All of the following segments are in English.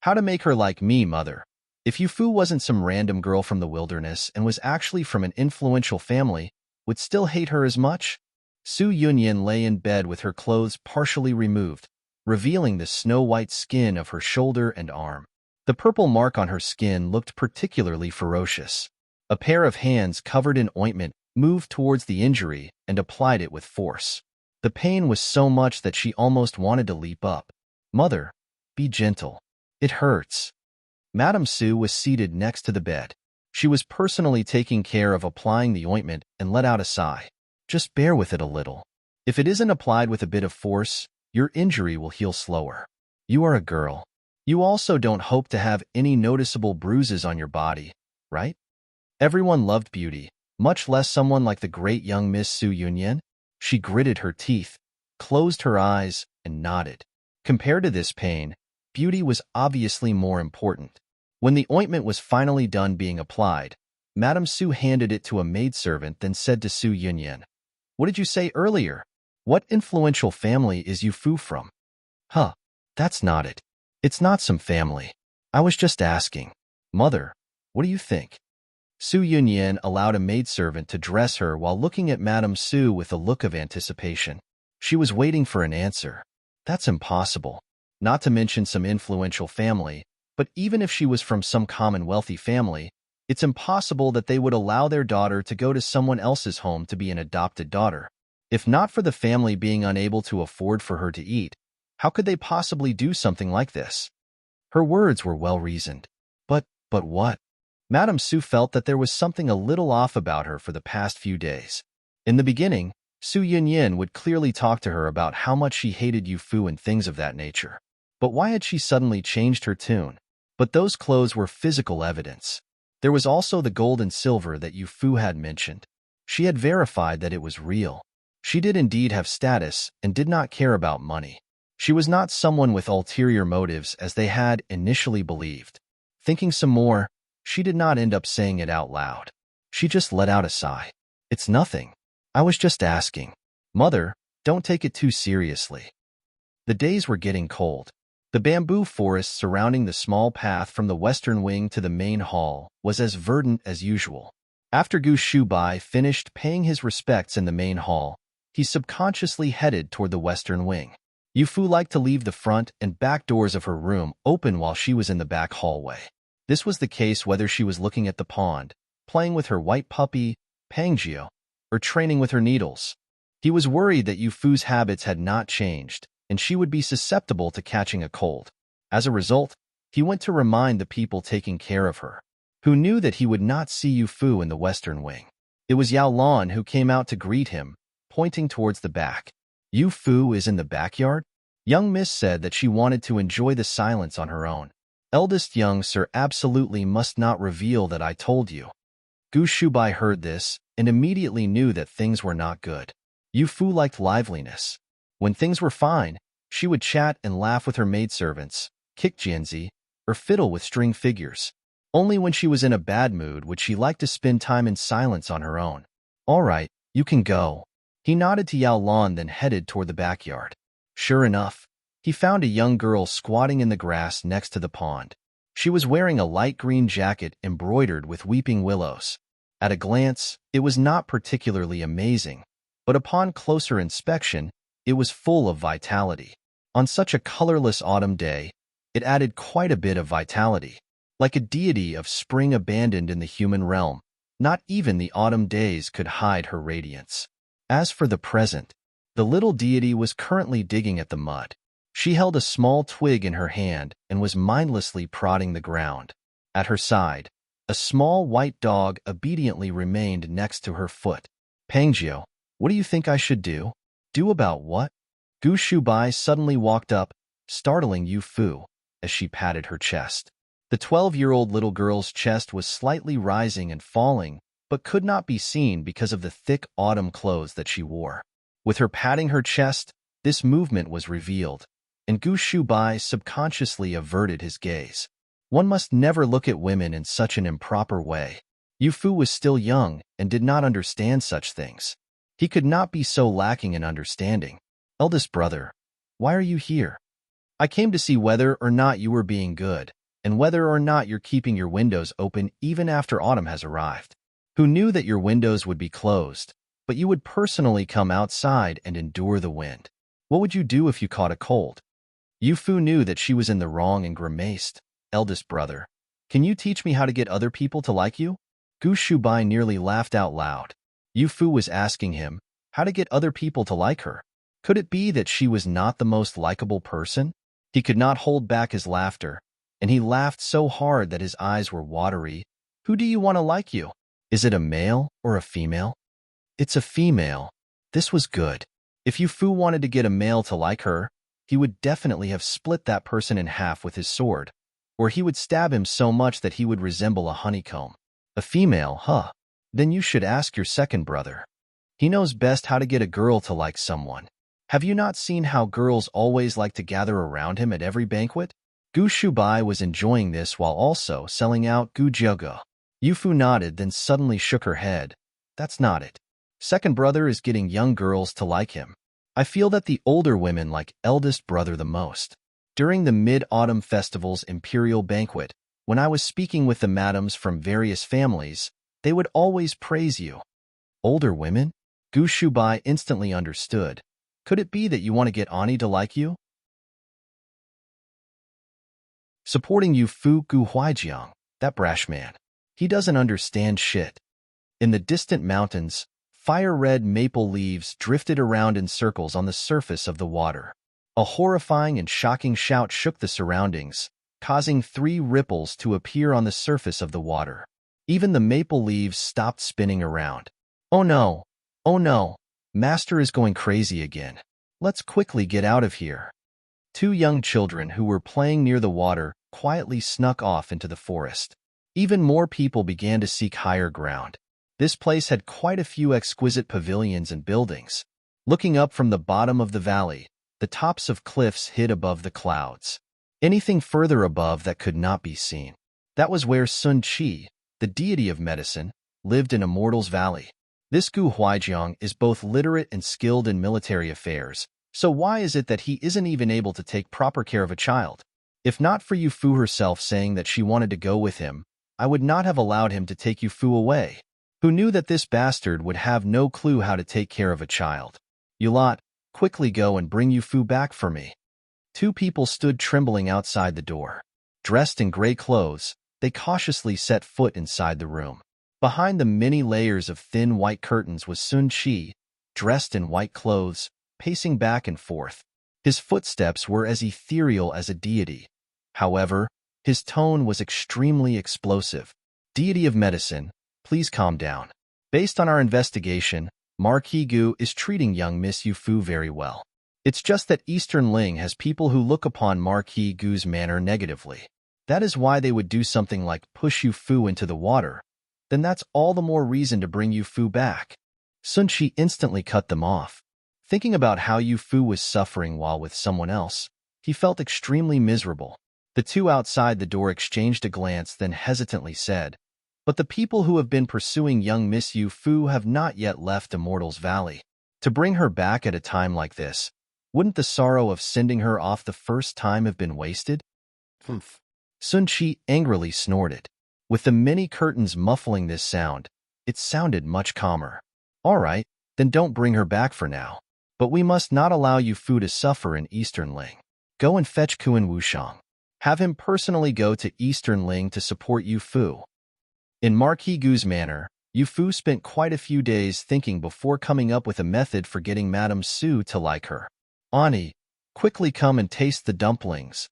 How to make her like me, mother. If Yufu wasn't some random girl from the wilderness and was actually from an influential family, would still hate her as much? Su Yunyan lay in bed with her clothes partially removed, revealing the snow-white skin of her shoulder and arm. The purple mark on her skin looked particularly ferocious. A pair of hands covered in ointment moved towards the injury and applied it with force. The pain was so much that she almost wanted to leap up. Mother, be gentle. It hurts. Madame Su was seated next to the bed. She was personally taking care of applying the ointment and let out a sigh. Just bear with it a little. If it isn't applied with a bit of force, your injury will heal slower. You are a girl. You also don't hope to have any noticeable bruises on your body, right? Everyone loved beauty, much less someone like the great young Miss Su Yunyan. She gritted her teeth, closed her eyes, and nodded. Compared to this pain, beauty was obviously more important. When the ointment was finally done being applied, Madame Su handed it to a maidservant, then said to Su Yunyan, "What did you say earlier? What influential family is Yufu from?" "Huh, that's not it. It's not some family. I was just asking. Mother, what do you think?" Su Yunyan allowed a maidservant to dress her while looking at Madame Su with a look of anticipation. She was waiting for an answer. That's impossible. Not to mention some influential family, but even if she was from some common wealthy family, it's impossible that they would allow their daughter to go to someone else's home to be an adopted daughter. If not for the family being unable to afford for her to eat, how could they possibly do something like this? Her words were well-reasoned. But what? Madame Su felt that there was something a little off about her for the past few days. In the beginning, Su Yunyan would clearly talk to her about how much she hated Yufu and things of that nature. But why had she suddenly changed her tune? But those clothes were physical evidence. There was also the gold and silver that Yufu had mentioned. She had verified that it was real. She did indeed have status and did not care about money. She was not someone with ulterior motives as they had initially believed. Thinking some more, she did not end up saying it out loud. She just let out a sigh. "It's nothing. I was just asking. Mother, don't take it too seriously." The days were getting cold. The bamboo forest surrounding the small path from the western wing to the main hall was as verdant as usual. After Gu Shubai finished paying his respects in the main hall, he subconsciously headed toward the western wing. Yufu liked to leave the front and back doors of her room open while she was in the back hallway. This was the case whether she was looking at the pond, playing with her white puppy, Pangjio, or training with her needles. He was worried that Yufu's habits had not changed, and she would be susceptible to catching a cold. As a result, he went to remind the people taking care of her, who knew that he would not see Yufu in the western wing. It was Yao Lan who came out to greet him, pointing towards the back. "Yufu is in the backyard?" Young Miss said that she wanted to enjoy the silence on her own. "Eldest young sir absolutely must not reveal that I told you." Gu Shubai heard this and immediately knew that things were not good. Yufu liked liveliness. When things were fine, she would chat and laugh with her maidservants, kick jianzi, or fiddle with string figures. Only when she was in a bad mood would she like to spend time in silence on her own. "All right, you can go." He nodded to Yao Lan, then headed toward the backyard. Sure enough, he found a young girl squatting in the grass next to the pond. She was wearing a light green jacket embroidered with weeping willows. At a glance, it was not particularly amazing, but upon closer inspection, it was full of vitality. On such a colorless autumn day, it added quite a bit of vitality. Like a deity of spring abandoned in the human realm, not even the autumn days could hide her radiance. As for the present, the little deity was currently digging at the mud. She held a small twig in her hand and was mindlessly prodding the ground. At her side, a small white dog obediently remained next to her foot. "Pangjio, what do you think I should do?" "Do about what?" Gu Shubai suddenly walked up, startling Yufu as she patted her chest. The 12-year-old little girl's chest was slightly rising and falling, but could not be seen because of the thick autumn clothes that she wore. With her patting her chest, this movement was revealed, and Gu Shubai subconsciously averted his gaze. One must never look at women in such an improper way. Yufu was still young and did not understand such things. He could not be so lacking in understanding. "Eldest brother, why are you here?" I came to see whether or not you were being good, and whether or not you're keeping your windows open even after autumn has arrived. Who knew that your windows would be closed, but you would personally come outside and endure the wind? What would you do if you caught a cold? Yu Fu knew that she was in the wrong and grimaced. Eldest brother, can you teach me how to get other people to like you? Gu Shubai nearly laughed out loud. Yu Fu was asking him how to get other people to like her. Could it be that she was not the most likable person? He could not hold back his laughter, and he laughed so hard that his eyes were watery. Who do you want to like you? Is it a male or a female? It's a female. This was good. If Yu Fu wanted to get a male to like her, he would definitely have split that person in half with his sword, or he would stab him so much that he would resemble a honeycomb. A female, huh? Then you should ask your second brother. He knows best how to get a girl to like someone. Have you not seen how girls always like to gather around him at every banquet? Gu Shubai was enjoying this while also selling out Gu Jiuge. Yu Fu nodded, then suddenly shook her head. That's not it. Second brother is getting young girls to like him. I feel that the older women like eldest brother the most. During the Mid-Autumn Festival's imperial banquet, when I was speaking with the madams from various families, they would always praise you. Older women? Gu Shubai instantly understood. Could it be that you want to get Ani to like you? Supporting Yu Fu Gu Huijiang, that brash man. He doesn't understand shit. In the distant mountains, fire-red maple leaves drifted around in circles on the surface of the water. A horrifying and shocking shout shook the surroundings, causing 3 ripples to appear on the surface of the water. Even the maple leaves stopped spinning around. Oh no! Oh no! Master is going crazy again. Let's quickly get out of here. 2 young children who were playing near the water quietly snuck off into the forest. Even more people began to seek higher ground. This place had quite a few exquisite pavilions and buildings. Looking up from the bottom of the valley, the tops of cliffs hid above the clouds. Anything further above that could not be seen. That was where Sun Qi, the deity of medicine, lived in Immortal's Valley. This Gu Huijiang is both literate and skilled in military affairs, so why is it that he isn't even able to take proper care of a child? If not for Yu Fu herself saying that she wanted to go with him, I would not have allowed him to take Yu Fu away. Who knew that this bastard would have no clue how to take care of a child? You lot, quickly go and bring Yu Fu back for me. 2 people stood trembling outside the door. Dressed in gray clothes, they cautiously set foot inside the room. Behind the many layers of thin white curtains was Sun Qi, dressed in white clothes, pacing back and forth. His footsteps were as ethereal as a deity. However, his tone was extremely explosive. Deity of medicine, please calm down. Based on our investigation, Marquis Gu is treating young Miss Yu Fu very well. It's just that Eastern Ling has people who look upon Marquis Gu's manner negatively. That is why they would do something like push Yu Fu into the water. Then that's all the more reason to bring Yu Fu back. Sun Qi instantly cut them off. Thinking about how Yu Fu was suffering while with someone else, he felt extremely miserable. The 2 outside the door exchanged a glance, then hesitantly said, "But the people who have been pursuing young Miss Yu Fu have not yet left Immortal's Valley. To bring her back at a time like this, wouldn't the sorrow of sending her off the first time have been wasted?" Humph. Sun Qi angrily snorted. With the many curtains muffling this sound, it sounded much calmer. All right, then don't bring her back for now. But we must not allow Yu Fu to suffer in Eastern Ling. Go and fetch Kuan Wushang. Have him personally go to Eastern Ling to support Yu Fu. In Marquis Gu's manner, Yu Fu spent quite a few days thinking before coming up with a method for getting Madame Su to like her. Ani, quickly come and taste the dumplings.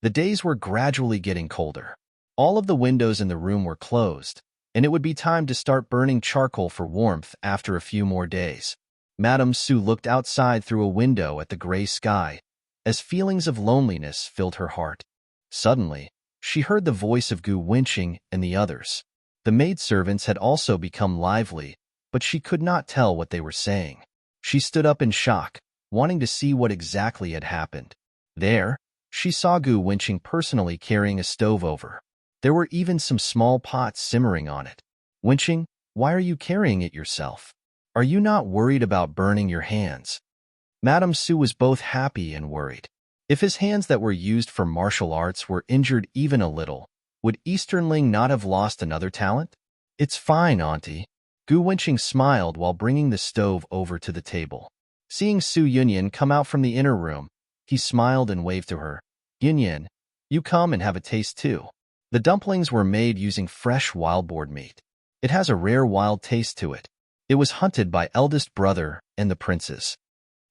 The days were gradually getting colder. All of the windows in the room were closed, and it would be time to start burning charcoal for warmth after a few more days. Madame Su looked outside through a window at the gray sky, as feelings of loneliness filled her heart. Suddenly, she heard the voice of Gu Wenqing and the others. The maidservants had also become lively, but she could not tell what they were saying. She stood up in shock, wanting to see what exactly had happened. There, she saw Gu Wenqing personally carrying a stove over. There were even some small pots simmering on it. Wenqing, why are you carrying it yourself? Are you not worried about burning your hands? Madame Su was both happy and worried. If his hands that were used for martial arts were injured even a little, would Easternling not have lost another talent? It's fine, Auntie. Gu Wenqing smiled while bringing the stove over to the table. Seeing Su Yunyan come out from the inner room, he smiled and waved to her. Yunyan, you come and have a taste too. The dumplings were made using fresh wild boar meat. It has a rare wild taste to it. It was hunted by eldest brother and the princes.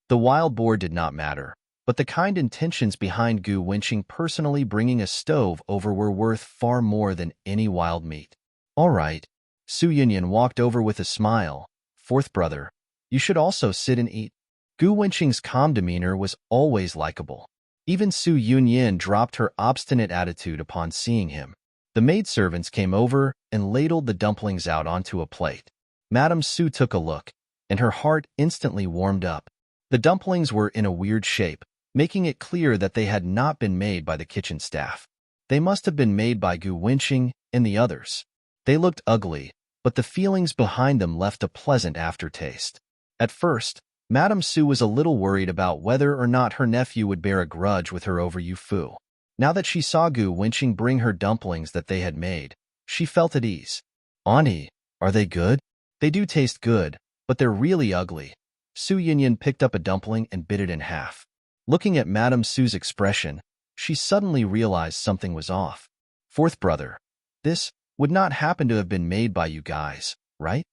The wild boar did not matter, but the kind intentions behind Gu Wenqing personally bringing a stove over were worth far more than any wild meat. All right. Su Yunyan walked over with a smile. Fourth brother, you should also sit and eat. Gu Wenqing's calm demeanor was always likable. Even Su Yunyan dropped her obstinate attitude upon seeing him. The maidservants came over and ladled the dumplings out onto a plate. Madame Su took a look, and her heart instantly warmed up. The dumplings were in a weird shape, making it clear that they had not been made by the kitchen staff. They must have been made by Gu Wenqing and the others. They looked ugly, but the feelings behind them left a pleasant aftertaste. At first, Madame Su was a little worried about whether or not her nephew would bear a grudge with her over Yu Fu. Now that she saw Gu Wenqing bring her dumplings that they had made, she felt at ease. Auntie, are they good? They do taste good, but they're really ugly. Su Yunyan picked up a dumpling and bit it in half. Looking at Madame Su's expression, she suddenly realized something was off. Fourth brother, this would not happen to have been made by you guys, right?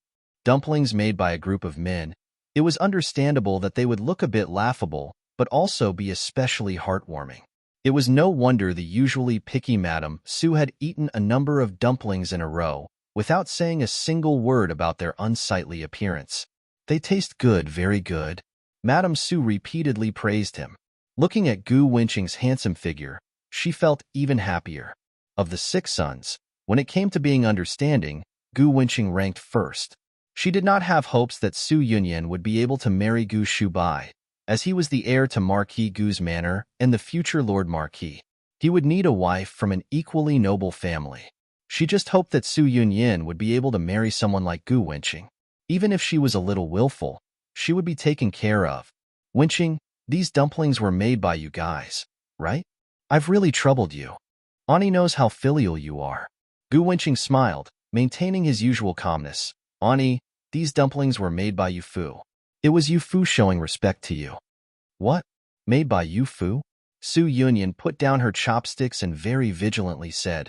Dumplings made by a group of men. It was understandable that they would look a bit laughable, but also be especially heartwarming. It was no wonder the usually picky Madame Su had eaten a number of dumplings in a row, without saying a single word about their unsightly appearance. They taste good, very good. Madame Su repeatedly praised him. Looking at Gu Wenqing's handsome figure, she felt even happier. Of the 6 sons, when it came to being understanding, Gu Wenqing ranked first. She did not have hopes that Su Yunyan would be able to marry Gu Shubai, as he was the heir to Marquis Gu's manor and the future Lord Marquis. He would need a wife from an equally noble family. She just hoped that Su Yunyan would be able to marry someone like Gu Wenqing. Even if she was a little willful, she would be taken care of. Wenqing, these dumplings were made by you guys, right? I've really troubled you. Auntie knows how filial you are. Gu Wenqing smiled, maintaining his usual calmness. Auntie, these dumplings were made by Yu Fu. It was Yu Fu showing respect to you. What? Made by Yu Fu? Su Yunyan put down her chopsticks and very vigilantly said,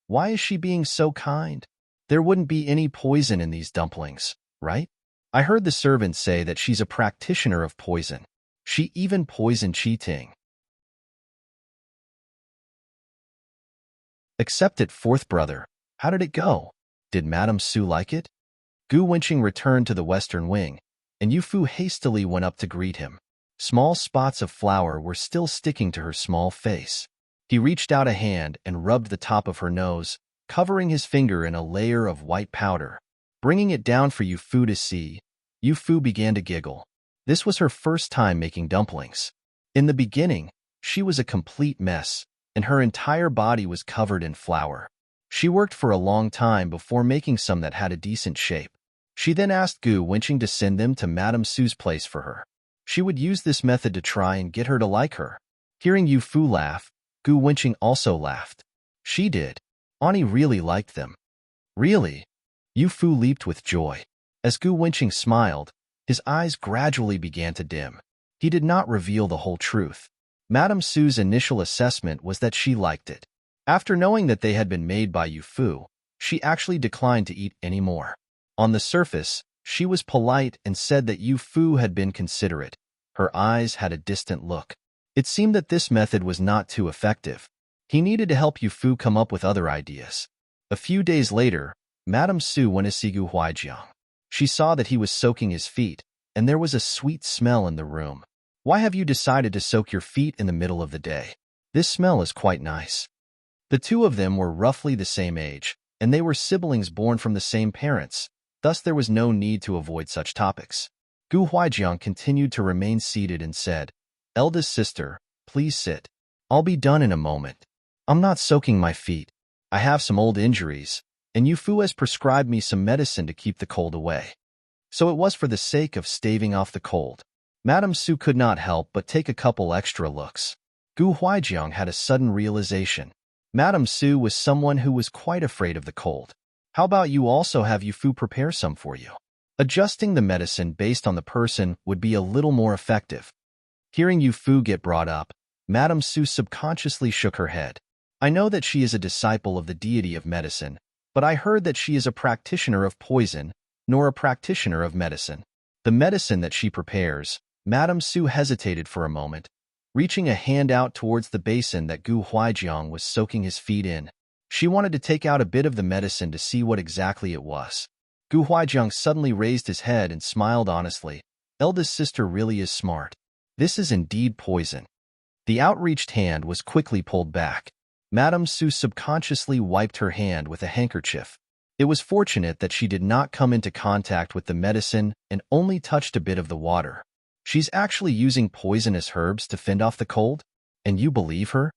Why is she being so kind? There wouldn't be any poison in these dumplings, right? I heard the servants say that she's a practitioner of poison. She even poisoned Qi. Except it, fourth brother. How did it go? Did Madame Su like it? Gu Wenqing returned to the western wing, and Yu Fu hastily went up to greet him. Small spots of flour were still sticking to her small face. He reached out a hand and rubbed the top of her nose, covering his finger in a layer of white powder. Bringing it down for Yu Fu to see, Yu Fu began to giggle. This was her first time making dumplings. In the beginning, she was a complete mess, and her entire body was covered in flour. She worked for a long time before making some that had a decent shape. She then asked Gu Wenqing to send them to Madame Su's place for her. She would use this method to try and get her to like her. Hearing Yu Fu laugh, Gu Wenqing also laughed. She did. Auntie really liked them. Really? Yu Fu leaped with joy. As Gu Wenqing smiled, his eyes gradually began to dim. He did not reveal the whole truth. Madame Su's initial assessment was that she liked it. After knowing that they had been made by Yu Fu, she actually declined to eat any more. On the surface, she was polite and said that Yu Fu had been considerate. Her eyes had a distant look. It seemed that this method was not too effective. He needed to help Yu Fu come up with other ideas. A few days later, Madame Su went to see Gu Huaijiang. She saw that he was soaking his feet, and there was a sweet smell in the room. Why have you decided to soak your feet in the middle of the day? This smell is quite nice. The two of them were roughly the same age, and they were siblings born from the same parents. Thus there was no need to avoid such topics. Gu Huaijiang continued to remain seated and said, Eldest sister, please sit. I'll be done in a moment. I'm not soaking my feet. I have some old injuries, and Yu Fu has prescribed me some medicine to keep the cold away. So it was for the sake of staving off the cold. Madame Su could not help but take a couple extra looks. Gu Huaijiang had a sudden realization. Madame Su was someone who was quite afraid of the cold. How about you also have Yu Fu prepare some for you? Adjusting the medicine based on the person would be a little more effective. Hearing Yu Fu get brought up, Madame Su subconsciously shook her head. I know that she is a disciple of the deity of medicine, but I heard that she is a practitioner of poison, nor a practitioner of medicine. The medicine that she prepares, Madame Su hesitated for a moment, reaching a hand out towards the basin that Gu Huaijiang was soaking his feet in. She wanted to take out a bit of the medicine to see what exactly it was. Gu Huaijiang suddenly raised his head and smiled honestly. Eldest sister really is smart. This is indeed poison. The outreached hand was quickly pulled back. Madame Su subconsciously wiped her hand with a handkerchief. It was fortunate that she did not come into contact with the medicine and only touched a bit of the water. She's actually using poisonous herbs to fend off the cold? And you believe her?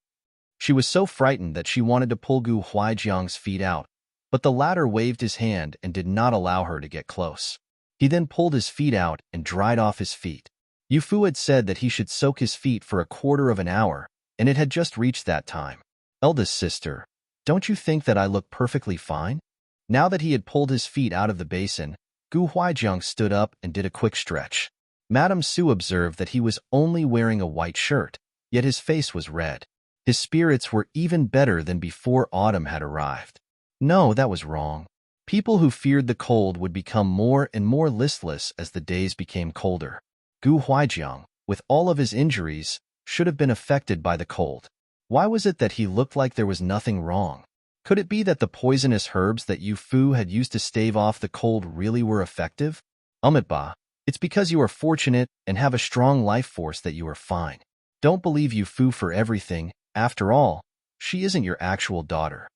She was so frightened that she wanted to pull Gu Huaijiang's feet out, but the latter waved his hand and did not allow her to get close. He then pulled his feet out and dried off his feet. Yu Fu had said that he should soak his feet for a quarter of an hour, and it had just reached that time. Eldest sister, don't you think that I look perfectly fine? Now that he had pulled his feet out of the basin, Gu Huaijiang stood up and did a quick stretch. Madame Su observed that he was only wearing a white shirt, yet his face was red. His spirits were even better than before autumn had arrived. No, that was wrong. People who feared the cold would become more and more listless as the days became colder. Gu Huaijiang, with all of his injuries, should have been affected by the cold. Why was it that he looked like there was nothing wrong? Could it be that the poisonous herbs that Yu Fu had used to stave off the cold really were effective? Ba, it's because you are fortunate and have a strong life force that you are fine. Don't believe Yu Fu for everything. After all, she isn't your actual daughter.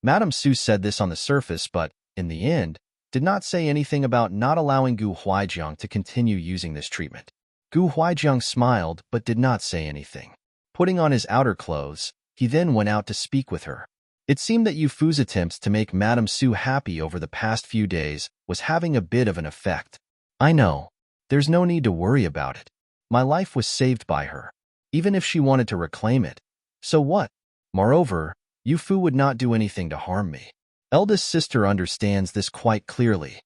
Madame Su said this on the surface, but, in the end, did not say anything about not allowing Gu Huaijiang to continue using this treatment. Gu Huaijiang smiled but did not say anything. Putting on his outer clothes, he then went out to speak with her. It seemed that Yu Fu's attempts to make Madame Su happy over the past few days was having a bit of an effect. I know. There's no need to worry about it. My life was saved by her. Even if she wanted to reclaim it. So what? Moreover, Yu Fu would not do anything to harm me. Eldest sister understands this quite clearly.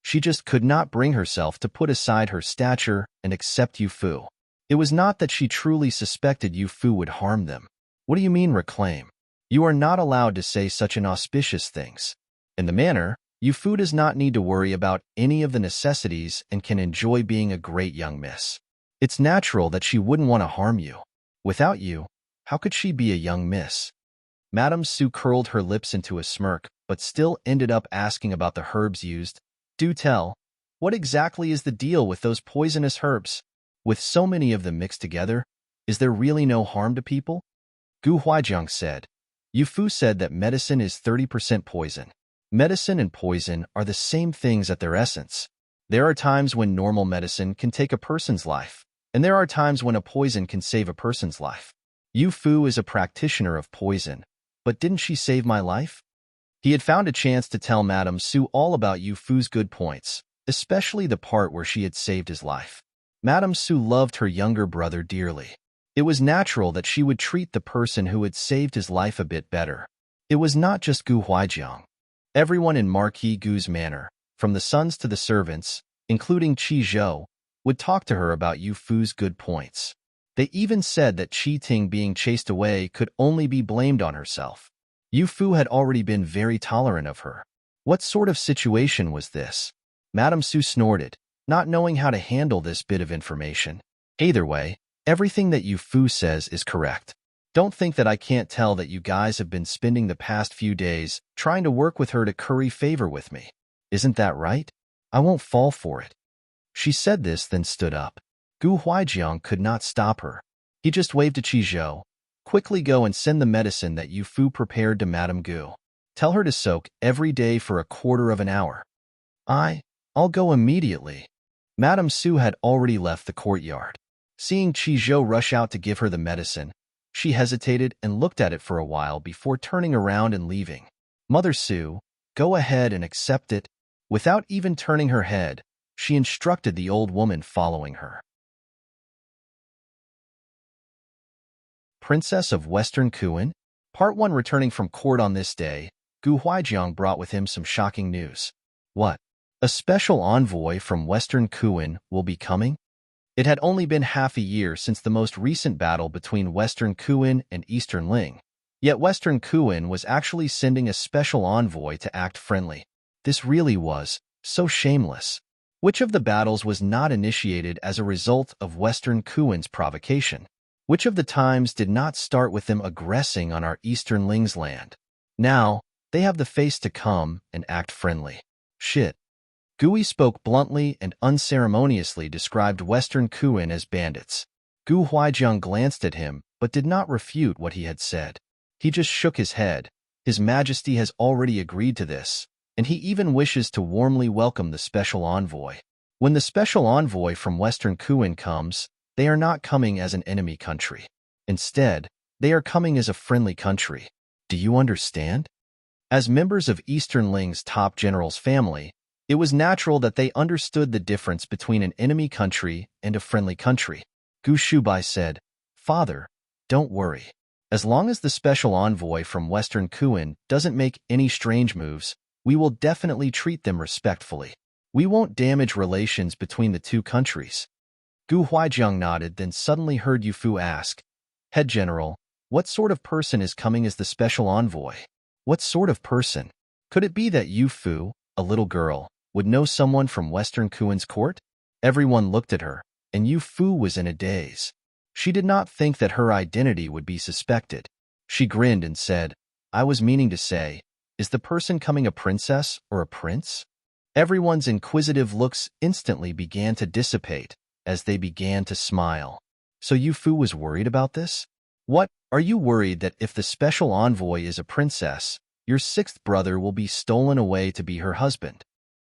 She just could not bring herself to put aside her stature and accept Yu Fu. It was not that she truly suspected Yu Fu would harm them. What do you mean reclaim? You are not allowed to say such inauspicious things. In the manner, Yu Fu does not need to worry about any of the necessities and can enjoy being a great young miss. It's natural that she wouldn't want to harm you. Without you, how could she be a young miss? Madame Su curled her lips into a smirk, but still ended up asking about the herbs used. Do tell, what exactly is the deal with those poisonous herbs? With so many of them mixed together, is there really no harm to people? Gu Huaijiang said. Yu Fu said that medicine is 30% poison. Medicine and poison are the same things at their essence. There are times when normal medicine can take a person's life, and there are times when a poison can save a person's life. Yu Fu is a practitioner of poison, but didn't she save my life? He had found a chance to tell Madame Su all about Yu Fu's good points, especially the part where she had saved his life. Madame Su loved her younger brother dearly. It was natural that she would treat the person who had saved his life a bit better. It was not just Gu Huaijiang. Everyone in Marquis Gu's manor, from the sons to the servants, including Qi Zhou, would talk to her about Yu Fu's good points. They even said that Qi Ting being chased away could only be blamed on herself. Yu Fu had already been very tolerant of her. What sort of situation was this? Madame Su snorted, not knowing how to handle this bit of information. Either way, everything that Yu Fu says is correct. Don't think that I can't tell that you guys have been spending the past few days trying to work with her to curry favor with me. Isn't that right? I won't fall for it. She said this, then stood up. Gu Huaijiang could not stop her. He just waved to Qi Zhou. Quickly go and send the medicine that Yu Fu prepared to Madame Gu. Tell her to soak every day for a quarter of an hour. I'll go immediately. Madame Su had already left the courtyard. Seeing Qi Zhou rush out to give her the medicine, she hesitated and looked at it for a while before turning around and leaving. Mother Su, go ahead and accept it. Without even turning her head, she instructed the old woman following her. Princess of Western Kuan? Part 1. Returning from court on this day, Gu Huaijiang brought with him some shocking news. What? A special envoy from Western Kuan will be coming? It had only been half a year since the most recent battle between Western Kuan and Eastern Ling. Yet Western Kuan was actually sending a special envoy to act friendly. This really was so shameless. Which of the battles was not initiated as a result of Western Kuan's provocation? Which of the times did not start with them aggressing on our Eastern Ling's land? Now, they have the face to come and act friendly. Shit. Gui spoke bluntly and unceremoniously described Western Kuan as bandits. Gu Huaijiang glanced at him, but did not refute what he had said. He just shook his head. His Majesty has already agreed to this, and he even wishes to warmly welcome the special envoy. When the special envoy from Western Kuan comes, they are not coming as an enemy country. Instead, they are coming as a friendly country. Do you understand? As members of Eastern Ling's top general's family, it was natural that they understood the difference between an enemy country and a friendly country. Gu Shubai said, "Father, don't worry. As long as the special envoy from Western Kuan doesn't make any strange moves, we will definitely treat them respectfully. We won't damage relations between the two countries." Gu Huaijiang nodded, then suddenly heard Yu Fu ask, "Head General, what sort of person is coming as the special envoy?" What sort of person? Could it be that Yu Fu, a little girl, would know someone from Western Kuan's court? Everyone looked at her, and Yu Fu was in a daze. She did not think that her identity would be suspected. She grinned and said, "I was meaning to say, is the person coming a princess or a prince?" Everyone's inquisitive looks instantly began to dissipate as they began to smile. So Yu Fu was worried about this? What, are you worried that if the special envoy is a princess, your sixth brother will be stolen away to be her husband?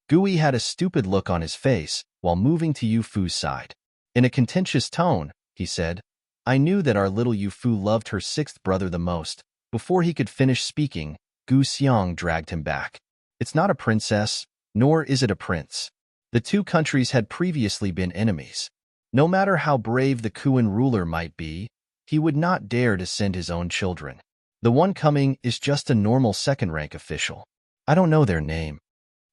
Gui had a stupid look on his face while moving to Yu Fu's side. In a contentious tone, he said, "I knew that our little Yu Fu loved her sixth brother the most." Before he could finish speaking, Gu Xiang dragged him back. "It's not a princess, nor is it a prince." The two countries had previously been enemies. No matter how brave the Kuan ruler might be, he would not dare to send his own children. The one coming is just a normal second-rank official. "I don't know their name,"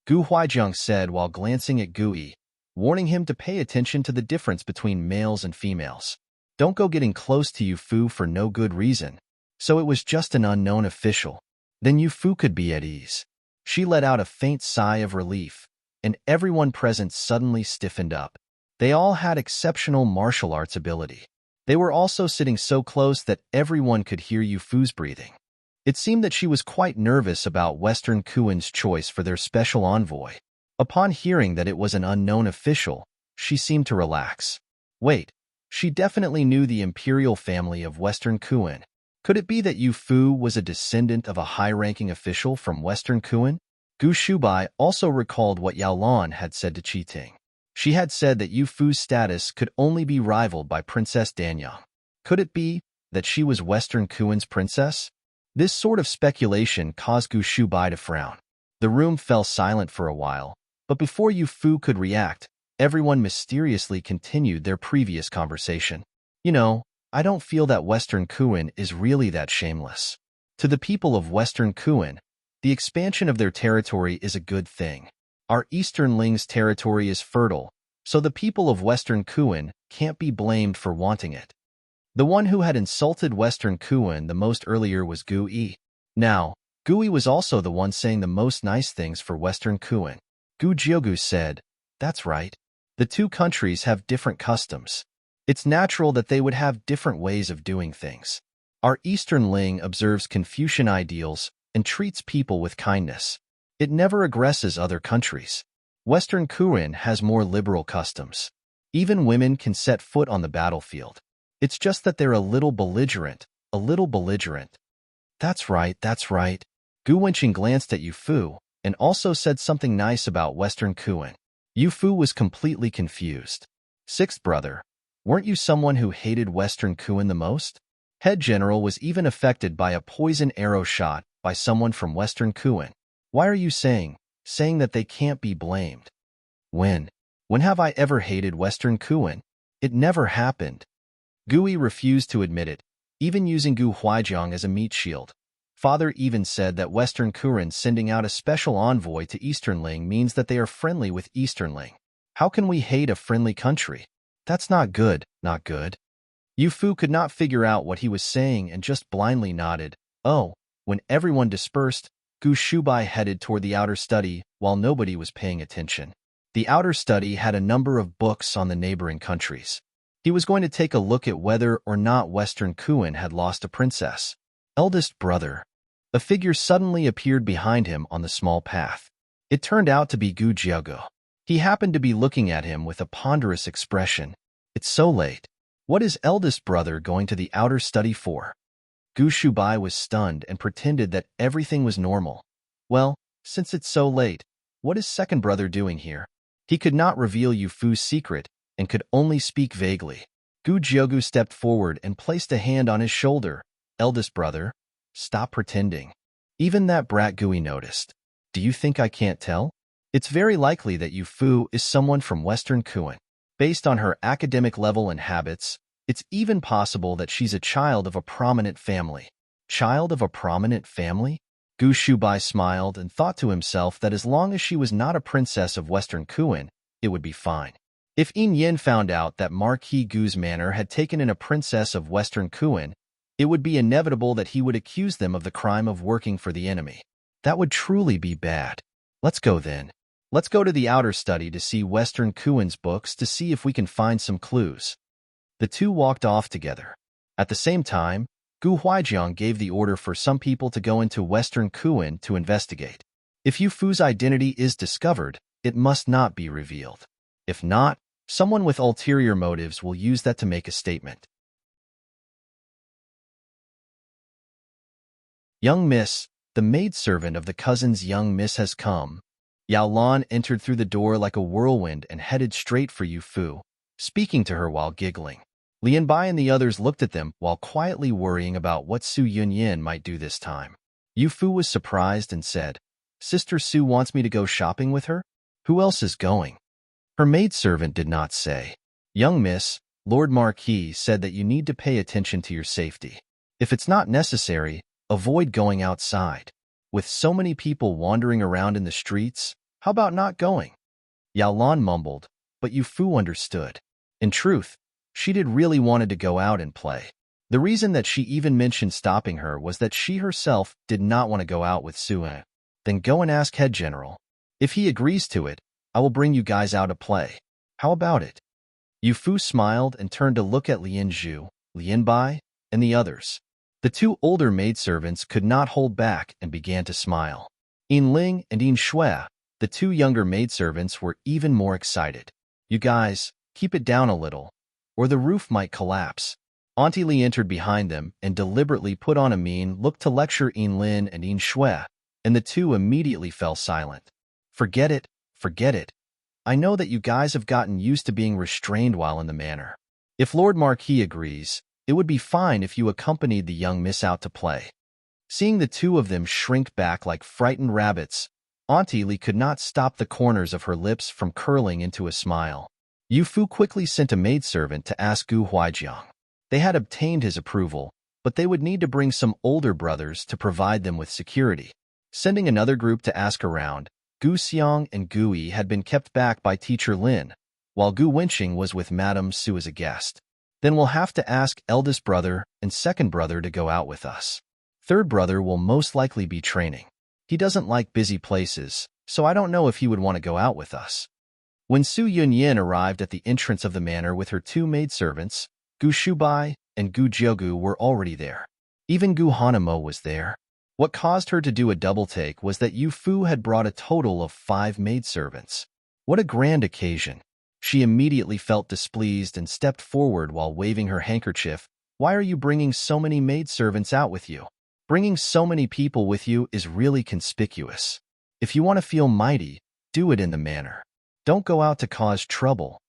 Gu Huaijiang said while glancing at Gui, warning him to pay attention to the difference between males and females. Don't go getting close to Yu Fu for no good reason. So it was just an unknown official. Then Yu Fu could be at ease. She let out a faint sigh of relief, and everyone present suddenly stiffened up. They all had exceptional martial arts ability. They were also sitting so close that everyone could hear Yu Fu's breathing. It seemed that she was quite nervous about Western Kuan's choice for their special envoy. Upon hearing that it was an unknown official, she seemed to relax. Wait, she definitely knew the imperial family of Western Kuan. Could it be that Yu Fu was a descendant of a high-ranking official from Western Kuan? Gu Shubai also recalled what Yao Lan had said to Qi Ting. She had said that Yu Fu's status could only be rivaled by Princess Danyang. Could it be that she was Western Kuan's princess? This sort of speculation caused Gu Shubai to frown. The room fell silent for a while, but before Yu Fu could react, everyone mysteriously continued their previous conversation. "You know, I don't feel that Western Kuan is really that shameless. To the people of Western Kuan, the expansion of their territory is a good thing. Our Eastern Ling's territory is fertile, so the people of Western Kuan can't be blamed for wanting it." The one who had insulted Western Kuan the most earlier was Gui. Now, Gui was also the one saying the most nice things for Western Kuan. Gu Jiugu said, "That's right. The two countries have different customs. It's natural that they would have different ways of doing things. Our Eastern Ling observes Confucian ideals and treats people with kindness. It never aggresses other countries. Western Kuan has more liberal customs. Even women can set foot on the battlefield. It's just that they're a little belligerent, a little belligerent." That's right, that's right. Gu Wenqing glanced at Yu Fu and also said something nice about Western Kuan. Yu Fu was completely confused. "Sixth brother, weren't you someone who hated Western Kuan the most?" Head General was even affected by a poison arrow shot by someone from Western Kuan. "Why are you saying that they can't be blamed?" When have I ever hated Western Kuan? It never happened." Gui refused to admit it. even using Gu Huaijiang as a meat shield. Father even said that Western Kuren sending out a special envoy to Eastern Ling means that they are friendly with Eastern Ling. How can we hate a friendly country? That's not good, not good. Yu Fu could not figure out what he was saying and just blindly nodded. Oh, when everyone dispersed, Gu Shubai headed toward the outer study while nobody was paying attention. The outer study had a number of books on the neighboring countries. He was going to take a look at whether or not Western Kuan had lost a princess. Eldest brother. A figure suddenly appeared behind him on the small path. It turned out to be Gu Jiago. He happened to be looking at him with a ponderous expression. It's so late. What is eldest brother going to the outer study for? Gu Shubai was stunned and pretended that everything was normal. Well, since it's so late, what is second brother doing here? He could not reveal Yu Fu's secret and could only speak vaguely. Gu Jiagu stepped forward and placed a hand on his shoulder. Eldest brother, stop pretending. Even that brat Gui noticed. Do you think I can't tell? It's very likely that Yu Fu is someone from Western Kuan. Based on her academic level and habits, it's even possible that she's a child of a prominent family. Child of a prominent family? Gu Shubai smiled and thought to himself that as long as she was not a princess of Western Kuan, it would be fine. If Yin Yin found out that Marquis Gu's manor had taken in a princess of Western Kuan, it would be inevitable that he would accuse them of the crime of working for the enemy. That would truly be bad. Let's go then. Let's go to the outer study to see Western Kuan's books to see if we can find some clues. The two walked off together. At the same time, Gu Huaijiang gave the order for some people to go into Western Kuan to investigate. If Yu Fu's identity is discovered, it must not be revealed. If not, someone with ulterior motives will use that to make a statement. Young Miss, the maidservant of the cousins Young Miss has come. Yao Lan entered through the door like a whirlwind and headed straight for Yu Fu, speaking to her while giggling. Lian Bai and the others looked at them while quietly worrying about what Su Yunyin might do this time. Yu Fu was surprised and said, Sister Su wants me to go shopping with her? Who else is going? Her maidservant did not say. Young Miss, Lord Marquis said that you need to pay attention to your safety. If it's not necessary, avoid going outside. With so many people wandering around in the streets, how about not going? Yao Lan mumbled, but Yu Fu understood. In truth, she did really wanted to go out and play. The reason that she even mentioned stopping her was that she herself did not want to go out with Sue. Then go and ask Head General. If he agrees to it, I will bring you guys out to play. How about it? Yu Fu smiled and turned to look at Lian Zhu, Lian Bai, and the others. The two older maidservants could not hold back and began to smile. Yin Ling and Yin Shui, the two younger maidservants, were even more excited. You guys, keep it down a little, or the roof might collapse. Auntie Li entered behind them and deliberately put on a mean look to lecture Yin Lin and Yin Shui, and the two immediately fell silent. Forget it, forget it. I know that you guys have gotten used to being restrained while in the manor. If Lord Marquis agrees, it would be fine if you accompanied the young miss out to play. Seeing the two of them shrink back like frightened rabbits, Auntie Li could not stop the corners of her lips from curling into a smile. Yu Fu quickly sent a maidservant to ask Gu Huaijiang. They had obtained his approval, but they would need to bring some older brothers to provide them with security. Sending another group to ask around, Gu Xiang and Gu Yi had been kept back by Teacher Lin, while Gu Wenqing was with Madame Su as a guest. Then we'll have to ask eldest brother and second brother to go out with us. Third brother will most likely be training. He doesn't like busy places, so I don't know if he would want to go out with us. When Su Yunyin arrived at the entrance of the manor with her two maidservants, Gu Shubai and Gu Jiagu were already there. Even Gu Hanamo was there. What caused her to do a double take was that Yu Fu had brought a total of 5 maidservants. What a grand occasion. She immediately felt displeased and stepped forward while waving her handkerchief. Why are you bringing so many maidservants out with you? Bringing so many people with you is really conspicuous. If you want to feel mighty, do it in the manor. Don't go out to cause trouble.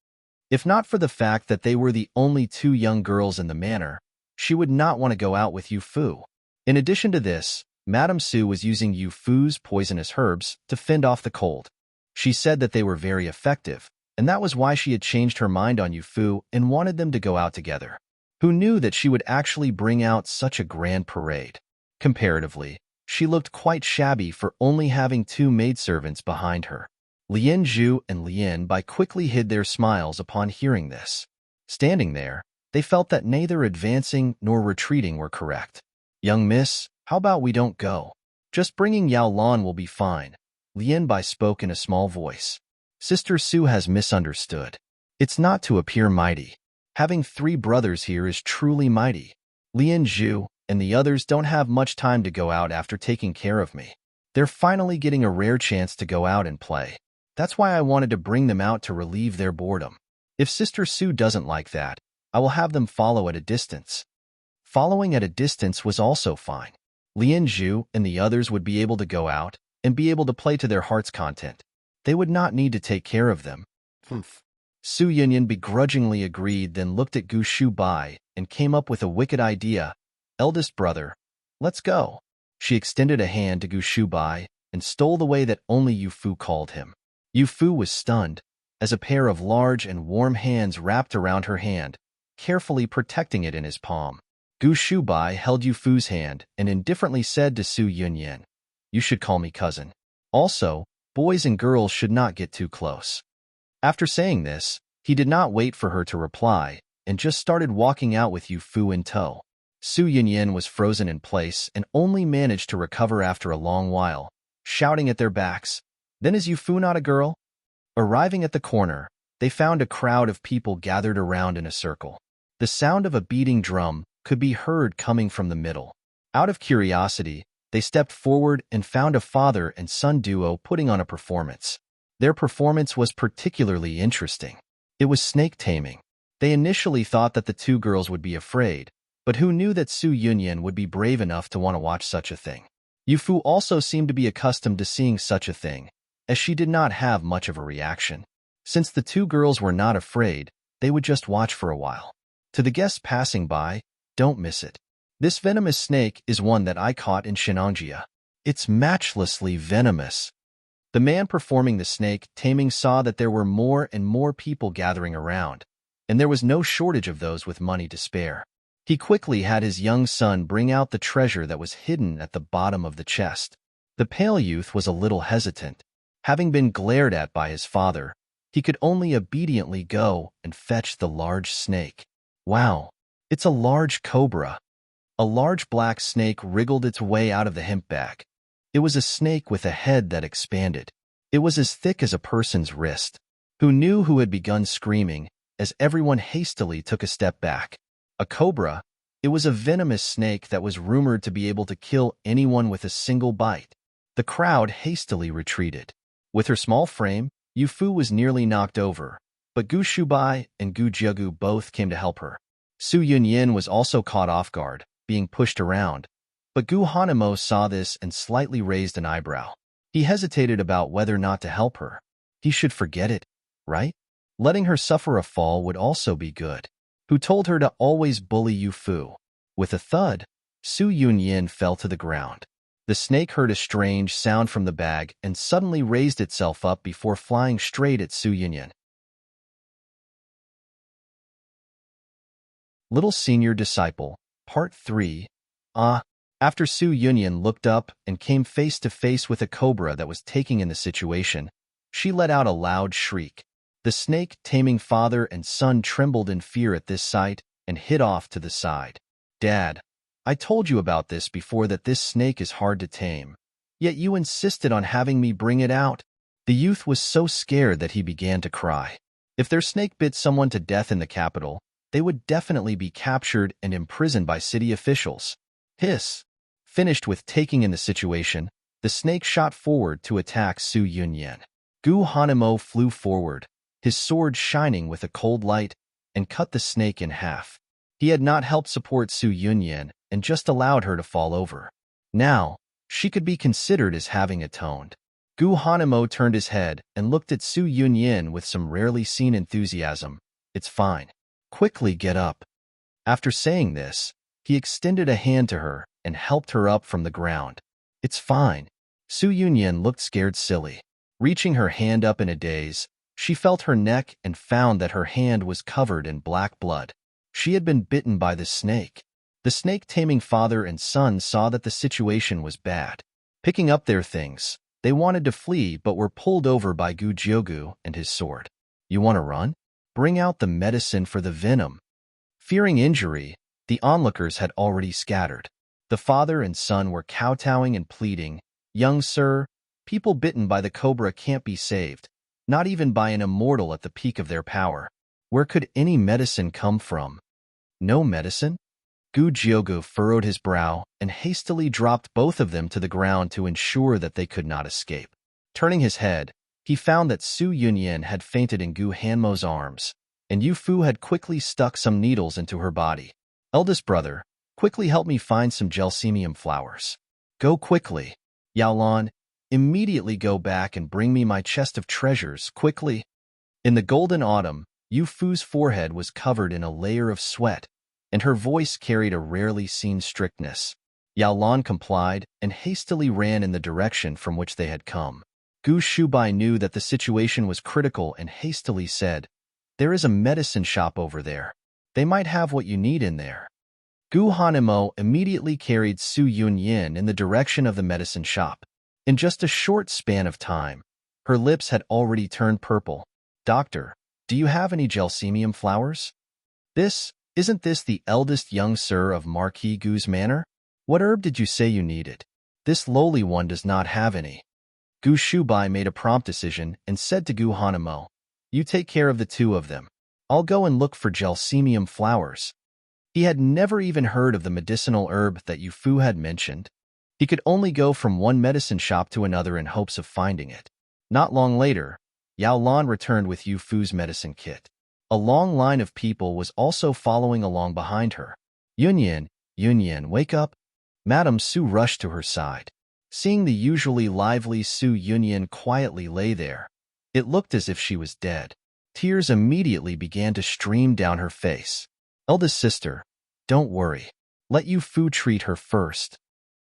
If not for the fact that they were the only 2 young girls in the manor, she would not want to go out with Yu Fu. In addition to this, Madame Su was using Yu Fu's poisonous herbs to fend off the cold. She said that they were very effective, and that was why she had changed her mind on Yu Fu and wanted them to go out together. Who knew that she would actually bring out such a grand parade? Comparatively, she looked quite shabby for only having two maidservants behind her. Lien Zhu and Lien Bai quickly hid their smiles upon hearing this. Standing there, they felt that neither advancing nor retreating were correct. "Young miss, how about we don't go? Just bringing Yao Lan will be fine," Lien Bai spoke in a small voice. "Sister Su has misunderstood. It's not to appear mighty. Having 3 brothers here is truly mighty. Lien Zhu and the others don't have much time to go out after taking care of me. They're finally getting a rare chance to go out and play. That's why I wanted to bring them out to relieve their boredom. If Sister Su doesn't like that, I will have them follow at a distance." Following at a distance was also fine. Lien Zhu and the others would be able to go out and be able to play to their heart's content. They would not need to take care of them. Su Yunyan begrudgingly agreed, then looked at Gu Shubai and came up with a wicked idea. "Eldest brother, let's go." She extended a hand to Gu Shubai and stole the way that only Yu Fu called him. Yu Fu was stunned, as a pair of large and warm hands wrapped around her hand, carefully protecting it in his palm. Gu Shubai held Yu Fu's hand and indifferently said to Su Yunyan, "You should call me cousin. Also, boys and girls should not get too close." After saying this, he did not wait for her to reply and just started walking out with Yu Fu in tow. Su Yunyan was frozen in place and only managed to recover after a long while, shouting at their backs, "Then is Yu Fu not a girl?" Arriving at the corner, they found a crowd of people gathered around in a circle. The sound of a beating drum could be heard coming from the middle. Out of curiosity, they stepped forward and found a father and son duo putting on a performance. Their performance was particularly interesting. It was snake taming. They initially thought that the 2 girls would be afraid, but who knew that Su Yunyan would be brave enough to want to watch such a thing? Yu Fu also seemed to be accustomed to seeing such a thing, as she did not have much of a reaction. Since the 2 girls were not afraid, they would just watch for a while. To the guests passing by, "Don't miss it. This venomous snake is one that I caught in Shenangjia. It's matchlessly venomous." The man performing the snake taming saw that there were more and more people gathering around, and there was no shortage of those with money to spare. He quickly had his young son bring out the treasure that was hidden at the bottom of the chest. The pale youth was a little hesitant. Having been glared at by his father, he could only obediently go and fetch the large snake. Wow, it's a large cobra. A large black snake wriggled its way out of the hemp bag. It was a snake with a head that expanded. It was as thick as a person's wrist. Who knew who had begun screaming, as everyone hastily took a step back. A cobra, it was a venomous snake that was rumored to be able to kill anyone with a single bite. The crowd hastily retreated. With her small frame, Yu Fu was nearly knocked over, but Gu Shubai and Gu Jiegu both came to help her. Su Yunyan was also caught off guard, being pushed around, but Gu Hanemo saw this and slightly raised an eyebrow. He hesitated about whether or not to help her. He should forget it, right? Letting her suffer a fall would also be good. Who told her to always bully Yu Fu? With a thud, Su Yunyan fell to the ground. The snake heard a strange sound from the bag and suddenly raised itself up before flying straight at Su Yunyan. Little Senior Disciple, Part 3. After Su Yunyan looked up and came face to face with a cobra that was taking in the situation, she let out a loud shriek. The snake-taming father and son trembled in fear at this sight and hid off to the side. "Dad, I told you about this before, that this snake is hard to tame. Yet you insisted on having me bring it out." The youth was so scared that he began to cry. If their snake bit someone to death in the capital, they would definitely be captured and imprisoned by city officials. Hiss. Finished with taking in the situation, the snake shot forward to attack Su Yunyan. Gu Hanemo flew forward, his sword shining with a cold light, and cut the snake in half. He had not helped support Su Yunyan and just allowed her to fall over. Now, she could be considered as having atoned. Gu Hanemo turned his head and looked at Su Yunyan with some rarely seen enthusiasm. "It's fine. Quickly get up." After saying this, he extended a hand to her and helped her up from the ground. "It's fine." Su Yunyan looked scared silly. Reaching her hand up in a daze, she felt her neck and found that her hand was covered in black blood. She had been bitten by the snake. The snake-taming father and son saw that the situation was bad. Picking up their things, they wanted to flee but were pulled over by Gu Jiugu and his sword. You want to run? Bring out the medicine for the venom. Fearing injury, the onlookers had already scattered. The father and son were kowtowing and pleading, "Young sir, people bitten by the cobra can't be saved, not even by an immortal at the peak of their power. Where could any medicine come from?" No medicine? Gu Jiugu furrowed his brow and hastily dropped both of them to the ground to ensure that they could not escape. Turning his head, he found that Su Yunyan had fainted in Gu Hanmo's arms, and Yu Fu had quickly stuck some needles into her body. "Eldest brother, quickly help me find some gelsemium flowers." "Go quickly. Yaolan, immediately go back and bring me my chest of treasures, quickly." In the golden autumn, Yu Fu's forehead was covered in a layer of sweat, and her voice carried a rarely seen strictness. Yaolan complied and hastily ran in the direction from which they had come. Gu Shubai knew that the situation was critical and hastily said, "There is a medicine shop over there. They might have what you need in there." Gu Hanmo immediately carried Su Yunyin in the direction of the medicine shop. In just a short span of time, her lips had already turned purple. "Doctor, do you have any gelsemium flowers?" Isn't this the eldest young sir of Marquis Gu's manor? What herb did you say you needed? This lowly one does not have any." Gu Shubai made a prompt decision and said to Gu Hanmo, "You take care of the two of them. I'll go and look for gelsemium flowers." He had never even heard of the medicinal herb that Yu Fu had mentioned. He could only go from one medicine shop to another in hopes of finding it. Not long later, Yao Lan returned with Yu Fu's medicine kit. A long line of people was also following along behind her. Yunyan, wake up." Madame Su rushed to her side. Seeing the usually lively Su Yunyan quietly lay there, it looked as if she was dead. Tears immediately began to stream down her face. "Eldest sister, don't worry. Let Yu Fu treat her first."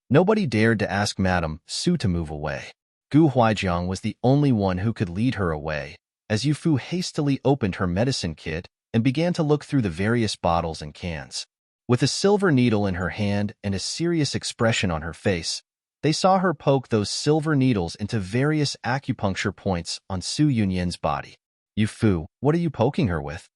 Nobody dared to ask Madame Su to move away. Gu Huaijiang was the only one who could lead her away, as Yu Fu hastily opened her medicine kit and began to look through the various bottles and cans. With a silver needle in her hand and a serious expression on her face, they saw her poke those silver needles into various acupuncture points on Su Yunyan's body. "Yu Fu, what are you poking her with?"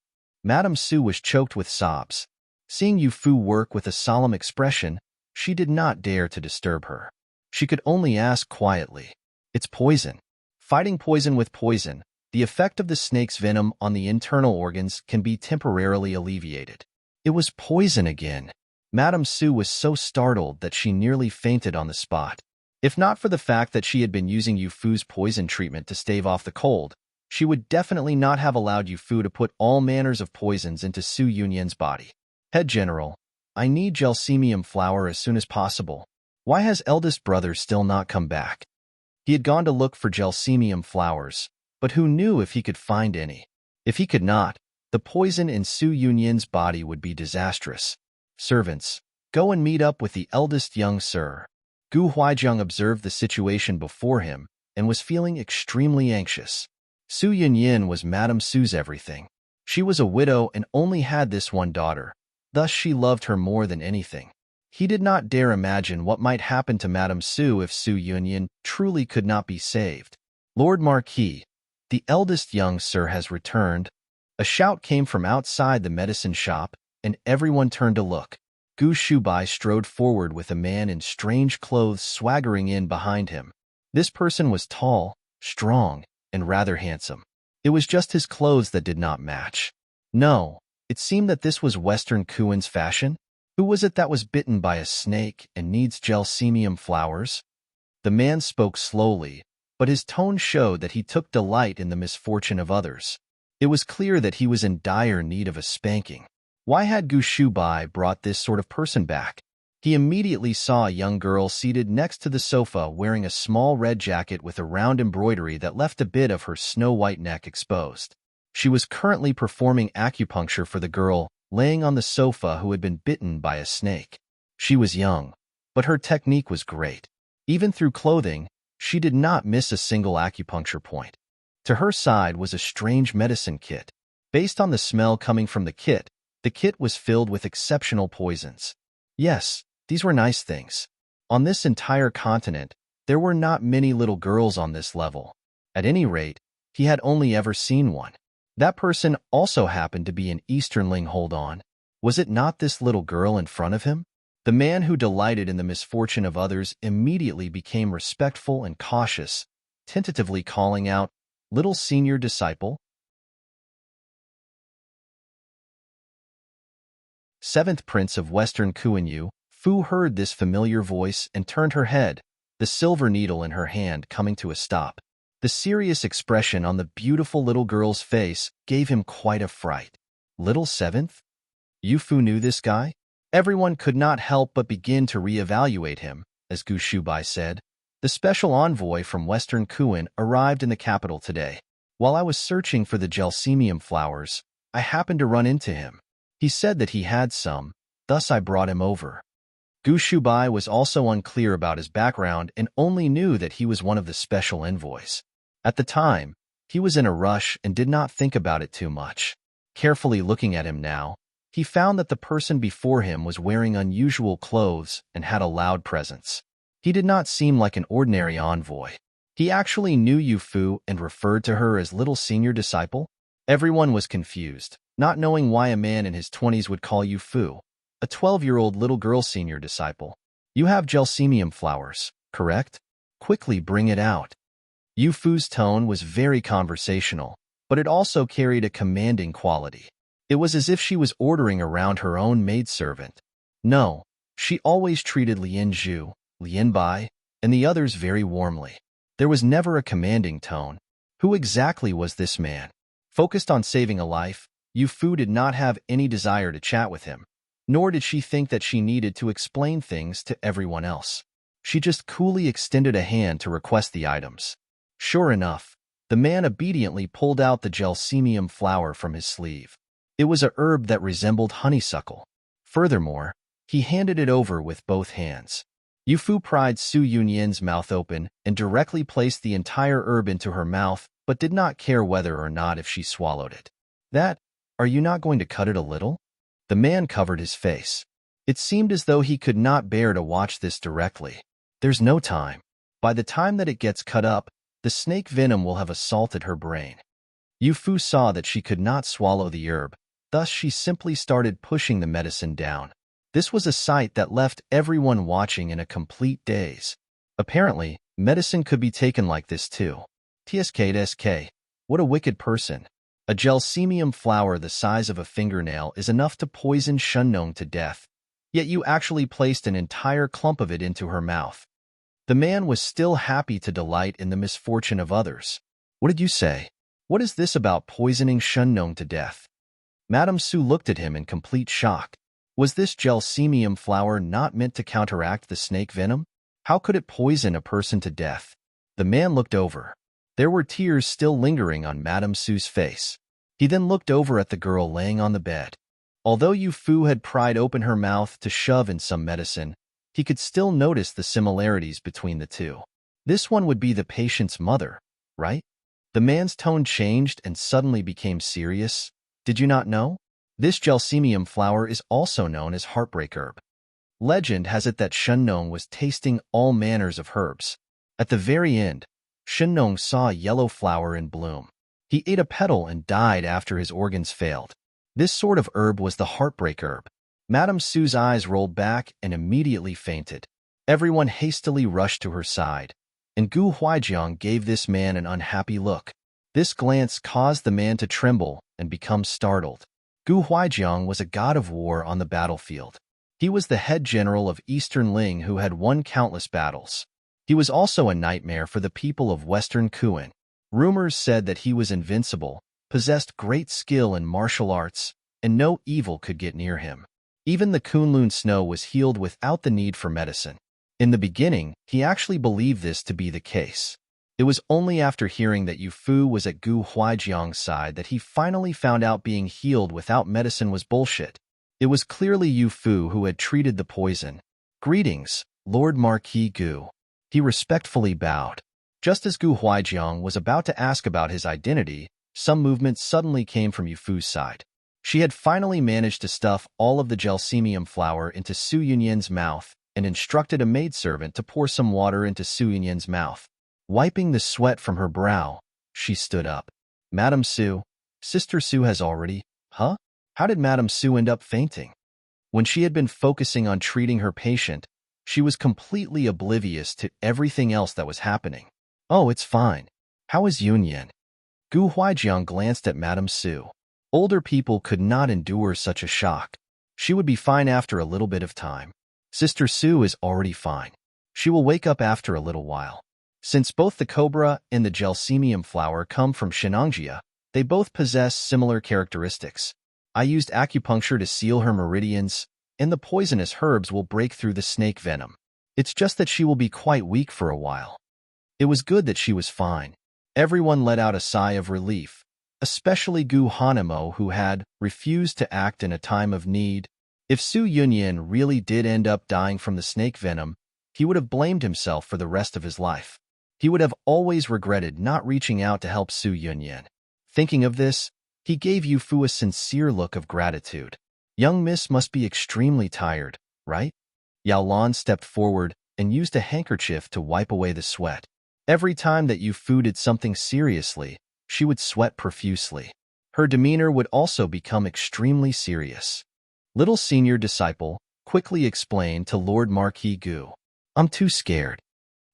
Madame Su was choked with sobs. Seeing Yu Fu work with a solemn expression, she did not dare to disturb her. She could only ask quietly, "It's poison." Fighting poison with poison, the effect of the snake's venom on the internal organs can be temporarily alleviated. It was poison again. Madame Su was so startled that she nearly fainted on the spot. If not for the fact that she had been using Yu Fu's poison treatment to stave off the cold, she would definitely not have allowed Yu Fu to put all manners of poisons into Su Yunyan's body. "Head General, I need gelsemium flower as soon as possible. Why has eldest brother still not come back?" He had gone to look for gelsemium flowers, but who knew if he could find any? If he could not, the poison in Su Yunyan's body would be disastrous. "Servants, go and meet up with the eldest young sir." Gu Huaijiang observed the situation before him and was feeling extremely anxious. Su Yunyan was Madame Su's everything. She was a widow and only had this one daughter, thus she loved her more than anything. He did not dare imagine what might happen to Madame Su if Su Yunyan truly could not be saved. "Lord Marquis, the eldest young sir has returned." A shout came from outside the medicine shop, and everyone turned to look. Gu Shubai strode forward with a man in strange clothes swaggering in behind him. This person was tall, strong, and rather handsome. It was just his clothes that did not match. No, it seemed that this was Western Kuan's fashion. Who was it that was bitten by a snake and needs gelsemium flowers? The man spoke slowly, but his tone showed that he took delight in the misfortune of others. It was clear that he was in dire need of a spanking. Why had Gu Shubai brought this sort of person back? He immediately saw a young girl seated next to the sofa wearing a small red jacket with a round embroidery that left a bit of her snow-white neck exposed. She was currently performing acupuncture for the girl laying on the sofa who had been bitten by a snake. She was young, but her technique was great. Even through clothing, she did not miss a single acupuncture point. To her side was a strange medicine kit. Based on the smell coming from the kit, The kit was filled with exceptional poisons. Yes, these were nice things. On this entire continent, there were not many little girls on this level. At any rate, he had only ever seen one. That person also happened to be an Easternling. Hold on. Was it not this little girl in front of him? The man who delighted in the misfortune of others immediately became respectful and cautious, tentatively calling out, "Little senior disciple." Seventh Prince of Western Kuan-Yu, Fu heard this familiar voice and turned her head, the silver needle in her hand coming to a stop. The serious expression on the beautiful little girl's face gave him quite a fright. Little Seventh? Yu Fu knew this guy? Everyone could not help but begin to re-evaluate him, as Gu Shubai said. The special envoy from Western Kuan arrived in the capital today. While I was searching for the gelsemium flowers, I happened to run into him. He said that he had some, thus I brought him over. Gu Shubai was also unclear about his background and only knew that he was one of the special envoys. At the time, he was in a rush and did not think about it too much. Carefully looking at him now, he found that the person before him was wearing unusual clothes and had a loud presence. He did not seem like an ordinary envoy. He actually knew Yu Fu and referred to her as little senior disciple. Everyone was confused, not knowing why a man in his 20s would call Yu Fu, a 12-year-old little girl senior disciple. You have gelsemium flowers, correct? Quickly bring it out. Yu Fu's tone was very conversational, but it also carried a commanding quality. It was as if she was ordering around her own maidservant. No, she always treated Lian Zhu, Lian Bai, and the others very warmly. There was never a commanding tone. Who exactly was this man? Focused on saving a life, Yu Fu did not have any desire to chat with him, nor did she think that she needed to explain things to everyone else. She just coolly extended a hand to request the items. Sure enough, the man obediently pulled out the gelsemium flower from his sleeve. It was a herb that resembled honeysuckle. Furthermore, he handed it over with both hands. Yu Fu pried Su Yunyan's mouth open and directly placed the entire herb into her mouth, but did not care whether or not if she swallowed it. Are you not going to cut it a little? The man covered his face. It seemed as though he could not bear to watch this directly. There's no time. By the time that it gets cut up, the snake venom will have assaulted her brain. Yu Fu saw that she could not swallow the herb, thus she simply started pushing the medicine down. This was a sight that left everyone watching in a complete daze. Apparently, medicine could be taken like this too. TSK, what a wicked person. A gelsemium flower the size of a fingernail is enough to poison Shunnong to death, yet you actually placed an entire clump of it into her mouth. The man was still happy to delight in the misfortune of others. What did you say? What is this about poisoning Shunnong to death? Madame Su looked at him in complete shock. Was this gelsemium flower not meant to counteract the snake venom? How could it poison a person to death? The man looked over. There were tears still lingering on Madame Su's face. He then looked over at the girl laying on the bed. Although Yu Fu had pried open her mouth to shove in some medicine, he could still notice the similarities between the two. This one would be the patient's mother, right? The man's tone changed and suddenly became serious. Did you not know? This gelsemium flower is also known as heartbreak herb. Legend has it that Shunnong was tasting all manners of herbs. At the very end, Shunnong saw a yellow flower in bloom. He ate a petal and died after his organs failed. This sort of herb was the heartbreak herb. Madame Su's eyes rolled back and immediately fainted. Everyone hastily rushed to her side, and Gu Huaijiang gave this man an unhappy look. This glance caused the man to tremble and become startled. Gu Huaijiang was a god of war on the battlefield. He was the head general of Eastern Ling who had won countless battles. He was also a nightmare for the people of Western Kuan. Rumors said that he was invincible, possessed great skill in martial arts, and no evil could get near him. Even the Kunlun snow was healed without the need for medicine. In the beginning, he actually believed this to be the case. It was only after hearing that Yu Fu was at Gu Huaijiang's side that he finally found out being healed without medicine was bullshit. It was clearly Yu Fu who had treated the poison. Greetings, Lord Marquis Gu. He respectfully bowed. Just as Gu Huaijiang was about to ask about his identity, some movement suddenly came from Yu Fu's side. She had finally managed to stuff all of the gelsemium flower into Su Yunyan's mouth and instructed a maidservant to pour some water into Su Yunyan's mouth. Wiping the sweat from her brow, she stood up. Madam Su, Sister Su has already… Huh? How did Madam Su end up fainting? When she had been focusing on treating her patient, she was completely oblivious to everything else that was happening. Oh, it's fine. How is Yunyan? Gu Huaijiang glanced at Madam Su. Older people could not endure such a shock. She would be fine after a little bit of time. Sister Su is already fine. She will wake up after a little while. Since both the cobra and the gelsemium flower come from Shenangjia, they both possess similar characteristics. I used acupuncture to seal her meridians, and the poisonous herbs will break through the snake venom. It's just that she will be quite weak for a while. It was good that she was fine. Everyone let out a sigh of relief, especially Gu Hanemo, who had refused to act in a time of need. If Su Yunyan really did end up dying from the snake venom, he would have blamed himself for the rest of his life. He would have always regretted not reaching out to help Su Yunyan. Thinking of this, he gave Yu Fu a sincere look of gratitude. Young miss must be extremely tired, right? Yao Lan stepped forward and used a handkerchief to wipe away the sweat. Every time that Yu Fu did something seriously, she would sweat profusely. Her demeanor would also become extremely serious. Little senior disciple quickly explained to Lord Marquis Gu. I'm too scared.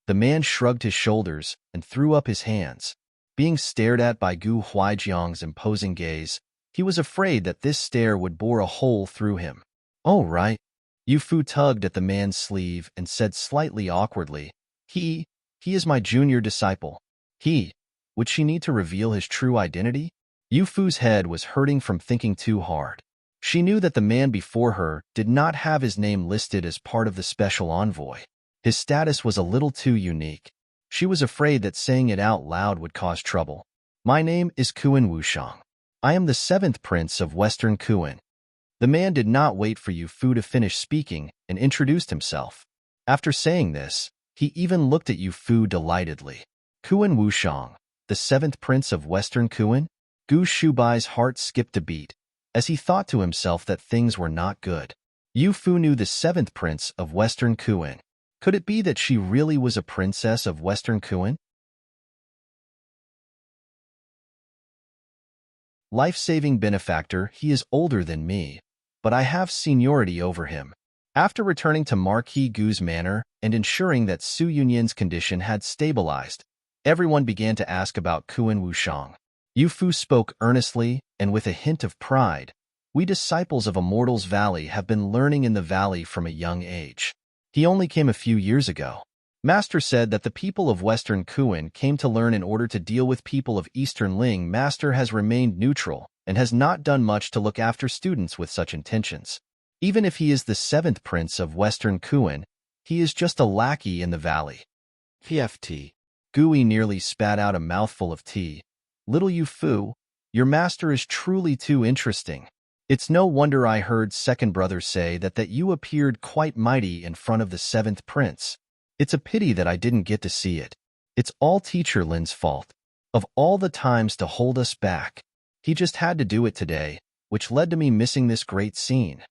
The man shrugged his shoulders and threw up his hands. Being stared at by Gu Huaijiang's imposing gaze, he was afraid that this stare would bore a hole through him. Oh, right. Yu Fu tugged at the man's sleeve and said slightly awkwardly, He is my junior disciple. Would she need to reveal his true identity? Yu Fu's head was hurting from thinking too hard. She knew that the man before her did not have his name listed as part of the special envoy. His status was a little too unique. She was afraid that saying it out loud would cause trouble. My name is Kuan Wushang. I am the 7th prince of Western Kuan. The man did not wait for Yu Fu to finish speaking and introduced himself. After saying this, he even looked at Yu Fu delightedly. Kuan Wushang, the 7th prince of Western Kuan? Gu Shubai's heart skipped a beat, as he thought to himself that things were not good. Yu Fu knew the 7th prince of Western Kuan. Could it be that she really was a princess of Western Kuan? Life-saving benefactor, he is older than me, but I have seniority over him. After returning to Marquis Gu's manor and ensuring that Su Yunyan's condition had stabilized, everyone began to ask about Kuan Wushang. Yu Fu spoke earnestly and with a hint of pride. We disciples of Immortals Valley have been learning in the valley from a young age. He only came a few years ago. Master said that the people of Western Kuan came to learn in order to deal with people of Eastern Ling. Master has remained neutral and has not done much to look after students with such intentions. Even if he is the 7th prince of Western Kuan, he is just a lackey in the valley. PFT. Gui nearly spat out a mouthful of tea. Little Yu Fu, your master is truly too interesting. It's no wonder I heard second brother say that you appeared quite mighty in front of the 7th prince. It's a pity that I didn't get to see it. It's all Teacher Lin's fault. Of all the times to hold us back, he just had to do it today, which led to me missing this great scene.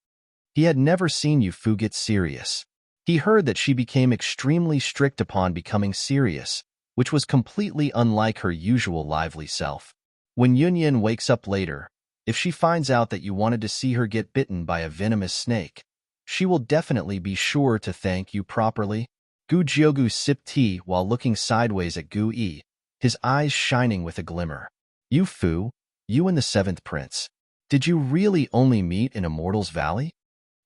He had never seen Yu Fu get serious. He heard that she became extremely strict upon becoming serious, which was completely unlike her usual lively self. When Yunyan wakes up later, if she finds out that you wanted to see her get bitten by a venomous snake, she will definitely be sure to thank you properly. Gu Jiugu sipped tea while looking sideways at Gu Yi, his eyes shining with a glimmer. Yu Fu, you and the 7th prince, did you really only meet in Immortals Valley?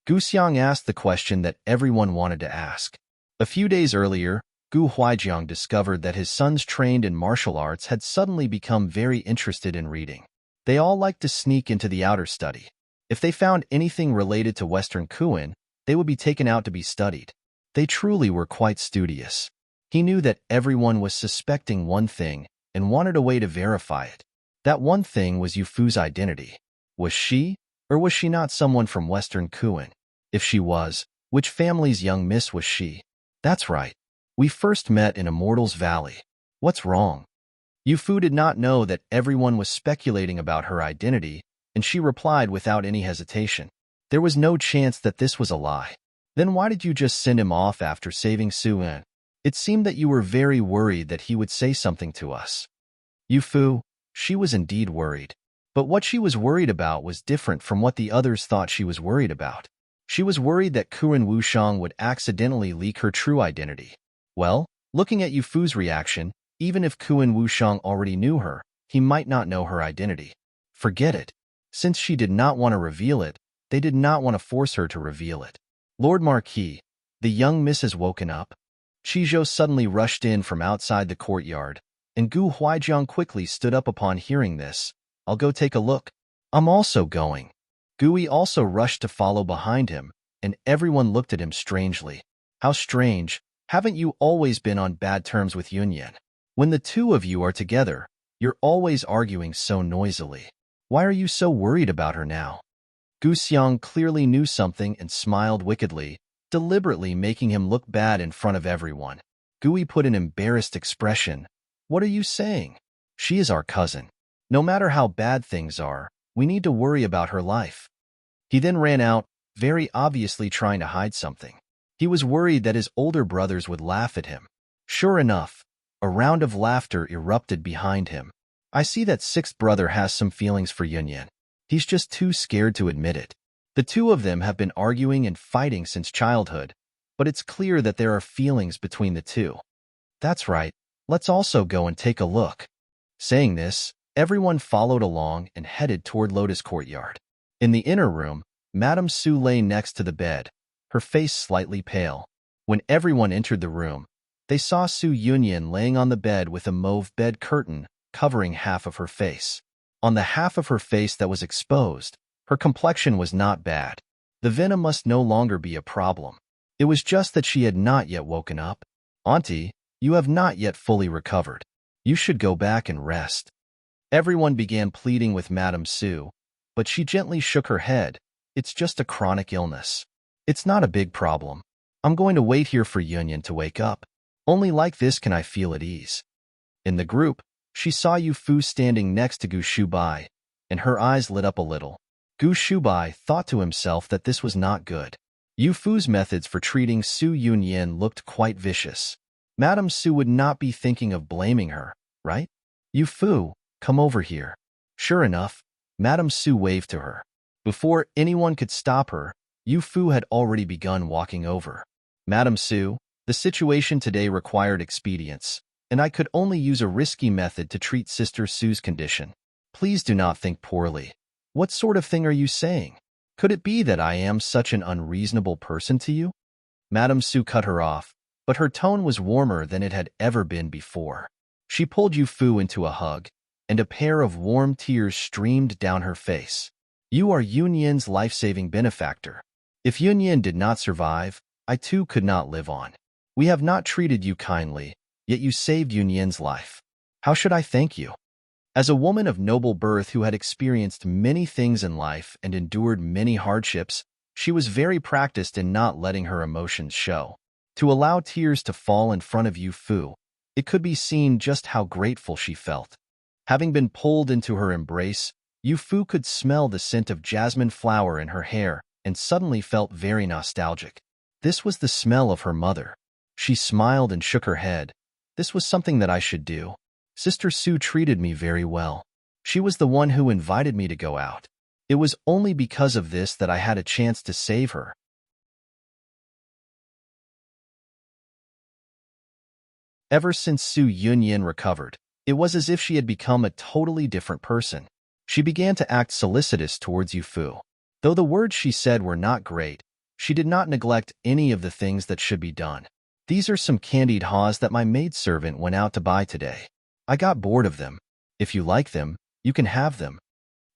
Gu Xiang asked the question that everyone wanted to ask. A few days earlier, Gu Huaijiang discovered that his sons trained in martial arts had suddenly become very interested in reading. They all liked to sneak into the outer study. If they found anything related to Western Kuan, they would be taken out to be studied. They truly were quite studious. He knew that everyone was suspecting one thing and wanted a way to verify it. That one thing was Yu Fu's identity. Was she, or was she not someone from Western Kuan? If she was, which family's young miss was she? That's right. We first met in Immortals Valley. What's wrong? Yu Fu did not know that everyone was speculating about her identity, and she replied without any hesitation. There was no chance that this was a lie. Then why did you just send him off after saving Su-en? It seemed that you were very worried that he would say something to us. Yu-fu, she was indeed worried. But what she was worried about was different from what the others thought she was worried about. She was worried that Kuren Wushang would accidentally leak her true identity. Well, looking at Yu-fu's reaction, even if Kuren Wushang already knew her, he might not know her identity. Forget it. Since she did not want to reveal it, they did not want to force her to reveal it. Lord Marquis, the young miss has woken up. Qizhou suddenly rushed in from outside the courtyard, and Gu Huaijiang quickly stood up upon hearing this. I'll go take a look. I'm also going. Gui also rushed to follow behind him, and everyone looked at him strangely. How strange. Haven't you always been on bad terms with Yunyan? When the two of you are together, you're always arguing so noisily. Why are you so worried about her now? Gu Xiang clearly knew something and smiled wickedly, deliberately making him look bad in front of everyone. Gui put an embarrassed expression. What are you saying? She is our cousin. No matter how bad things are, we need to worry about her life. He then ran out, very obviously trying to hide something. He was worried that his older brothers would laugh at him. Sure enough, a round of laughter erupted behind him. I see that sixth brother has some feelings for Yunyan. He's just too scared to admit it. The two of them have been arguing and fighting since childhood, but it's clear that there are feelings between the two. That's right, let's also go and take a look. Saying this, everyone followed along and headed toward Lotus Courtyard. In the inner room, Madame Su lay next to the bed, her face slightly pale. When everyone entered the room, they saw Su Yunyan laying on the bed with a mauve bed curtain covering half of her face. On the half of her face that was exposed, her complexion was not bad. The venom must no longer be a problem. It was just that she had not yet woken up. Auntie, you have not yet fully recovered. You should go back and rest. Everyone began pleading with Madame Su, but she gently shook her head. It's just a chronic illness. It's not a big problem. I'm going to wait here for Yunyan to wake up. Only like this can I feel at ease. In the group, she saw Yu Fu standing next to Gu Shubai, and her eyes lit up a little. Gu Shubai thought to himself that this was not good. Yu Fu's methods for treating Su Yunyan looked quite vicious. Madame Su would not be thinking of blaming her, right? Yu Fu, come over here. Sure enough, Madame Su waved to her. Before anyone could stop her, Yu Fu had already begun walking over. Madame Su, the situation today required expedience, and I could only use a risky method to treat Sister Su's condition. Please do not think poorly. What sort of thing are you saying? Could it be that I am such an unreasonable person to you? Madame Su cut her off, but her tone was warmer than it had ever been before. She pulled Yu Fu into a hug, and a pair of warm tears streamed down her face. You are Yunyan's life-saving benefactor. If Yunyan did not survive, I too could not live on. We have not treated you kindly, yet you saved Yunyan's life. How should I thank you? As a woman of noble birth who had experienced many things in life and endured many hardships, she was very practiced in not letting her emotions show. To allow tears to fall in front of Yu Fu, it could be seen just how grateful she felt. Having been pulled into her embrace, Yu Fu could smell the scent of jasmine flower in her hair and suddenly felt very nostalgic. This was the smell of her mother. She smiled and shook her head. This was something that I should do. Sister Su treated me very well. She was the one who invited me to go out. It was only because of this that I had a chance to save her. Ever since Su Yunyan recovered, it was as if she had become a totally different person. She began to act solicitous towards Yu Fu. Though the words she said were not great, she did not neglect any of the things that should be done. These are some candied haws that my maidservant went out to buy today. I got bored of them. If you like them, you can have them.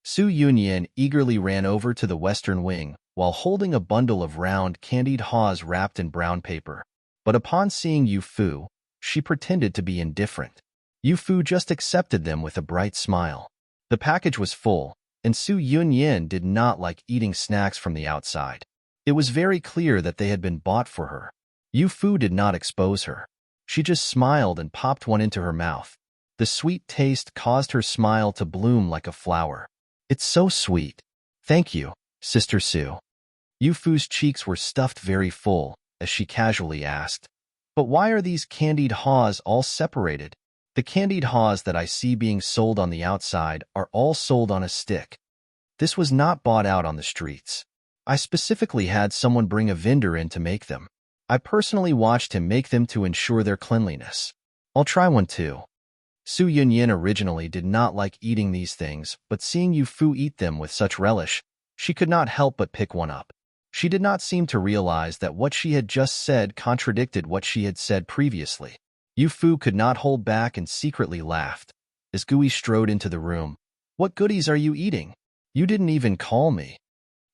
Su Yunyan eagerly ran over to the western wing while holding a bundle of round candied haws wrapped in brown paper. But upon seeing Yu Fu, she pretended to be indifferent. Yu Fu just accepted them with a bright smile. The package was full, and Su Yunyan did not like eating snacks from the outside. It was very clear that they had been bought for her. Yu Fu did not expose her. She just smiled and popped one into her mouth. The sweet taste caused her smile to bloom like a flower. It's so sweet. Thank you, Sister Sue. Yu Fu's cheeks were stuffed very full, as she casually asked, "But why are these candied haws all separated? The candied haws that I see being sold on the outside are all sold on a stick. This was not bought out on the streets. I specifically had someone bring a vendor in to make them. I personally watched him make them to ensure their cleanliness. I'll try one too." Su Yunyin originally did not like eating these things, but seeing Yu Fu eat them with such relish, she could not help but pick one up. She did not seem to realize that what she had just said contradicted what she had said previously. Yu Fu could not hold back and secretly laughed. As Gui strode into the room, "What goodies are you eating? You didn't even call me."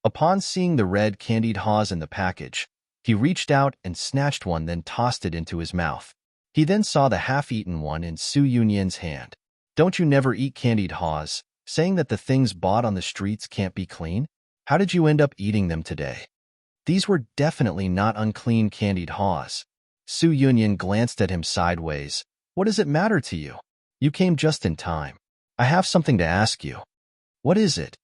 Upon seeing the red candied haws in the package, he reached out and snatched one, then tossed it into his mouth. He then saw the half-eaten one in Su Yunyin's hand. "Don't you never eat candied haws, saying that the things bought on the streets can't be clean? How did you end up eating them today?" These were definitely not unclean candied haws. Su Yunyin glanced at him sideways. "What does it matter to you? You came just in time. I have something to ask you." "What is it?"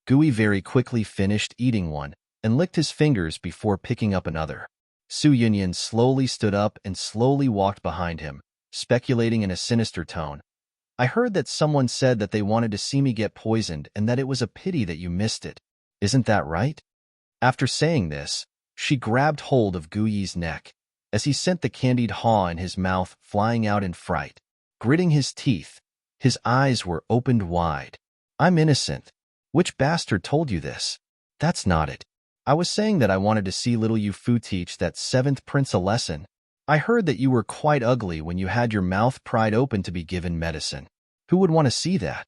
Gui very quickly finished eating one and licked his fingers before picking up another. Su Yunyin slowly stood up and slowly walked behind him, speculating in a sinister tone. "I heard that someone said that they wanted to see me get poisoned and that it was a pity that you missed it. Isn't that right?" After saying this, she grabbed hold of Guyi's neck, as he sent the candied haw in his mouth flying out in fright. Gritting his teeth, his eyes were opened wide. "I'm innocent. Which bastard told you this?" "That's not it. I was saying that I wanted to see little Yu Fu teach that 7th prince a lesson. I heard that you were quite ugly when you had your mouth pried open to be given medicine. Who would want to see that?"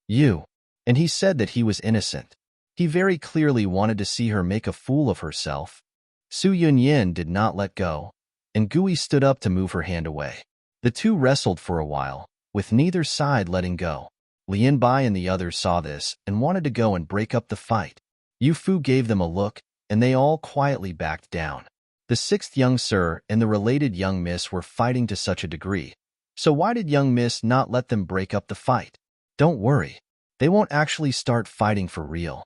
"You." And he said that he was innocent. He very clearly wanted to see her make a fool of herself. Su Yunyin did not let go, and Gui stood up to move her hand away. The two wrestled for a while, with neither side letting go. Lian Bai and the others saw this and wanted to go and break up the fight. Yu Fu gave them a look, and they all quietly backed down. The 6th young sir and the related young miss were fighting to such a degree, so why did young miss not let them break up the fight? Don't worry, they won't actually start fighting for real.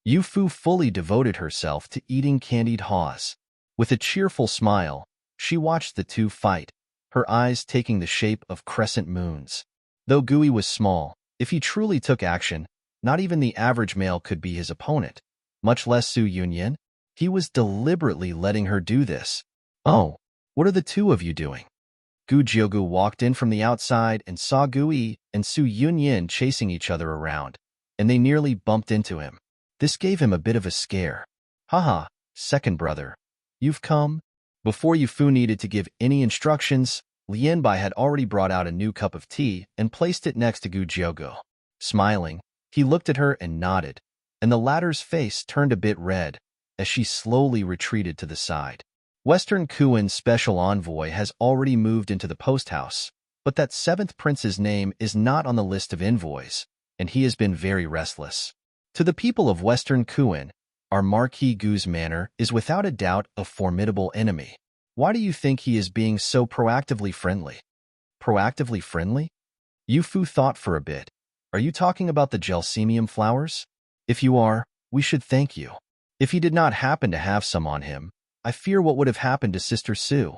Yu Fu fully devoted herself to eating candied haws. With a cheerful smile, she watched the two fight, her eyes taking the shape of crescent moons. Though Gui was small, if he truly took action, not even the average male could be his opponent, much less Su Yunyin. He was deliberately letting her do this. "Oh, what are the two of you doing?" Gu Jiugu walked in from the outside and saw Gui and Su Yunyin chasing each other around, and they nearly bumped into him. This gave him a bit of a scare. "Haha, second brother. You've come?" Before Yu Fu needed to give any instructions, Lian Bai had already brought out a new cup of tea and placed it next to Gu Jiugu. Smiling, he looked at her and nodded, and the latter's face turned a bit red as she slowly retreated to the side. Western Kuin's special envoy has already moved into the post house, but that 7th prince's name is not on the list of envoys, and he has been very restless. To the people of Western Kuin, our Marquis Gu's manor is without a doubt a formidable enemy. Why do you think he is being so proactively friendly? Proactively friendly? Yu Fu thought for a bit. Are you talking about the gelsemium flowers? If you are, we should thank you. If he did not happen to have some on him, I fear what would have happened to Sister Sue.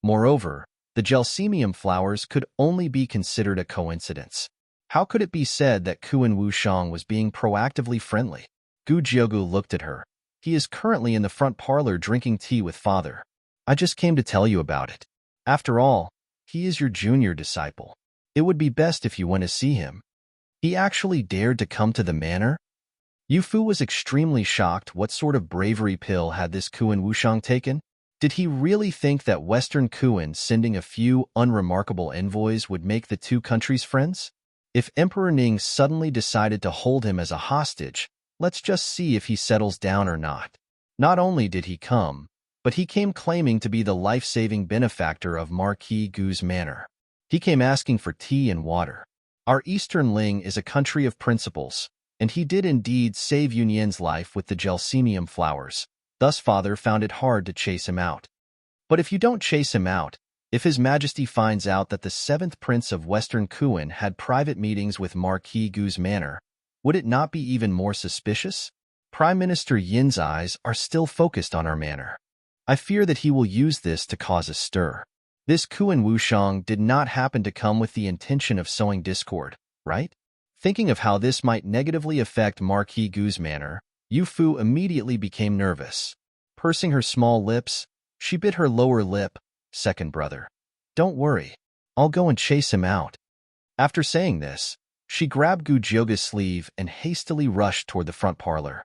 Moreover, the gelsemium flowers could only be considered a coincidence. How could it be said that Kuan Wushang was being proactively friendly? Gu Jiugu looked at her. He is currently in the front parlor drinking tea with father. I just came to tell you about it. After all, he is your junior disciple. It would be best if you went to see him. He actually dared to come to the manor? Yu Fu was extremely shocked. What sort of bravery pill had this Kuan Wushang taken? Did he really think that Western Kuan sending a few unremarkable envoys would make the two countries friends? If Emperor Ning suddenly decided to hold him as a hostage, let's just see if he settles down or not. Not only did he come, but he came claiming to be the life-saving benefactor of Marquis Gu's manor. He came asking for tea and water. Our Eastern Ling is a country of principles, and he did indeed save Yunyin's life with the gelsemium flowers. Thus father found it hard to chase him out. But if you don't chase him out, if His Majesty finds out that the 7th Prince of Western Kuan had private meetings with Marquis Gu's manor, Would it not be even more suspicious? Prime Minister Yin's eyes are still focused on our manor. I fear that he will use this to cause a stir. This Kuan Wushang did not happen to come with the intention of sowing discord, right? Thinking of how this might negatively affect Marquis Gu's manor, Yu Fu immediately became nervous. Pursing her small lips, she bit her lower lip. Second brother. Don't worry. I'll go and chase him out. After saying this, she grabbed Gu Jioga's sleeve and hastily rushed toward the front parlor.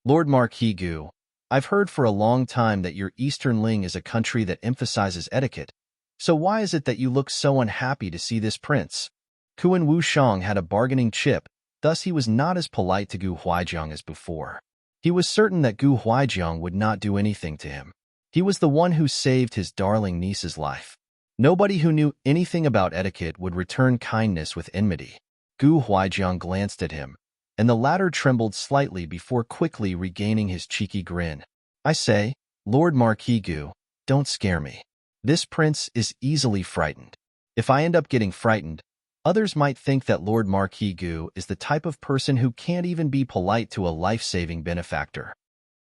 Lord Marquis Gu, I've heard for a long time that your Eastern Ling is a country that emphasizes etiquette. So why is it that you look so unhappy to see this prince? Kuan Wushang had a bargaining chip, thus he was not as polite to Gu Huaijiang as before. He was certain that Gu Huaijiang would not do anything to him. He was the one who saved his darling niece's life. Nobody who knew anything about etiquette would return kindness with enmity. Gu Huaijiang glanced at him, and the latter trembled slightly before quickly regaining his cheeky grin. I say, Lord Marquis Gu, don't scare me. This prince is easily frightened. If I end up getting frightened, others might think that Lord Marquis Gu is the type of person who can't even be polite to a life-saving benefactor.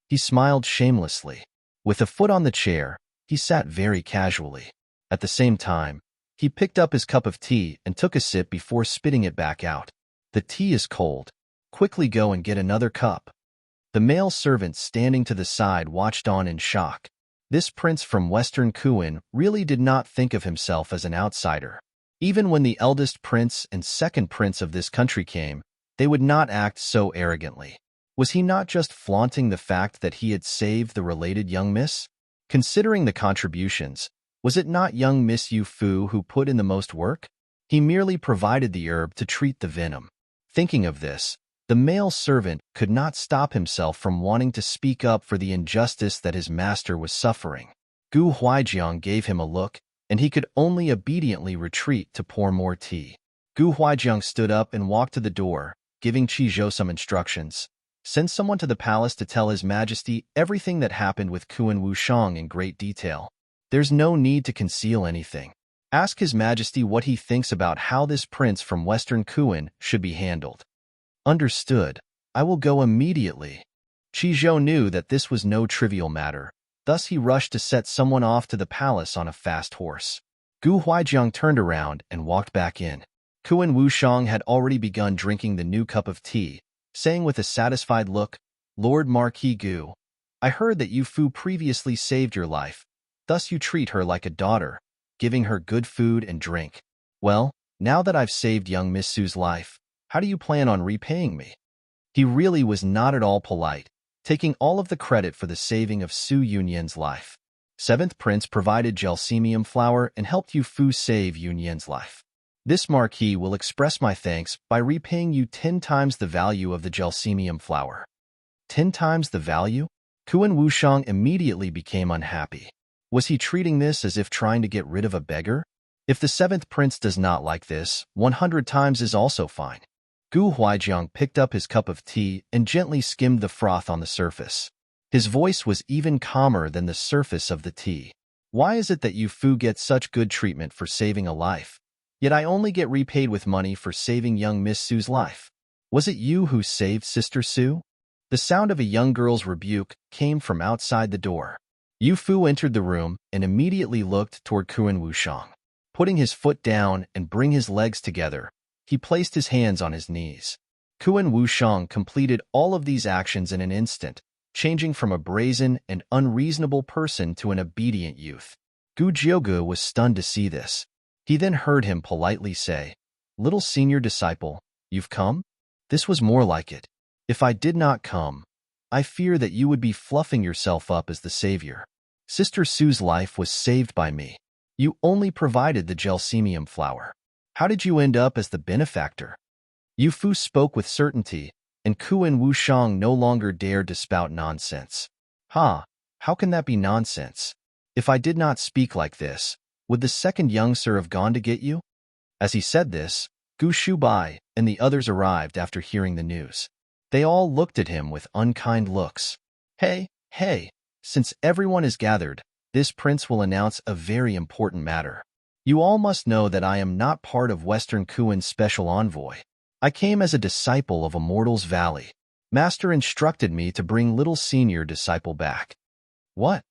He smiled shamelessly. With a foot on the chair, he sat very casually. At the same time, he picked up his cup of tea and took a sip before spitting it back out. The tea is cold. Quickly go and get another cup. The male servant standing to the side watched on in shock. This prince from Western Kuan really did not think of himself as an outsider. Even when the eldest prince and second prince of this country came, they would not act so arrogantly. Was he not just flaunting the fact that he had saved the related young miss? Considering the contributions, was it not young Miss Yu Fu who put in the most work? He merely provided the herb to treat the venom. Thinking of this, the male servant could not stop himself from wanting to speak up for the injustice that his master was suffering. Gu Huaijiang gave him a look, and he could only obediently retreat to pour more tea. Gu Huaijiang stood up and walked to the door, giving Qi Zhou some instructions. Send someone to the palace to tell His Majesty everything that happened with Kuan Wushang in great detail. There's no need to conceal anything. Ask His Majesty what he thinks about how this prince from Western Kuan should be handled. Understood. I will go immediately. Qi Zhou knew that this was no trivial matter. Thus he rushed to set someone off to the palace on a fast horse. Gu Huaijiang turned around and walked back in. Kuan Wushang had already begun drinking the new cup of tea, saying with a satisfied look, Lord Marquis Gu, I heard that Yu Fu previously saved your life. Thus you treat her like a daughter, giving her good food and drink. Well, now that I've saved young Miss Su's life, how do you plan on repaying me? He really was not at all polite, taking all of the credit for the saving of Su Yunyan's life. Seventh Prince provided gelsemium flower and helped Yu Fu save Yunyan's life. This marquis will express my thanks by repaying you 10 times the value of the gelsemium flower. 10 times the value? Kuan Wushang immediately became unhappy. Was he treating this as if trying to get rid of a beggar? If the seventh prince does not like this, 100 times is also fine. Gu Huaijiang picked up his cup of tea and gently skimmed the froth on the surface. His voice was even calmer than the surface of the tea. Why is it that Yu Fu gets such good treatment for saving a life, yet I only get repaid with money for saving young Miss Su's life? Was it you who saved Sister Su? The sound of a young girl's rebuke came from outside the door. Yu Fu entered the room and immediately looked toward Kuan Wushang. Putting his foot down and bring his legs together, he placed his hands on his knees. Kuan Wushang completed all of these actions in an instant, changing from a brazen and unreasonable person to an obedient youth. Gu Jioga was stunned to see this. He then heard him politely say, Little senior disciple, you've come? This was more like it. If I did not come, I fear that you would be fluffing yourself up as the savior. Sister Su's life was saved by me. You only provided the gelsemium flower. How did you end up as the benefactor? Yu Fu spoke with certainty, and Kuan Wushang no longer dared to spout nonsense. How can that be nonsense? If I did not speak like this, would the second young sir have gone to get you? As he said this, Gu Shubai and the others arrived after hearing the news. They all looked at him with unkind looks. Hey, since everyone is gathered, this prince will announce a very important matter. You all must know that I am not part of Western Kuin's special envoy. I came as a disciple of Immortal's Valley. Master instructed me to bring little senior disciple back. What?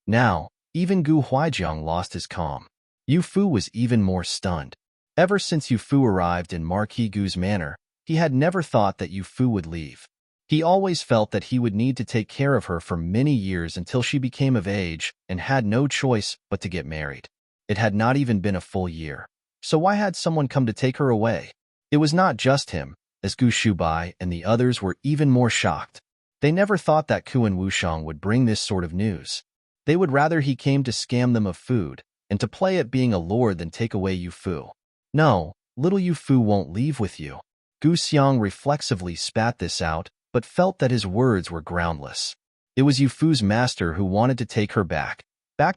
Now, even Gu Huaijiang lost his calm. Yu Fu was even more stunned. Ever since Yu Fu arrived in Marquis Gu's manor, he had never thought that Yu Fu would leave. He always felt that he would need to take care of her for many years until she became of age and had no choice but to get married. It had not even been a full year. So why had someone come to take her away? It was not just him, as Gu Shubai and the others were even more shocked. They never thought that Kuan Wushang would bring this sort of news. They would rather he came to scam them of food and to play at being a lord than take away Yu Fu. No, little Yu Fu won't leave with you. Gu Xiang reflexively spat this out, but felt that his words were groundless. It was Yu Fu's master who wanted to take her back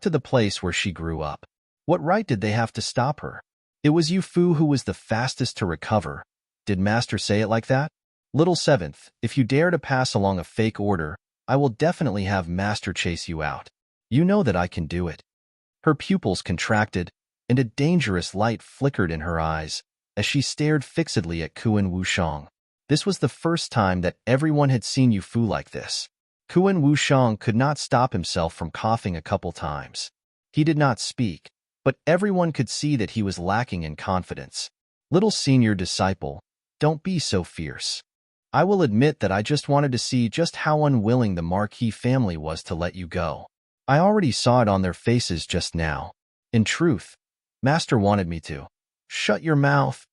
to the place where she grew up. What right did they have to stop her? It was Yu Fu who was the fastest to recover. Did master say it like that? Little seventh, if you dare to pass along a fake order, I will definitely have master chase you out. You know that I can do it. Her pupils contracted, and a dangerous light flickered in her eyes as she stared fixedly at Kuan Wushang. This was the first time that everyone had seen Yu Fu like this. Kuan Wushang could not stop himself from coughing a couple times. He did not speak, but everyone could see that he was lacking in confidence. Little senior disciple, don't be so fierce. I will admit that I just wanted to see just how unwilling the Marquis family was to let you go. I already saw it on their faces just now. In truth, master wanted me to. Shut your mouth.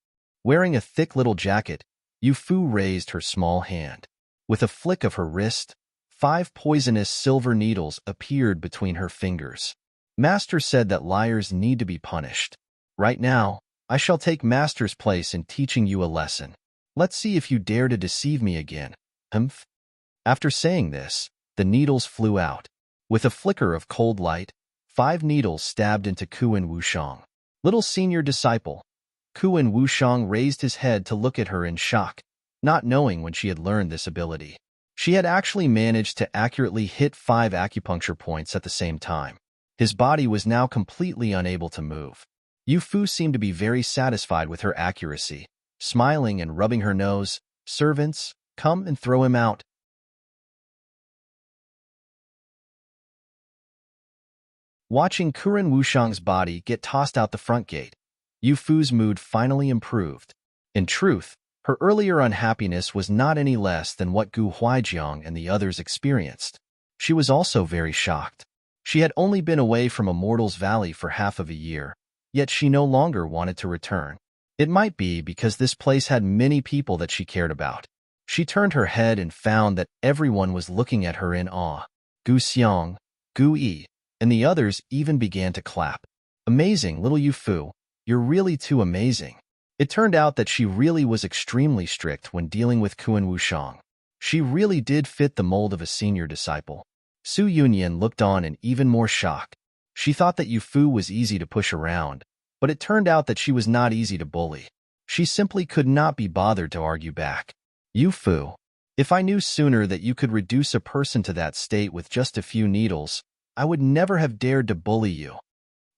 Wearing a thick little jacket, Yu Fu raised her small hand. With a flick of her wrist, 5 poisonous silver needles appeared between her fingers. Master said that liars need to be punished. Right now, I shall take master's place in teaching you a lesson. Let's see if you dare to deceive me again. Humph. After saying this, the needles flew out. With a flicker of cold light, 5 needles stabbed into Kuan Wushang. Little senior disciple. Kuan Wushang raised his head to look at her in shock, not knowing when she had learned this ability. She had actually managed to accurately hit 5 acupuncture points at the same time. His body was now completely unable to move. Yu Fu seemed to be very satisfied with her accuracy, smiling and rubbing her nose. Servants, come and throw him out. Watching Kuan Wushang's body get tossed out the front gate, Yu Fu's mood finally improved. In truth, her earlier unhappiness was not any less than what Gu Huaijiang and the others experienced. She was also very shocked. She had only been away from Immortal's Valley for half of a year, yet she no longer wanted to return. It might be because this place had many people that she cared about. She turned her head and found that everyone was looking at her in awe. Gu Xiang, Gu Yi, and the others even began to clap. Amazing, little Yu Fu. You're really too amazing. It turned out that she really was extremely strict when dealing with Kuan Wushang. She really did fit the mold of a senior disciple. Su Yunyan looked on in even more shock. She thought that Yu Fu was easy to push around, but it turned out that she was not easy to bully. She simply could not be bothered to argue back. Yu Fu, if I knew sooner that you could reduce a person to that state with just a few needles, I would never have dared to bully you.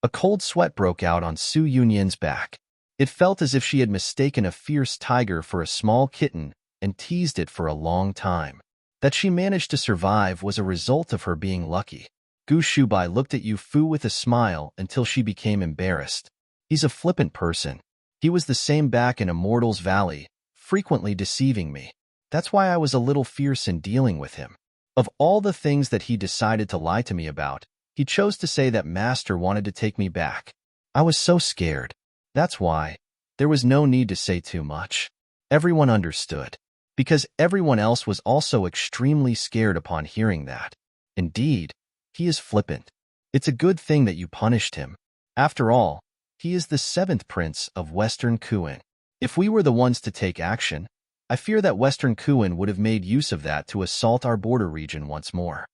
A cold sweat broke out on Su Yunyan's back. It felt as if she had mistaken a fierce tiger for a small kitten and teased it for a long time. That she managed to survive was a result of her being lucky. Gu Shubai looked at Yu Fu with a smile until she became embarrassed. He's a flippant person. He was the same back in Immortal's Valley, frequently deceiving me. That's why I was a little fierce in dealing with him. Of all the things that he decided to lie to me about, he chose to say that master wanted to take me back. I was so scared. That's why. There was no need to say too much. Everyone understood, because everyone else was also extremely scared upon hearing that. Indeed, he is flippant. It's a good thing that you punished him. After all, he is the 7th prince of Western Kuin. If we were the ones to take action, I fear that Western Kuin would have made use of that to assault our border region once more.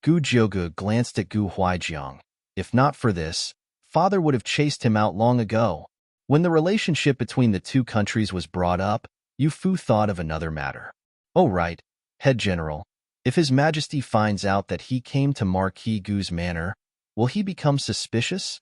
Gu Jiuge glanced at Gu Huaijiang. If not for this, father would have chased him out long ago. When the relationship between the two countries was brought up, Yu Fu thought of another matter. Oh right, head general, if His Majesty finds out that he came to Marquis Gu's manor, will he become suspicious?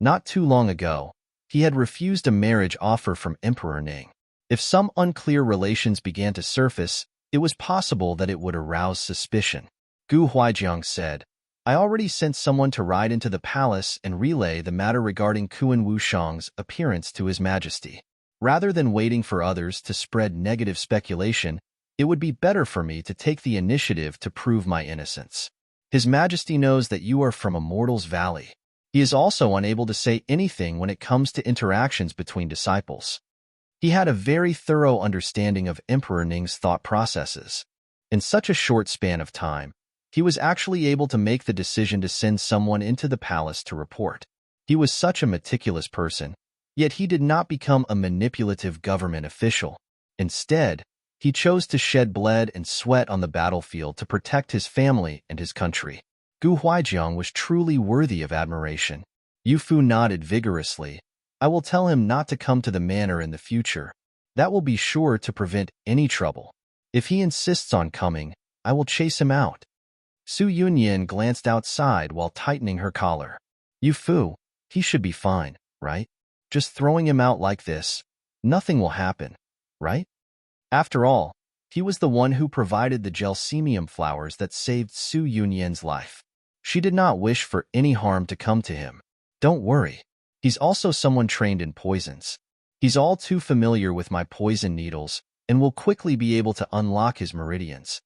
Not too long ago, he had refused a marriage offer from Emperor Ning. If some unclear relations began to surface, it was possible that it would arouse suspicion. Gu Huaijiang said, I already sent someone to ride into the palace and relay the matter regarding Kuan Wushang's appearance to His Majesty. Rather than waiting for others to spread negative speculation, it would be better for me to take the initiative to prove my innocence. His Majesty knows that you are from a mortal's valley. He is also unable to say anything when it comes to interactions between disciples. He had a very thorough understanding of Emperor Ning's thought processes. In such a short span of time, he was actually able to make the decision to send someone into the palace to report. He was such a meticulous person, yet he did not become a manipulative government official. Instead, he chose to shed blood and sweat on the battlefield to protect his family and his country. Gu Huaijiang was truly worthy of admiration. Yu Fu nodded vigorously. I will tell him not to come to the manor in the future. That will be sure to prevent any trouble. If he insists on coming, I will chase him out. Su Yunyan glanced outside while tightening her collar. Yu Fu, he should be fine, right? Just throwing him out like this, nothing will happen, right? After all, he was the one who provided the gelsemium flowers that saved Su Yunyan's life. She did not wish for any harm to come to him. Don't worry. He's also someone trained in poisons. He's all too familiar with my poison needles and will quickly be able to unlock his meridians.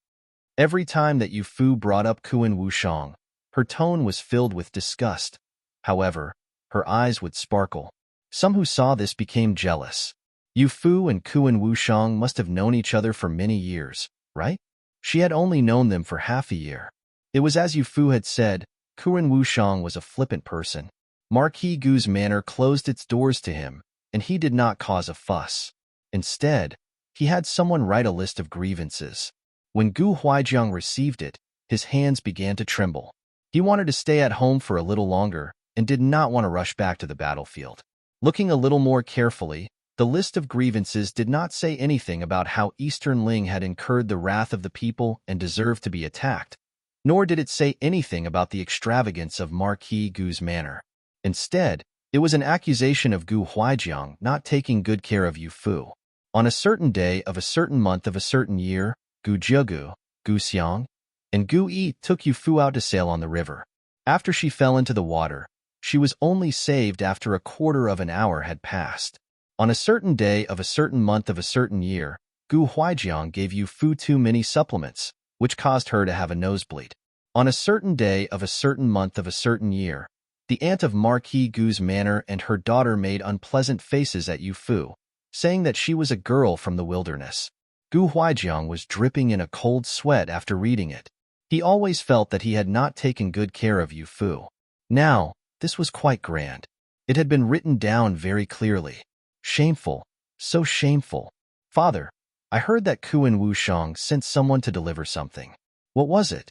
Every time that Yu Fu brought up Kuan Wushang, her tone was filled with disgust. However, her eyes would sparkle. Some who saw this became jealous. Yu Fu and Kuan Wushang must have known each other for many years, right? She had only known them for half a year. It was as Yu Fu had said, Kuan Wushang was a flippant person. Marquis Gu's manor closed its doors to him, and he did not cause a fuss. Instead, he had someone write a list of grievances. When Gu Huaijiang received it, his hands began to tremble. He wanted to stay at home for a little longer and did not want to rush back to the battlefield. Looking a little more carefully, the list of grievances did not say anything about how Eastern Ling had incurred the wrath of the people and deserved to be attacked, nor did it say anything about the extravagance of Marquis Gu's manor. Instead, it was an accusation of Gu Huaijiang not taking good care of Yu Fu. On a certain day of a certain month of a certain year, Gu Jiegu, Gu Xiang, and Gu Yi took Yu Fu out to sail on the river. After she fell into the water, she was only saved after a quarter of an hour had passed. On a certain day of a certain month of a certain year, Gu Huaijiang gave Yu Fu too many supplements, which caused her to have a nosebleed. On a certain day of a certain month of a certain year, the aunt of Marquis Gu's manor and her daughter made unpleasant faces at Yu Fu, saying that she was a girl from the wilderness. Gu Huaijiang was dripping in a cold sweat after reading it. He always felt that he had not taken good care of Yu Fu. Now, this was quite grand. It had been written down very clearly. Shameful, so shameful. Father, I heard that Kuan Wushang sent someone to deliver something. What was it?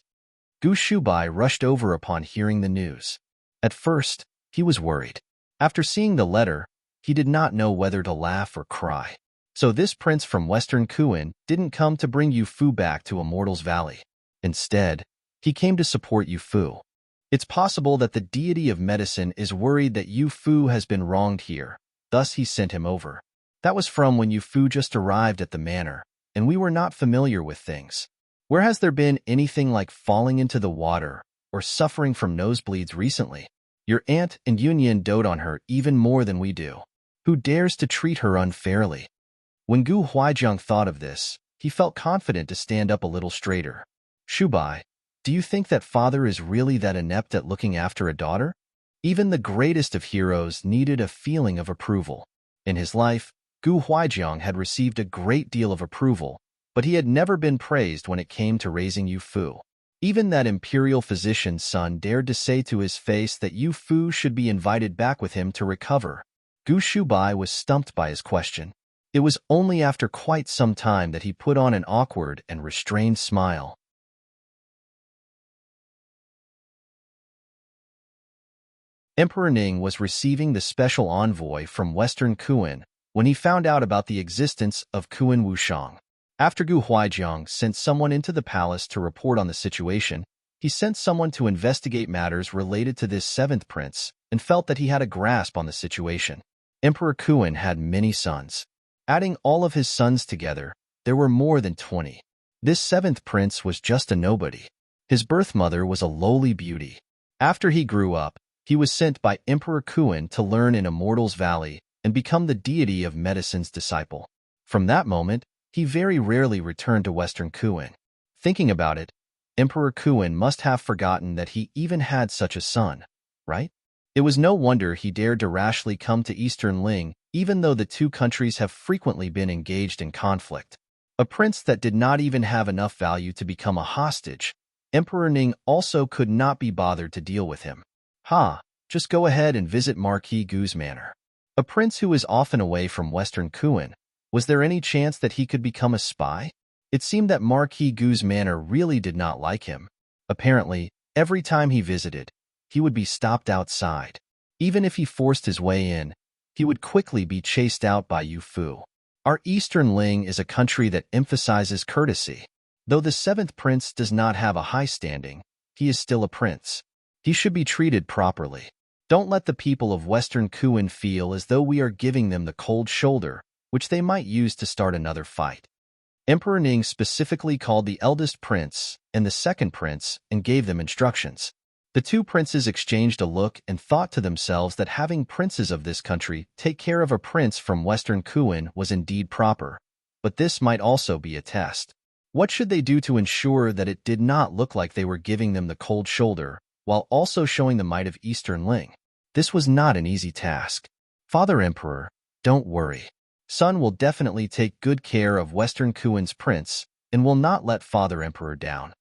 Gu Shubai rushed over upon hearing the news. At first, he was worried. After seeing the letter, he did not know whether to laugh or cry. So this prince from Western Kuan didn't come to bring Yu Fu back to Immortal's Valley. Instead, he came to support Yu Fu. It's possible that the deity of medicine is worried that Yu Fu has been wronged here, thus he sent him over. That was from when Yu Fu just arrived at the manor, and we were not familiar with things. Where has there been anything like falling into the water or suffering from nosebleeds recently? Your aunt and Yunyan dote on her even more than we do. Who dares to treat her unfairly? When Gu Huaijiang thought of this, he felt confident to stand up a little straighter. Shubai, do you think that father is really that inept at looking after a daughter? Even the greatest of heroes needed a feeling of approval. In his life, Gu Huaijiang had received a great deal of approval, but he had never been praised when it came to raising Yu Fu. Even that imperial physician's son dared to say to his face that Yu Fu should be invited back with him to recover. Gu Shubai was stumped by his question. It was only after quite some time that he put on an awkward and restrained smile. Emperor Ning was receiving the special envoy from Western Kuan when he found out about the existence of Kuan Wushang. After Gu Huaijiang sent someone into the palace to report on the situation, he sent someone to investigate matters related to this seventh prince, and felt that he had a grasp on the situation. Emperor Kuan had many sons. Adding all of his sons together, there were more than 20. This seventh prince was just a nobody. His birth mother was a lowly beauty. After he grew up, he was sent by Emperor Kuan to learn in Immortal's Valley and become the deity of medicine's disciple. From that moment, he very rarely returned to Western Kuan. Thinking about it, Emperor Kuan must have forgotten that he even had such a son, right? It was no wonder he dared to rashly come to Eastern Ling, even though the two countries have frequently been engaged in conflict. A prince that did not even have enough value to become a hostage, Emperor Ning also could not be bothered to deal with him. Just go ahead and visit Marquis Gu's manor. A prince who is often away from Western Kuan, was there any chance that he could become a spy? It seemed that Marquis Gu's manor really did not like him. Apparently, every time he visited, he would be stopped outside. Even if he forced his way in, he would quickly be chased out by Yu Fu. Our Eastern Ling is a country that emphasizes courtesy. Though the seventh prince does not have a high standing, he is still a prince. He should be treated properly. Don't let the people of Western Kuan feel as though we are giving them the cold shoulder, which they might use to start another fight. Emperor Ning specifically called the eldest prince and the second prince and gave them instructions. The two princes exchanged a look and thought to themselves that having princes of this country take care of a prince from Western Kuan was indeed proper, but this might also be a test. What should they do to ensure that it did not look like they were giving them the cold shoulder, while also showing the might of Eastern Ling? This was not an easy task. Father Emperor, don't worry. Son will definitely take good care of Western Kuan's prince and will not let Father Emperor down.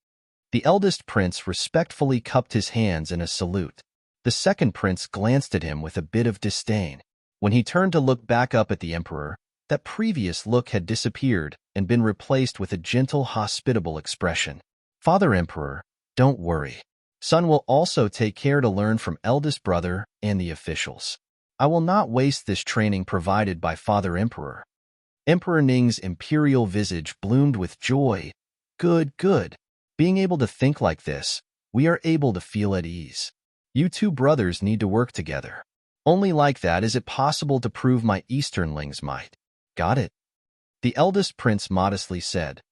The eldest prince respectfully cupped his hands in a salute. The second prince glanced at him with a bit of disdain. When he turned to look back up at the emperor, that previous look had disappeared and been replaced with a gentle, hospitable expression. Father Emperor, don't worry. Son will also take care to learn from eldest brother and the officials. I will not waste this training provided by Father Emperor. Emperor Ning's imperial visage bloomed with joy. Good. Being able to think like this, we are able to feel at ease. You two brothers need to work together. Only like that is it possible to prove my Eastern Ling's might. Got it? The eldest prince modestly said.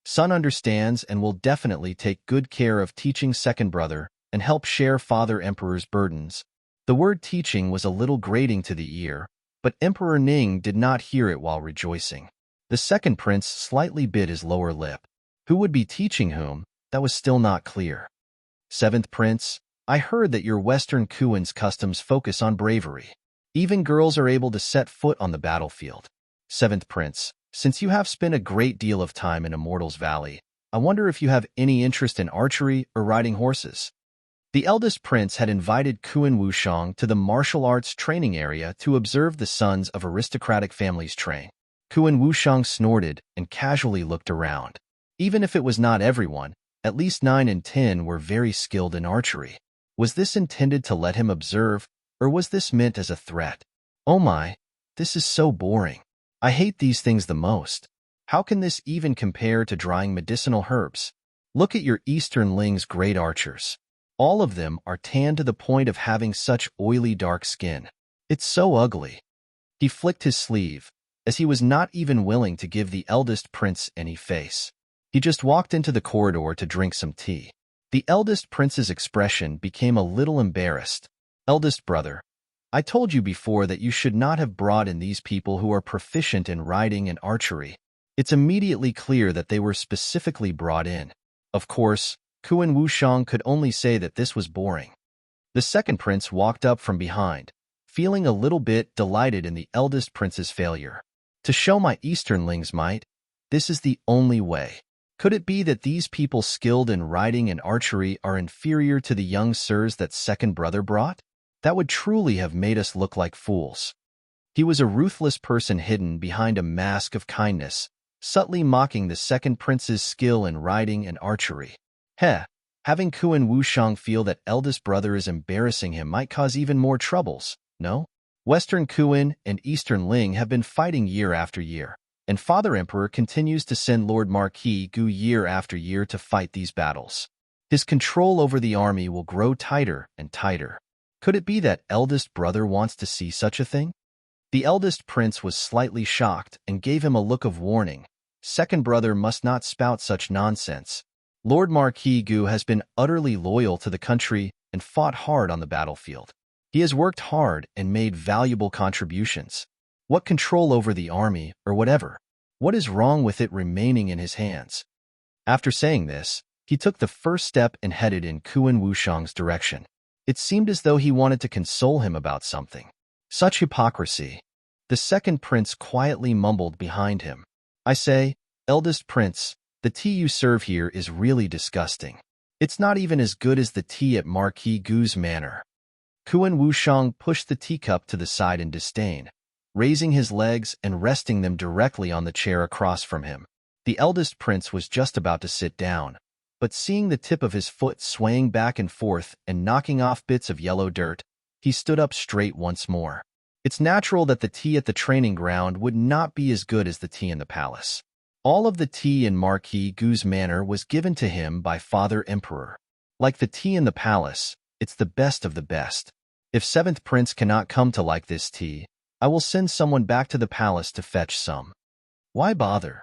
Son understands and will definitely take good care of teaching second brother and help share Father Emperor's burdens. The word teaching was a little grating to the ear, but Emperor Ning did not hear it while rejoicing. The second prince slightly bit his lower lip. Who would be teaching whom? That was still not clear. Seventh prince, I heard that your Western Kuan's customs focus on bravery. Even girls are able to set foot on the battlefield. Seventh prince, since you have spent a great deal of time in Immortal's Valley, I wonder if you have any interest in archery or riding horses. The eldest prince had invited Kuan Wushang to the martial arts training area to observe the sons of aristocratic families train. Kuan Wushang snorted and casually looked around. Even if it was not everyone, at least 9 and 10 were very skilled in archery. Was this intended to let him observe, or was this meant as a threat? Oh my, this is so boring. I hate these things the most. How can this even compare to drying medicinal herbs? Look at your Eastern Ling's great archers. All of them are tanned to the point of having such oily dark skin. It's so ugly. He flicked his sleeve, as he was not even willing to give the eldest prince any face. He just walked into the corridor to drink some tea. The eldest prince's expression became a little embarrassed. Eldest brother, I told you before that you should not have brought in these people who are proficient in riding and archery. It's immediately clear that they were specifically brought in. Of course, Kuan Wushang could only say that this was boring. The second prince walked up from behind, feeling a little bit delighted in the eldest prince's failure. To show my Eastern Ling's might, this is the only way. Could it be that these people skilled in riding and archery are inferior to the young sirs that second brother brought? That would truly have made us look like fools. He was a ruthless person hidden behind a mask of kindness, subtly mocking the second prince's skill in riding and archery. Having Kuan Wushang feel that eldest brother is embarrassing him might cause even more troubles, no? Western Kuan and Eastern Ling have been fighting year after year, and Father Emperor continues to send Lord Marquis Gu year after year to fight these battles. His control over the army will grow tighter and tighter. Could it be that eldest brother wants to see such a thing? The eldest prince was slightly shocked and gave him a look of warning. Second brother must not spout such nonsense. Lord Marquis Gu has been utterly loyal to the country and fought hard on the battlefield. He has worked hard and made valuable contributions. What control over the army, or whatever? What is wrong with it remaining in his hands? After saying this, he took the first step and headed in Kuan Wushang's direction. It seemed as though he wanted to console him about something. Such hypocrisy. The second prince quietly mumbled behind him. I say, eldest prince, the tea you serve here is really disgusting. It's not even as good as the tea at Marquis Gu's manor. Kuan Wushang pushed the teacup to the side in disdain, raising his legs and resting them directly on the chair across from him. The eldest prince was just about to sit down, but seeing the tip of his foot swaying back and forth and knocking off bits of yellow dirt, he stood up straight once more. It's natural that the tea at the training ground would not be as good as the tea in the palace. All of the tea in Marquis Gu's manor was given to him by Father Emperor. Like the tea in the palace, it's the best of the best. If seventh prince cannot come to like this tea, I will send someone back to the palace to fetch some. Why bother?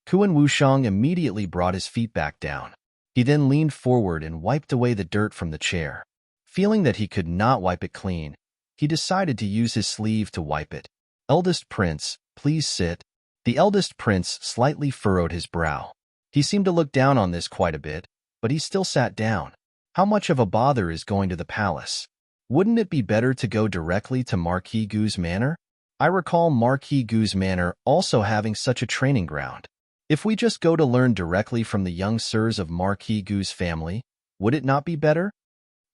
Kuan Wushang immediately brought his feet back down. He then leaned forward and wiped away the dirt from the chair. Feeling that he could not wipe it clean, he decided to use his sleeve to wipe it. Eldest prince, please sit. The eldest prince slightly furrowed his brow. He seemed to look down on this quite a bit, but he still sat down. How much of a bother is going to the palace? Wouldn't it be better to go directly to Marquis Gu's manor? I recall Marquis Gu's manor also having such a training ground. If we just go to learn directly from the young sirs of Marquis Gu's family, would it not be better?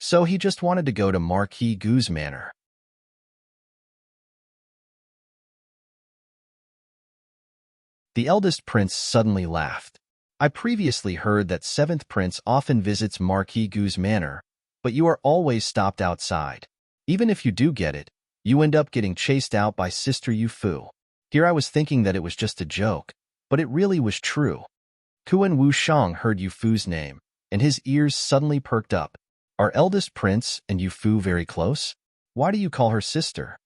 So he just wanted to go to Marquis Gu's manor. The eldest prince suddenly laughed. I previously heard that seventh prince often visits Marquis Gu's manor, but you are always stopped outside. Even if you do get it, you end up getting chased out by Sister Yu Fu. Here I was thinking that it was just a joke, but it really was true. Kuan Wushang heard Yu Fu's name, and his ears suddenly perked up. Are eldest prince and Yu Fu very close? Why do you call her sister?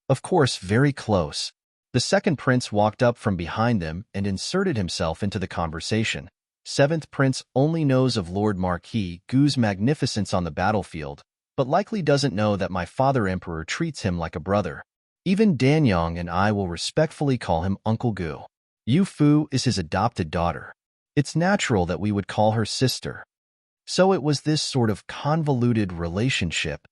Of course, very close. The second prince walked up from behind them and inserted himself into the conversation. Seventh prince only knows of Lord Marquis Gu's magnificence on the battlefield, but likely doesn't know that my father emperor treats him like a brother. Even Danyang and I will respectfully call him Uncle Gu. Yu Fu is his adopted daughter. It's natural that we would call her sister. So it was this sort of convoluted relationship.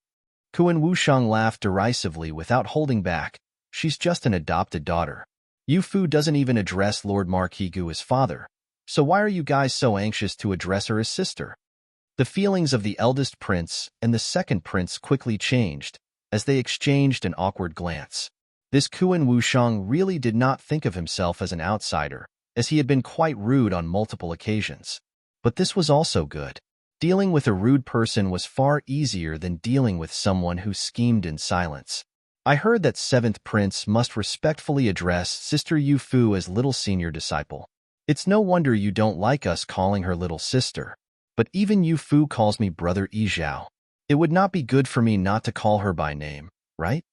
Kuan Wushang laughed derisively without holding back. She's just an adopted daughter. Yu Fu doesn't even address Lord Marquis Gu as father. So why are you guys so anxious to address her as sister? The feelings of the eldest prince and the second prince quickly changed as they exchanged an awkward glance. This Kuan Wushang really did not think of himself as an outsider, as he had been quite rude on multiple occasions. But this was also good. Dealing with a rude person was far easier than dealing with someone who schemed in silence. I heard that seventh prince must respectfully address Sister Yu Fu as little senior disciple. It's no wonder you don't like us calling her little sister. But even Yu Fu calls me Brother Yizhao. It would not be good for me not to call her by name, right?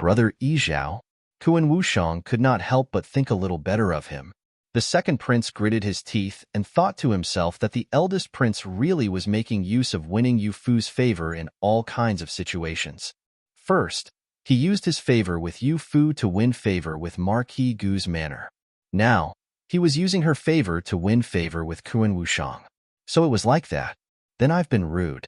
Brother Yizhao? Kuan Wushang could not help but think a little better of him. The second prince gritted his teeth and thought to himself that the eldest prince really was making use of winning Yu Fu's favor in all kinds of situations. First, he used his favor with Yu Fu to win favor with Marquis Gu's manor. Now, he was using her favor to win favor with Kuan Wushang. So it was like that. Then I've been rude.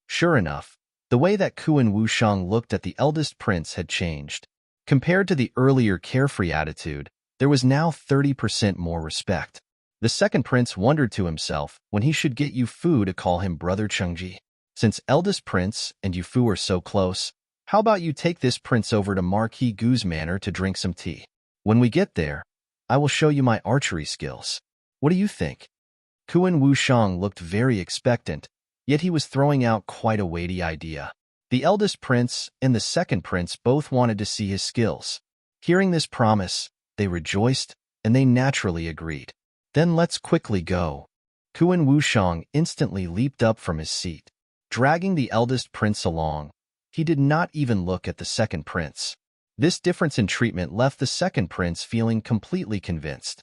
Sure enough, the way that Kuan Wushang looked at the eldest prince had changed. Compared to the earlier carefree attitude, there was now 30% more respect. The second prince wondered to himself when he should get Yu Fu to call him Brother Chengji. Since eldest prince and Yu Fu are so close, how about you take this prince over to Marquis Gu's manor to drink some tea? When we get there, I will show you my archery skills. What do you think? Kuan Wushang looked very expectant, yet he was throwing out quite a weighty idea. The eldest prince and the second prince both wanted to see his skills. Hearing this promise, they rejoiced, and they naturally agreed. Then let's quickly go. Kuan Wushang instantly leaped up from his seat. Dragging the eldest prince along, He did not even look at the second prince. This difference in treatment left the second prince feeling completely convinced.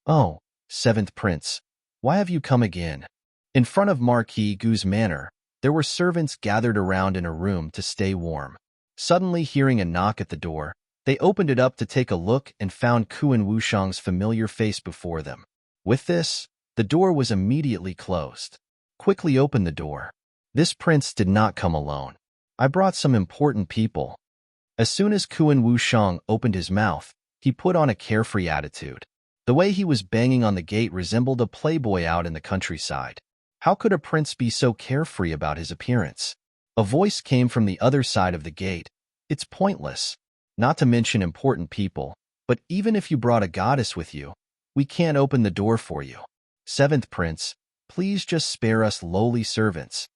"Oh, seventh prince, why have you come again?" In front of Marquis Gu's manor, there were servants gathered around in a room to stay warm. Suddenly hearing a knock at the door, they opened it up to take a look and found Kuan Wushang's familiar face before them. With this, the door was immediately closed. "Quickly open the door. This prince did not come alone. I brought some important people." As soon as Kuan Wushang opened his mouth, he put on a carefree attitude. The way he was banging on the gate resembled a playboy out in the countryside. How could a prince be so carefree about his appearance? A voice came from the other side of the gate. "It's pointless. Not to mention important people, but even if you brought a goddess with you, we can't open the door for you. Seventh prince, please just spare us lowly servants."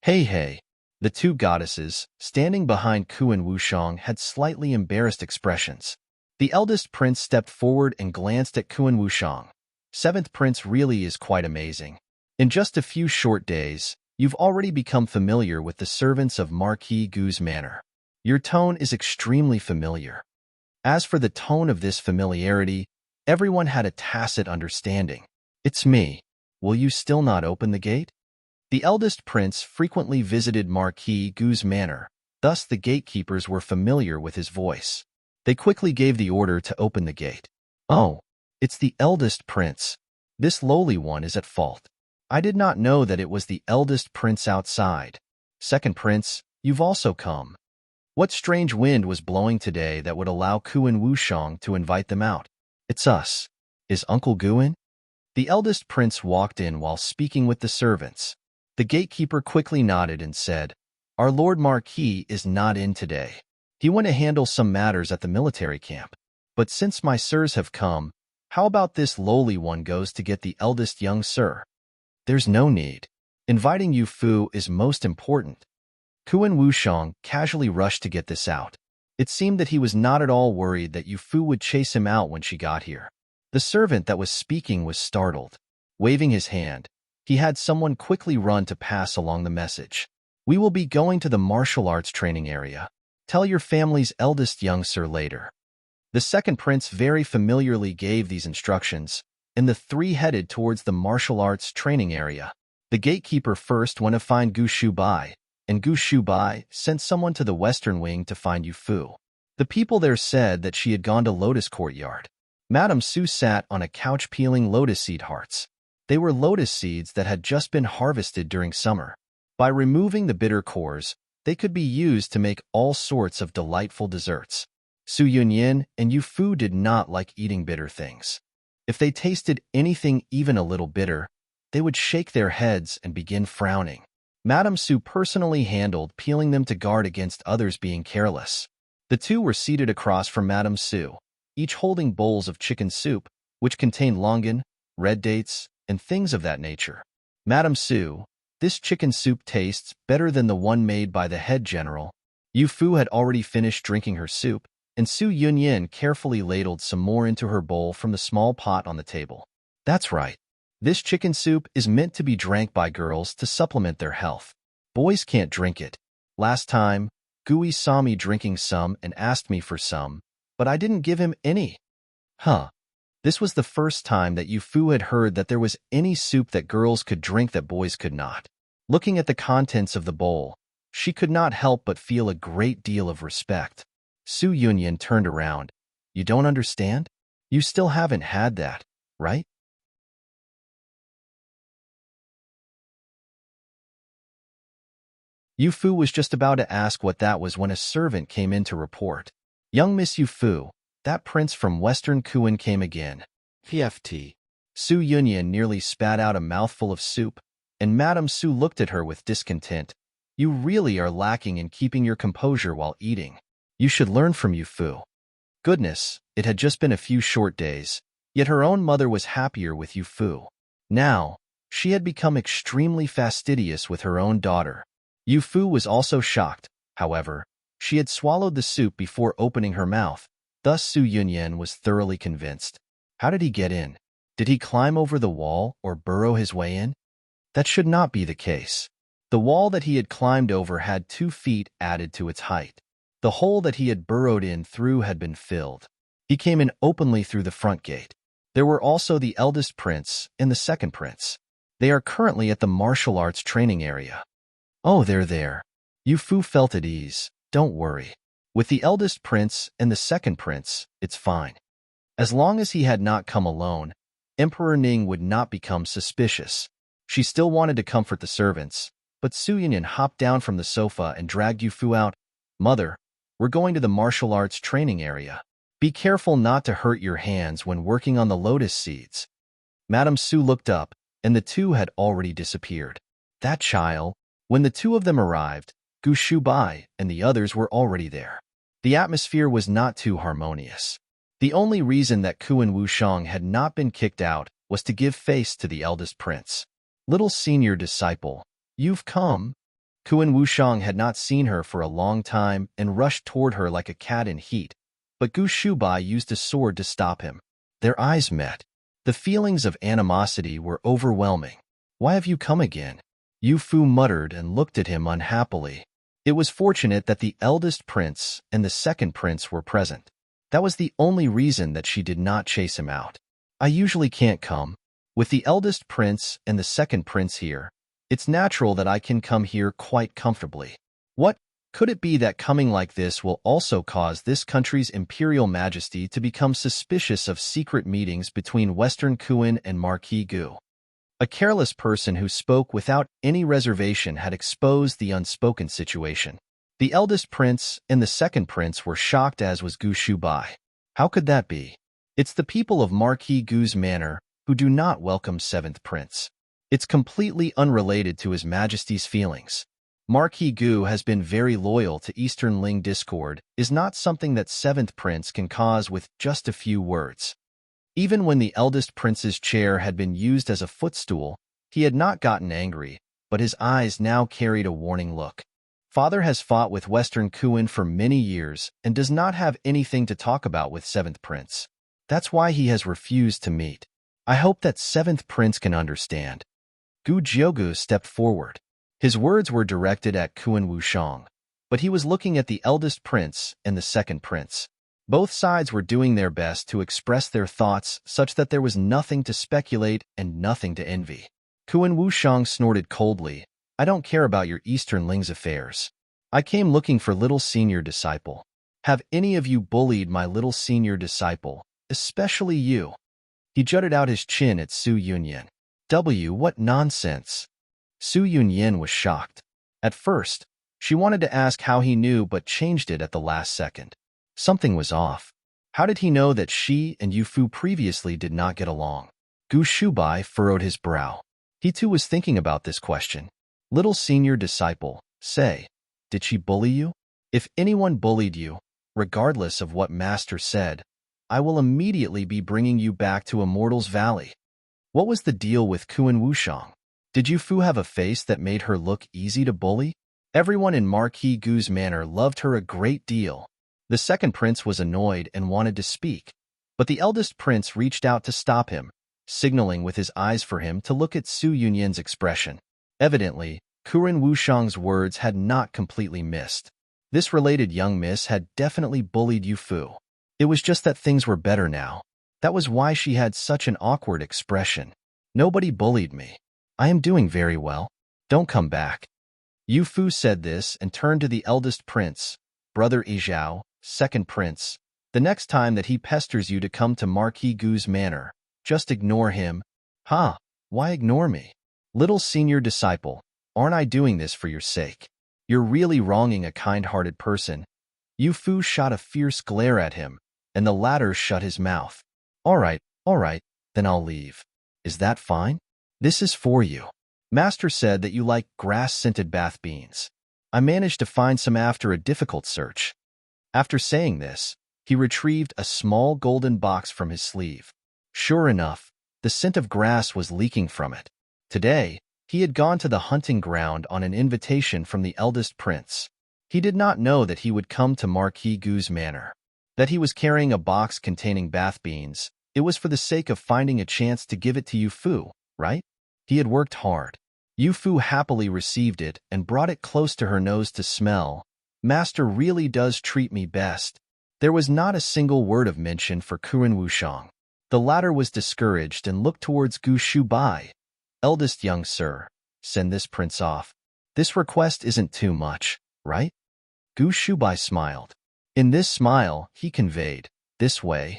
Hey. The two goddesses, standing behind Kuan Wushang, had slightly embarrassed expressions. The eldest prince stepped forward and glanced at Kuan Wushang. "Seventh prince really is quite amazing. In just a few short days, you've already become familiar with the servants of Marquis Gu's manor. Your tone is extremely familiar." As for the tone of this familiarity, everyone had a tacit understanding. "It's me. Will you still not open the gate?" The eldest prince frequently visited Marquis Gu's manor, thus the gatekeepers were familiar with his voice. They quickly gave the order to open the gate. "Oh, it's the eldest prince. This lowly one is at fault. I did not know that it was the eldest prince outside. Second prince, you've also come. What strange wind was blowing today that would allow Kuan Wushang to invite them out?" "It's us. Is Uncle Gu in?" The eldest prince walked in while speaking with the servants. The gatekeeper quickly nodded and said, "Our Lord Marquis is not in today. He went to handle some matters at the military camp. But since my sirs have come, how about this lowly one goes to get the eldest young sir?" "There's no need. Inviting Yu Fu is most important." Kuan Wushang casually rushed to get this out. It seemed that he was not at all worried that Yu Fu would chase him out when she got here. The servant that was speaking was startled. Waving his hand, he had someone quickly run to pass along the message. "We will be going to the martial arts training area. Tell your family's eldest young sir later." The second prince very familiarly gave these instructions, and the three headed towards the martial arts training area. The gatekeeper first went to find Gu Shubai, and Gu Shubai sent someone to the western wing to find Yu Fu. The people there said that she had gone to Lotus Courtyard. Madame Su sat on a couch peeling lotus seed hearts. They were lotus seeds that had just been harvested during summer. By removing the bitter cores, they could be used to make all sorts of delightful desserts. Su Yunyin and Yu Fu did not like eating bitter things. If they tasted anything even a little bitter, they would shake their heads and begin frowning. Madame Su personally handled peeling them to guard against others being careless. The two were seated across from Madame Su, each holding bowls of chicken soup, which contained longan, red dates, and things of that nature. "Madame Su, this chicken soup tastes better than the one made by the head general." Yu Fu had already finished drinking her soup, and Su Yunyin carefully ladled some more into her bowl from the small pot on the table. "That's right. This chicken soup is meant to be drank by girls to supplement their health. Boys can't drink it. Last time, Gui saw me drinking some and asked me for some, but I didn't give him any." Huh. This was the first time that Yu Fu had heard that there was any soup that girls could drink that boys could not. Looking at the contents of the bowl, she could not help but feel a great deal of respect. Su Yunyin turned around. "You don't understand? You still haven't had that, right?" Yu Fu was just about to ask what that was when a servant came in to report. "Young Miss Yu Fu, that prince from Western Kuan came again." PFT. Su Yunyin nearly spat out a mouthful of soup, and Madame Su looked at her with discontent. "You really are lacking in keeping your composure while eating. You should learn from Yu Fu." Goodness, it had just been a few short days, yet her own mother was happier with Yu Fu. Now, she had become extremely fastidious with her own daughter. Yu Fu was also shocked, however. She had swallowed the soup before opening her mouth, thus Su Yunyin was thoroughly convinced. How did he get in? Did he climb over the wall or burrow his way in? That should not be the case. The wall that he had climbed over had 2 feet added to its height. The hole that he had burrowed in through had been filled. He came in openly through the front gate. There were also the eldest prince and the second prince. They are currently at the martial arts training area. Oh, they're there. Yu Fu felt at ease. Don't worry. With the eldest prince and the second prince, it's fine. As long as he had not come alone, Emperor Ning would not become suspicious. She still wanted to comfort the servants, but Su Yunyan hopped down from the sofa and dragged Yu Fu out. Mother, we're going to the martial arts training area. Be careful not to hurt your hands when working on the lotus seeds. Madame Su looked up, and the two had already disappeared. That child. When the two of them arrived, Gu Shubai and the others were already there. The atmosphere was not too harmonious. The only reason that Kuan Wushang had not been kicked out was to give face to the eldest prince. Little senior disciple, you've come. Kuan Wushang had not seen her for a long time and rushed toward her like a cat in heat, but Gu Shubai used a sword to stop him. Their eyes met. The feelings of animosity were overwhelming. Why have you come again? Yu Fu muttered and looked at him unhappily. It was fortunate that the eldest prince and the second prince were present. That was the only reason that she did not chase him out. I usually can't come. With the eldest prince and the second prince here, it's natural that I can come here quite comfortably. What? Could it be that coming like this will also cause this country's imperial majesty to become suspicious of secret meetings between Western Kuan and Marquis Gu? A careless person who spoke without any reservation had exposed the unspoken situation. The eldest prince and the second prince were shocked, as was Gu Shubai. How could that be? It's the people of Marquis Gu's manor who do not welcome seventh prince. It's completely unrelated to His Majesty's feelings. Marquis Gu has been very loyal to Eastern Ling. Discord is not something that seventh prince can cause with just a few words. Even when the eldest prince's chair had been used as a footstool, he had not gotten angry, but his eyes now carried a warning look. Father has fought with Western Kuan for many years and does not have anything to talk about with seventh prince. That's why he has refused to meet. I hope that seventh prince can understand. Gu Jiugu stepped forward. His words were directed at Kuan Wushang, but he was looking at the eldest prince and the second prince. Both sides were doing their best to express their thoughts such that there was nothing to speculate and nothing to envy. Kuan Wushang snorted coldly. I don't care about your Eastern Ling's affairs. I came looking for little senior disciple. Have any of you bullied my little senior disciple, especially you? He jutted out his chin at Su Yunyan. What nonsense. Su Yunyan was shocked. At first, she wanted to ask how he knew but changed it at the last second. Something was off. How did he know that she and Yu Fu previously did not get along? Gu Shubai furrowed his brow. He too was thinking about this question. Little senior disciple, say, did she bully you? If anyone bullied you, regardless of what Master said, I will immediately be bringing you back to Immortal's Valley. What was the deal with Kuan Wushang? Did Yu Fu have a face that made her look easy to bully? Everyone in Marquis Gu's manor loved her a great deal. The second prince was annoyed and wanted to speak, but the eldest prince reached out to stop him, signaling with his eyes for him to look at Su Yunyan's expression. Evidently, Kuan Wushang's words had not completely missed. This related young miss had definitely bullied Yu Fu. It was just that things were better now. That was why she had such an awkward expression. Nobody bullied me. I am doing very well. Don't come back. Yu Fu said this and turned to the eldest prince, Brother Izhao, second prince. The next time that he pesters you to come to Marquis Gu's manor, just ignore him. Ha! Why ignore me? Little senior disciple, aren't I doing this for your sake? You're really wronging a kind-hearted person. Yu Fu shot a fierce glare at him, and the latter shut his mouth. All right, then I'll leave. Is that fine? This is for you. Master said that you like grass-scented bath beans. I managed to find some after a difficult search. After saying this, he retrieved a small golden box from his sleeve. Sure enough, the scent of grass was leaking from it. Today, he had gone to the hunting ground on an invitation from the eldest prince. He did not know that he would come to Marquis Gu's manor. That he was carrying a box containing bath beans, it was for the sake of finding a chance to give it to Yu Fu, right? He had worked hard. Yu Fu happily received it and brought it close to her nose to smell. Master really does treat me best. There was not a single word of mention for Kuren Wushang. The latter was discouraged and looked towards Gu Shubai. Eldest young sir, send this prince off. This request isn't too much, right? Gu Shubai smiled. In this smile, he conveyed, this way.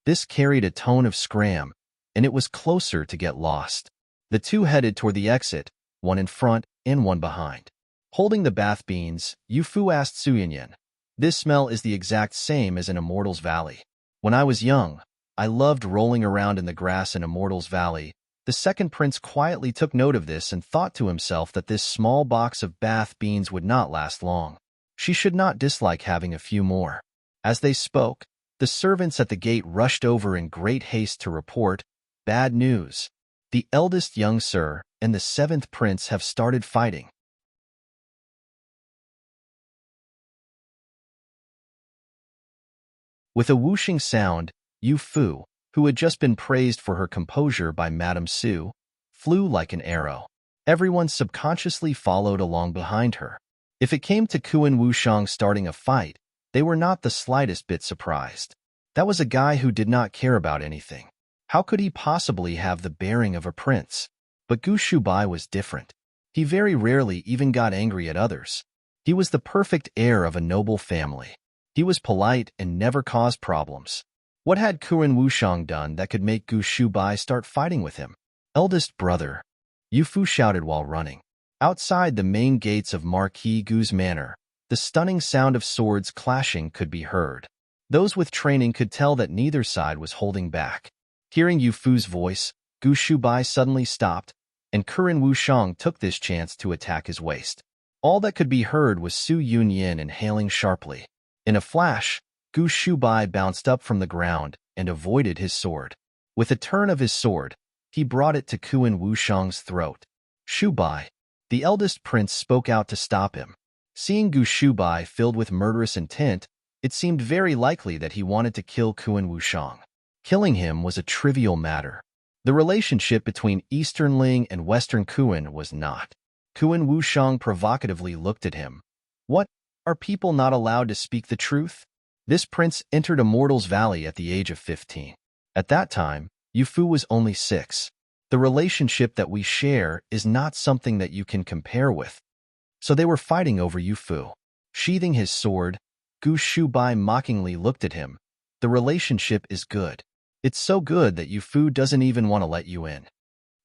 This carried a tone of scram, and it was closer to get lost. The two headed toward the exit, one in front and one behind. Holding the bath beans, Yu Fu asked Su Yunyan, this smell is the exact same as in Immortal's Valley. When I was young, I loved rolling around in the grass in Immortal's Valley. The second prince quietly took note of this and thought to himself that this small box of bath beans would not last long. She should not dislike having a few more. As they spoke, the servants at the gate rushed over in great haste to report, bad news. The eldest young sir and the seventh prince have started fighting. With a whooshing sound, Yu Fu, who had just been praised for her composure by Madame Su, flew like an arrow. Everyone subconsciously followed along behind her. If it came to Kuan Wushang starting a fight, they were not the slightest bit surprised. That was a guy who did not care about anything. How could he possibly have the bearing of a prince? But Gu Shubai was different. He very rarely even got angry at others. He was the perfect heir of a noble family. He was polite and never caused problems. What had Kuren Wushang done that could make Gu Shubai start fighting with him? Eldest brother, Yu Fu shouted while running. Outside the main gates of Marquis Gu's manor, the stunning sound of swords clashing could be heard. Those with training could tell that neither side was holding back. Hearing Yu Fu's voice, Gu Shubai suddenly stopped, and Kuren Wushang took this chance to attack his waist. All that could be heard was Su Yunyan inhaling sharply. In a flash, Gu Shubai bounced up from the ground and avoided his sword. With a turn of his sword, he brought it to Kuan Wushang's throat. Shubai, the eldest prince, spoke out to stop him. Seeing Gu Shubai filled with murderous intent, it seemed very likely that he wanted to kill Kuan Wushang. Killing him was a trivial matter. The relationship between Eastern Ling and Western Kuan was not. Kuan Wushang provocatively looked at him. What? Are people not allowed to speak the truth? This prince entered Immortal's Valley at the age of 15. At that time, Yu Fu was only 6. The relationship that we share is not something that you can compare with. So they were fighting over Yu Fu. Sheathing his sword, Gu Shubai mockingly looked at him. The relationship is good. It's so good that Yu Fu doesn't even want to let you in.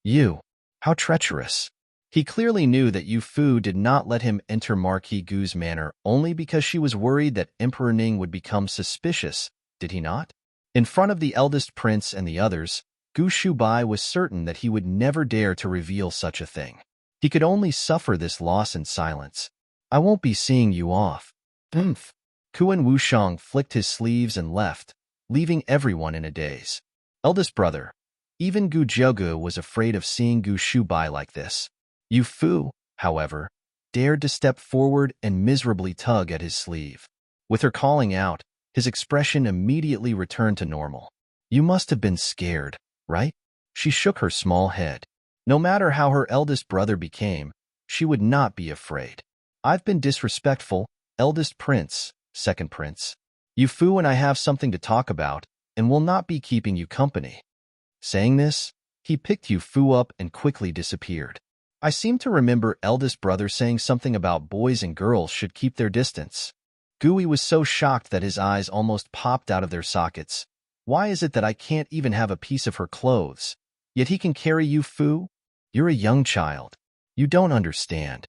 You, how treacherous. He clearly knew that Yu Fu did not let him enter Marquis Gu's manor only because she was worried that Emperor Ning would become suspicious, did he not? In front of the eldest prince and the others, Gu Shubai was certain that he would never dare to reveal such a thing. He could only suffer this loss in silence. I won't be seeing you off. Oomph. Kuan Wushang flicked his sleeves and left, leaving everyone in a daze. Eldest brother, even Gu Jiugu was afraid of seeing Gu Shubai like this. Yu Fu, however, dared to step forward and miserably tug at his sleeve. With her calling out, his expression immediately returned to normal. You must have been scared, right? She shook her small head. No matter how her eldest brother became, she would not be afraid. I've been disrespectful, eldest prince, second prince. Yu Fu and I have something to talk about, and will not be keeping you company. Saying this, he picked Yu Fu up and quickly disappeared. I seem to remember eldest brother saying something about boys and girls should keep their distance. Gui was so shocked that his eyes almost popped out of their sockets. Why is it that I can't even have a piece of her clothes? Yet he can carry Yu Fu? You're a young child. You don't understand.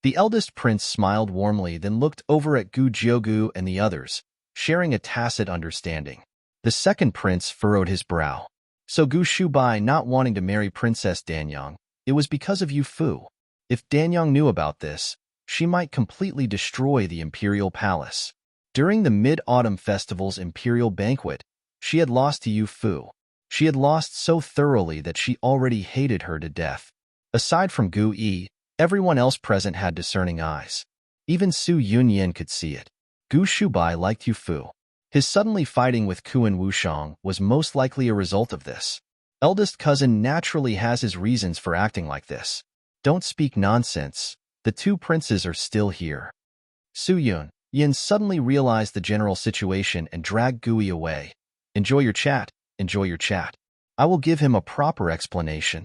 The eldest prince smiled warmly, then looked over at Gu Jiugu and the others, sharing a tacit understanding. The second prince furrowed his brow. So Gu Shubai not wanting to marry Princess Danyang, it was because of Yu Fu. If Danyang knew about this, she might completely destroy the imperial palace. During the Mid-Autumn Festival's imperial banquet, she had lost to Yu Fu. She had lost so thoroughly that she already hated her to death. Aside from Gu Yi, everyone else present had discerning eyes. Even Su Yunyan could see it. Gu Shubai liked Yu Fu. His suddenly fighting with Kuan Wushang was most likely a result of this. Eldest cousin naturally has his reasons for acting like this. Don't speak nonsense. The two princes are still here. Yin suddenly realized the general situation and dragged Gui away. Enjoy your chat. Enjoy your chat. I will give him a proper explanation.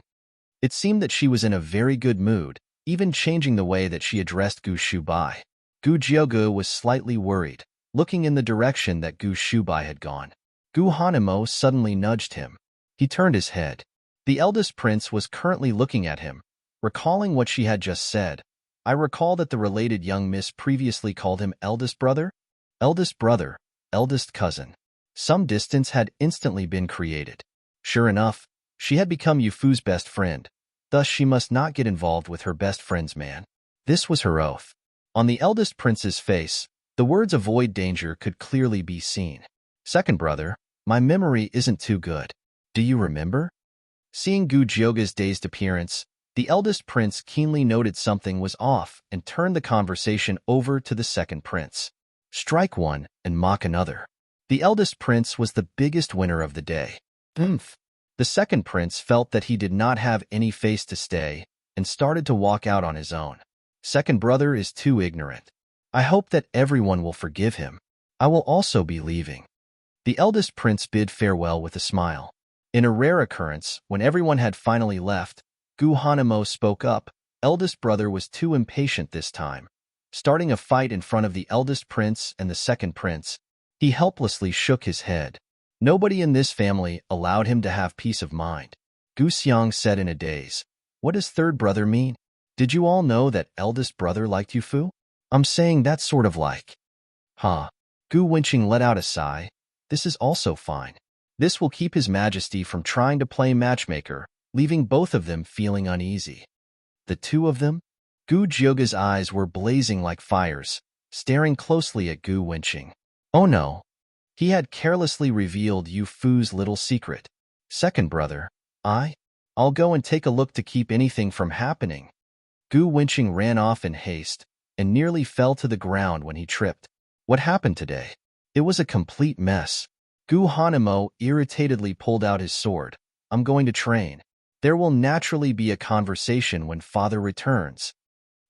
It seemed that she was in a very good mood, even changing the way that she addressed Gu Shubai. Gu Jiugu was slightly worried, looking in the direction that Gu Shubai had gone. Gu Hanemo suddenly nudged him. He turned his head. The eldest prince was currently looking at him. Recalling what she had just said, I recall that the related young miss previously called him eldest brother, eldest cousin. Some distance had instantly been created. Sure enough, she had become Yufu's best friend, thus she must not get involved with her best friend's man. This was her oath. On the eldest prince's face, the words avoid danger could clearly be seen. Second brother, my memory isn't too good. Do you remember? Seeing Gu Jiuga's dazed appearance, the eldest prince keenly noted something was off and turned the conversation over to the second prince. Strike one and mock another. The eldest prince was the biggest winner of the day. The second prince felt that he did not have any face to stay and started to walk out on his own. Second brother is too ignorant. I hope that everyone will forgive him. I will also be leaving. The eldest prince bid farewell with a smile. In a rare occurrence, when everyone had finally left, Gu Hanemo spoke up. Eldest brother was too impatient this time. Starting a fight in front of the eldest prince and the second prince, he helplessly shook his head. Nobody in this family allowed him to have peace of mind. Gu Xiang said in a daze, "What does third brother mean? Did you all know that eldest brother liked Yufu? I'm saying that's sort of like." Gu Wenqing let out a sigh. This is also fine. This will keep His Majesty from trying to play matchmaker, leaving both of them feeling uneasy. The two of them? Gu Jiuga's eyes were blazing like fires, staring closely at Gu Wenqing. Oh no. He had carelessly revealed Yufu's little secret. Second brother, I'll go and take a look to keep anything from happening. Gu Wenqing ran off in haste and nearly fell to the ground when he tripped. What happened today? It was a complete mess. Gu Hanemo irritatedly pulled out his sword. I'm going to train. There will naturally be a conversation when father returns.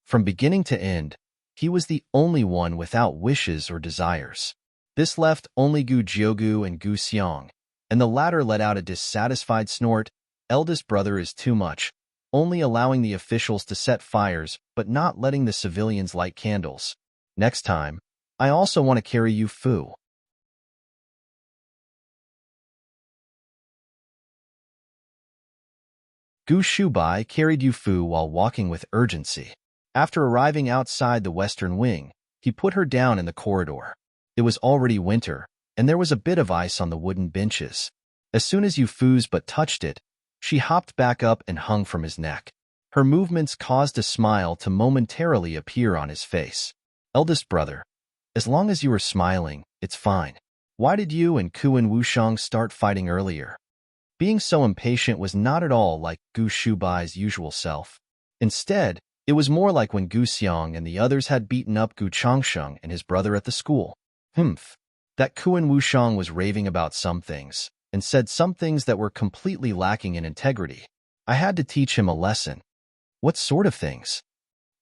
From beginning to end, he was the only one without wishes or desires. This left only Gu Jiugu and Gu Xiang, and the latter let out a dissatisfied snort. Eldest brother is too much, only allowing the officials to set fires but not letting the civilians light candles. Next time, I also want to carry Yufu. Gu Shubai carried Yufu while walking with urgency. After arriving outside the western wing, he put her down in the corridor. It was already winter, and there was a bit of ice on the wooden benches. As soon as Yufu's butt touched it, she hopped back up and hung from his neck. Her movements caused a smile to momentarily appear on his face. Eldest brother, as long as you are smiling, it's fine. Why did you and Ku and Wushang start fighting earlier? Being so impatient was not at all like Gu Shubai's usual self. Instead, it was more like when Gu Xiang and the others had beaten up Gu Changsheng and his brother at the school. That Ku and Wushang was raving about some things, and said some things that were completely lacking in integrity. I had to teach him a lesson. What sort of things?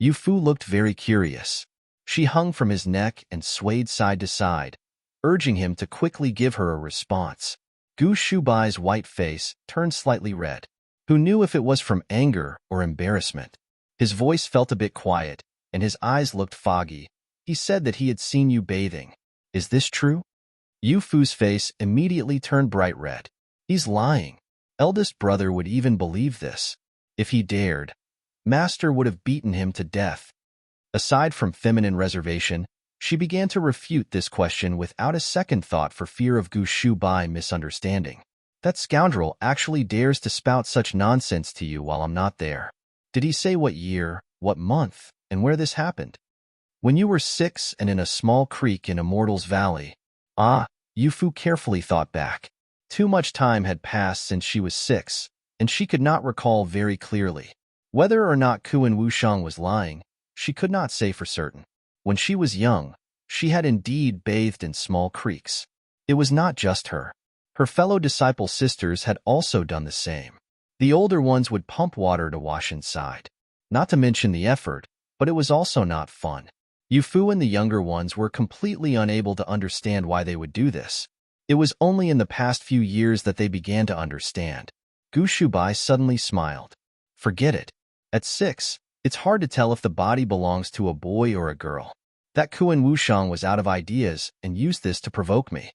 Yufu looked very curious. She hung from his neck and swayed side to side, urging him to quickly give her a response. Gu Shubai's white face turned slightly red. Who knew if it was from anger or embarrassment? His voice felt a bit quiet, and his eyes looked foggy. He said that he had seen you bathing. Is this true? Yufu's face immediately turned bright red. He's lying. Eldest brother would even believe this. If he dared, Master would have beaten him to death. Aside from feminine reservation, she began to refute this question without a second thought for fear of Gu Shubai misunderstanding. That scoundrel actually dares to spout such nonsense to you while I'm not there. Did he say what year, what month, and where this happened? When you were 6 and in a small creek in Immortal's Valley. Yufu carefully thought back. Too much time had passed since she was 6, and she could not recall very clearly. Whether or not Ku and Wushang was lying, she could not say for certain. When she was young, she had indeed bathed in small creeks. It was not just her. Her fellow disciple sisters had also done the same. The older ones would pump water to wash inside. Not to mention the effort, but it was also not fun. Yufu and the younger ones were completely unable to understand why they would do this. It was only in the past few years that they began to understand. Gu Shubai suddenly smiled. Forget it. At 6, it's hard to tell if the body belongs to a boy or a girl. That Kuan Wushang was out of ideas and used this to provoke me.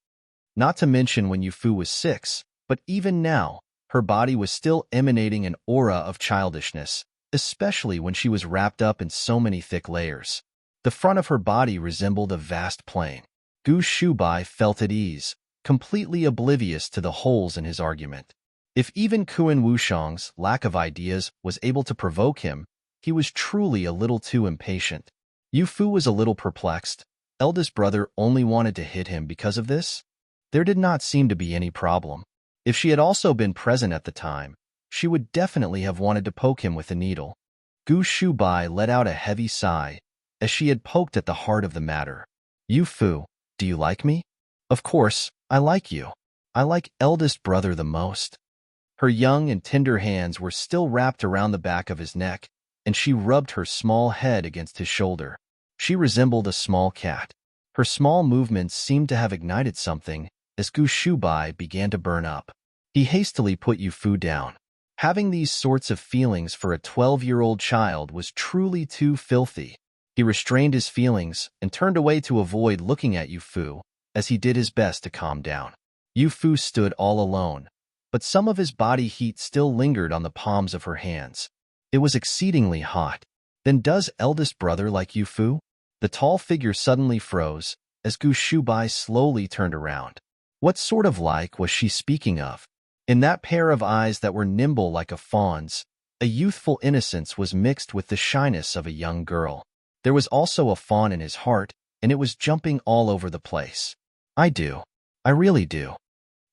Not to mention when Yufu was 6, but even now, her body was still emanating an aura of childishness, especially when she was wrapped up in so many thick layers. The front of her body resembled a vast plain. Gu Shubai felt at ease, completely oblivious to the holes in his argument. If even Kuan Wushang's lack of ideas was able to provoke him, he was truly a little too impatient. Yufu was a little perplexed. Eldest brother only wanted to hit him because of this? There did not seem to be any problem. If she had also been present at the time, she would definitely have wanted to poke him with a needle. Gu Shubai let out a heavy sigh, as she had poked at the heart of the matter. Yufu, do you like me? Of course, I like you. I like eldest brother the most. Her young and tender hands were still wrapped around the back of his neck, and she rubbed her small head against his shoulder. She resembled a small cat. Her small movements seemed to have ignited something as Gu Shubai began to burn up. He hastily put Yufu down. Having these sorts of feelings for a 12-year-old child was truly too filthy. He restrained his feelings and turned away to avoid looking at Yufu as he did his best to calm down. Yufu stood all alone, but some of his body heat still lingered on the palms of her hands. It was exceedingly hot. Then does eldest brother like Yufu? The tall figure suddenly froze as Gu Shubai slowly turned around. What sort of like was she speaking of? In that pair of eyes that were nimble like a fawn's, a youthful innocence was mixed with the shyness of a young girl. There was also a fawn in his heart, and it was jumping all over the place. I do. I really do.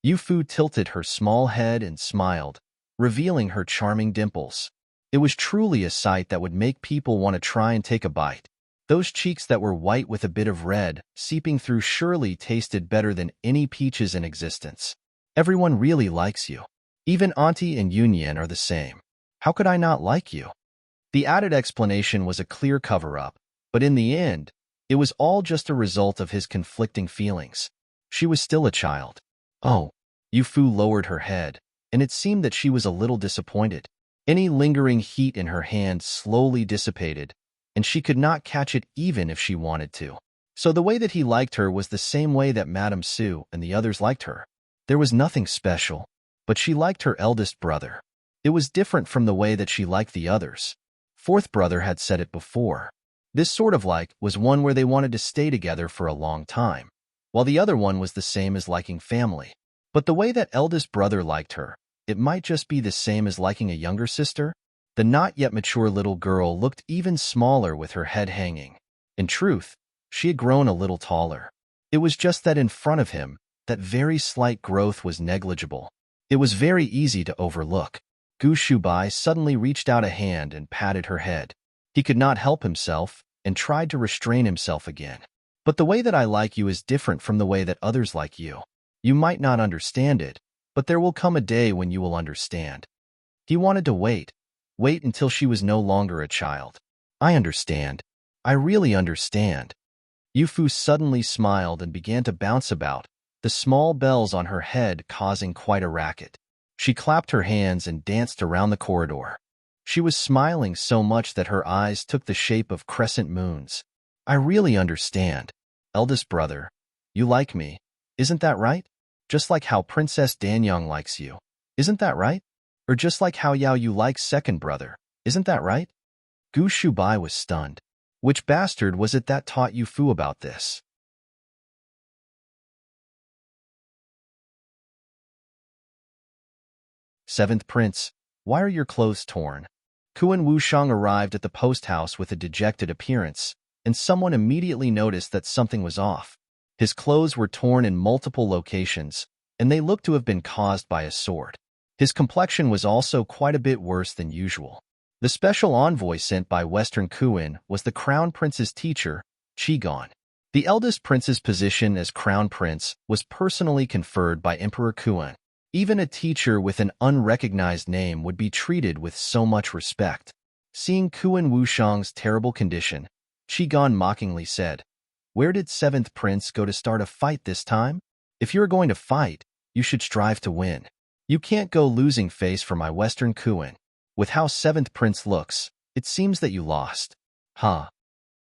Yufu tilted her small head and smiled, revealing her charming dimples. It was truly a sight that would make people want to try and take a bite. Those cheeks that were white with a bit of red seeping through surely tasted better than any peaches in existence. Everyone really likes you. Even Auntie and Yunyan are the same. How could I not like you? The added explanation was a clear cover-up, but in the end, it was all just a result of his conflicting feelings. She was still a child. Oh, Yufu lowered her head, and it seemed that she was a little disappointed. Any lingering heat in her hand slowly dissipated, and she could not catch it even if she wanted to. So the way that he liked her was the same way that Madame Su and the others liked her. There was nothing special, but she liked her eldest brother. It was different from the way that she liked the others. Fourth brother had said it before. This sort of like was one where they wanted to stay together for a long time, while the other one was the same as liking family. But the way that eldest brother liked her, it might just be the same as liking a younger sister. The not yet mature little girl looked even smaller with her head hanging. In truth, she had grown a little taller. It was just that in front of him, that very slight growth was negligible. It was very easy to overlook. Gu Shubai suddenly reached out a hand and patted her head. He could not help himself and tried to restrain himself again. But the way that I like you is different from the way that others like you. You might not understand it, but there will come a day when you will understand. He wanted to wait until she was no longer a child. I understand. I really understand. Yufu suddenly smiled and began to bounce about, the small bells on her head causing quite a racket. She clapped her hands and danced around the corridor. She was smiling so much that her eyes took the shape of crescent moons. I really understand. Eldest brother, you like me, isn't that right? Just like how Princess Danyang likes you, isn't that right? Or just like how Yao Yu likes second brother, isn't that right? Gu Shubai was stunned. Which bastard was it that taught Yufu about this? Seventh Prince, why are your clothes torn? Kuan Wushang arrived at the post house with a dejected appearance, and someone immediately noticed that something was off. His clothes were torn in multiple locations, and they looked to have been caused by a sword. His complexion was also quite a bit worse than usual. The special envoy sent by Western Kuan was the Crown Prince's teacher, Chigon. The eldest prince's position as Crown Prince was personally conferred by Emperor Kuan. Even a teacher with an unrecognized name would be treated with so much respect. Seeing Kuan Wushang's terrible condition, Qigong mockingly said, "Where did seventh prince go to start a fight this time? If you're going to fight, you should strive to win. You can't go losing face for my Western Kuan. With how seventh prince looks, it seems that you lost." Huh.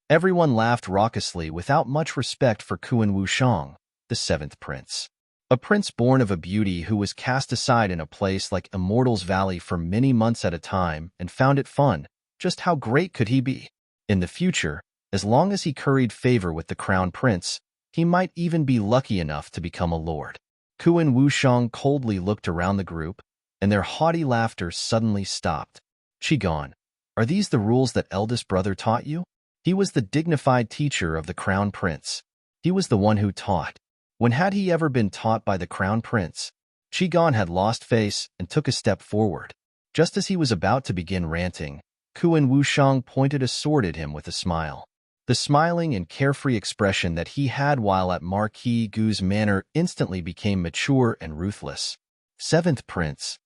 Everyone laughed raucously without much respect for Kuan Wushang, the seventh prince. A prince born of a beauty who was cast aside in a place like Immortal's Valley for many months at a time and found it fun. Just how great could he be? In the future, as long as he curried favor with the crown prince, he might even be lucky enough to become a lord. Kuan Wushang coldly looked around the group, and their haughty laughter suddenly stopped. Qigong, are these the rules that eldest brother taught you? He was the dignified teacher of the crown prince. He was the one who taught. When had he ever been taught by the crown prince? Qigong had lost face and took a step forward. Just as he was about to begin ranting, Kuan Wushang pointed a sword at him with a smile. The smiling and carefree expression that he had while at Marquis Gu's manor instantly became mature and ruthless. Seventh prince.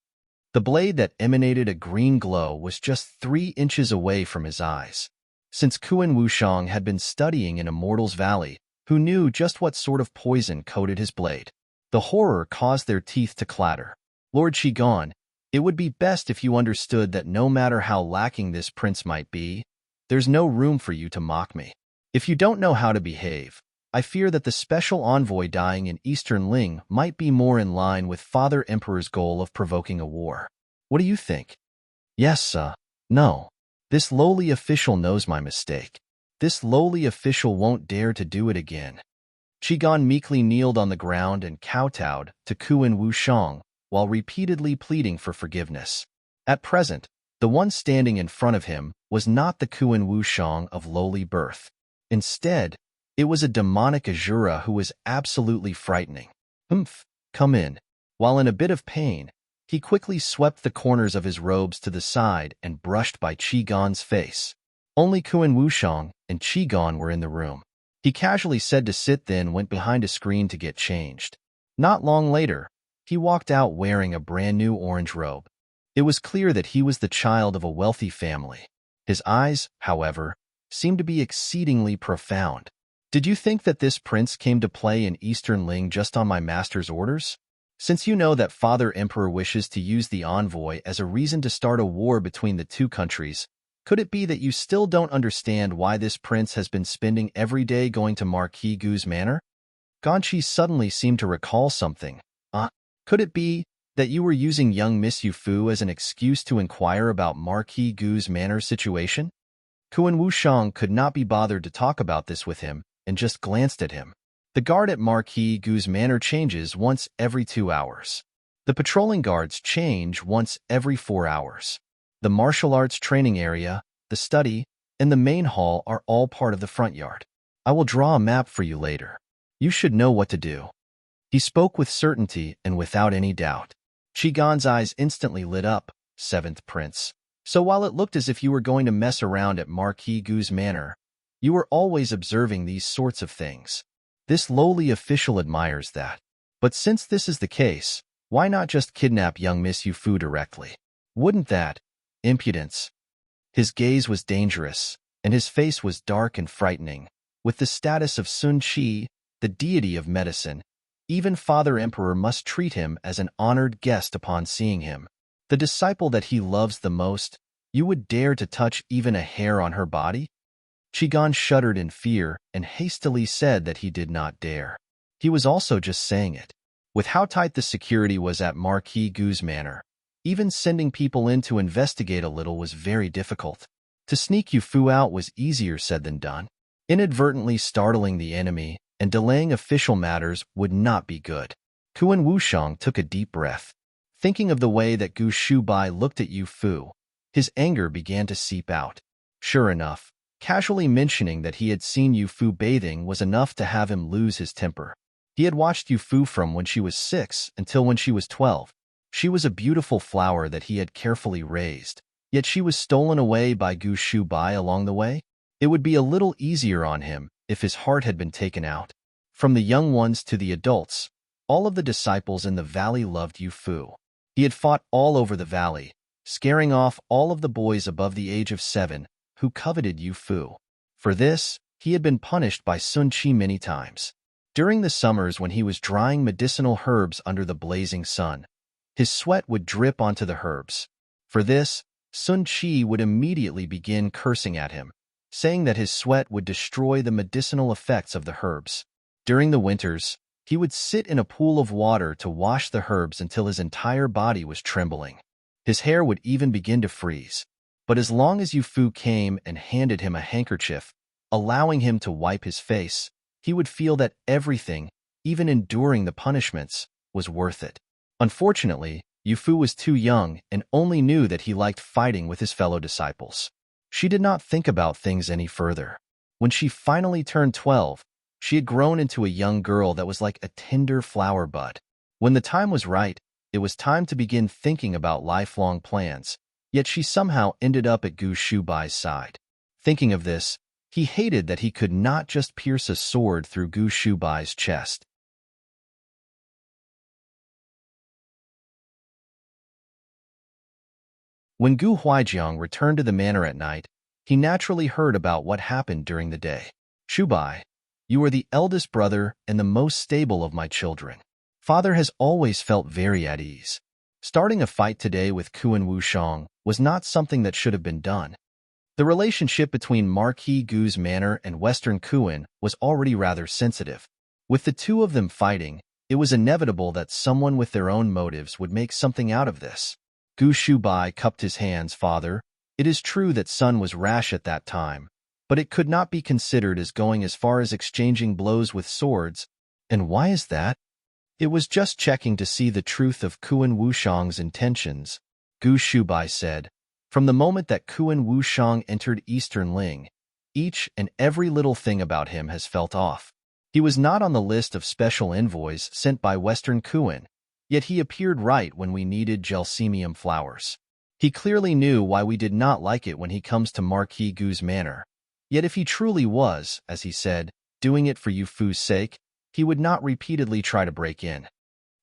The blade that emanated a green glow was just 3 inches away from his eyes. Since Kuan Wushang had been studying in Immortal's Valley, who knew just what sort of poison coated his blade? The horror caused their teeth to clatter. Lord Qigong, it would be best if you understood that no matter how lacking this prince might be, there's no room for you to mock me. If you don't know how to behave, I fear that the special envoy dying in Eastern Ling might be more in line with Father Emperor's goal of provoking a war. What do you think? Yes, no. This lowly official knows my mistake. This lowly official won't dare to do it again. Qigong meekly kneeled on the ground and kowtowed to Kuan Wushang while repeatedly pleading for forgiveness. At present, the one standing in front of him was not the Kuan Wushang of lowly birth. Instead, it was a demonic Azura who was absolutely frightening. "Humph, come in." While in a bit of pain, he quickly swept the corners of his robes to the side and brushed by Qigong's face. Only Kuan Wushang and Qigong were in the room. He casually said to sit, then went behind a screen to get changed. Not long later, he walked out wearing a brand new orange robe. It was clear that he was the child of a wealthy family. His eyes, however, seemed to be exceedingly profound. "Did you think that this prince came to play in Eastern Ling just on my master's orders? Since you know that Father Emperor wishes to use the envoy as a reason to start a war between the two countries, could it be that you still don't understand why this prince has been spending every day going to Marquis Gu's manor?" Ganqi suddenly seemed to recall something. Could it be that you were using young Miss Yufu as an excuse to inquire about Marquis Gu's manor situation? Kuan Wushang could not be bothered to talk about this with him and just glanced at him. The guard at Marquis Gu's manor changes once every 2 hours. The patrolling guards change once every 4 hours. The martial arts training area, the study, and the main hall are all part of the front yard. I will draw a map for you later. You should know what to do. He spoke with certainty and without any doubt. Qigong's eyes instantly lit up. "Seventh prince. So while it looked as if you were going to mess around at Marquis Gu's manor, you were always observing these sorts of things. This lowly official admires that. But since this is the case, why not just kidnap young Miss Yufu directly? Wouldn't that impudence?" His gaze was dangerous, and his face was dark and frightening. With the status of Sun Qi, the deity of medicine, even Father Emperor must treat him as an honored guest upon seeing him. The disciple that he loves the most, you would dare to touch even a hair on her body? Qigong shuddered in fear and hastily said that he did not dare. He was also just saying it. With how tight the security was at Marquis Gu's manor, even sending people in to investigate a little was very difficult. To sneak Yufu out was easier said than done. Inadvertently startling the enemy and delaying official matters would not be good. Kuan Wushang took a deep breath. Thinking of the way that Gu Shubai looked at Yufu, his anger began to seep out. Sure enough, casually mentioning that he had seen Yufu bathing was enough to have him lose his temper. He had watched Yufu from when she was 6 until when she was 12. She was a beautiful flower that he had carefully raised, yet she was stolen away by Gu Shubai along the way. It would be a little easier on him if his heart had been taken out. From the young ones to the adults, all of the disciples in the valley loved Yufu. He had fought all over the valley, scaring off all of the boys above the age of 7 who coveted Yu Fu. For this, he had been punished by Sun Qi many times. During the summers when he was drying medicinal herbs under the blazing sun, his sweat would drip onto the herbs. For this, Sun Qi would immediately begin cursing at him, saying that his sweat would destroy the medicinal effects of the herbs. During the winters, he would sit in a pool of water to wash the herbs until his entire body was trembling. His hair would even begin to freeze. But as long as Yu Fu came and handed him a handkerchief, allowing him to wipe his face, he would feel that everything, even enduring the punishments, was worth it. Unfortunately, Yu Fu was too young and only knew that he liked fighting with his fellow disciples. She did not think about things any further. When she finally turned 12, she had grown into a young girl that was like a tender flower bud. When the time was right, it was time to begin thinking about lifelong plans, yet she somehow ended up at Gu Shubai's side. Thinking of this, he hated that he could not just pierce a sword through Gu Shubai's chest. When Gu Huaijiang returned to the manor at night, he naturally heard about what happened during the day. Shubai, you are the eldest brother and the most stable of my children. Father has always felt very at ease. Starting a fight today with Kuan Wushang was not something that should have been done. The relationship between Marquis Gu's manor and Western Kuan was already rather sensitive. With the two of them fighting, it was inevitable that someone with their own motives would make something out of this. Gu Shubai cupped his hands. Father, it is true that Sun was rash at that time, but it could not be considered as going as far as exchanging blows with swords. And why is that? It was just checking to see the truth of Kuan Wushang's intentions, Gu Shubai said. From the moment that Kuan Wushang entered Eastern Ling, each and every little thing about him has felt off. He was not on the list of special envoys sent by Western Kuan, yet he appeared right when we needed gelsemium flowers. He clearly knew why we did not like it when he comes to Marquis Gu's manor. Yet if he truly was, as he said, doing it for Yu Fu's sake, he would not repeatedly try to break in.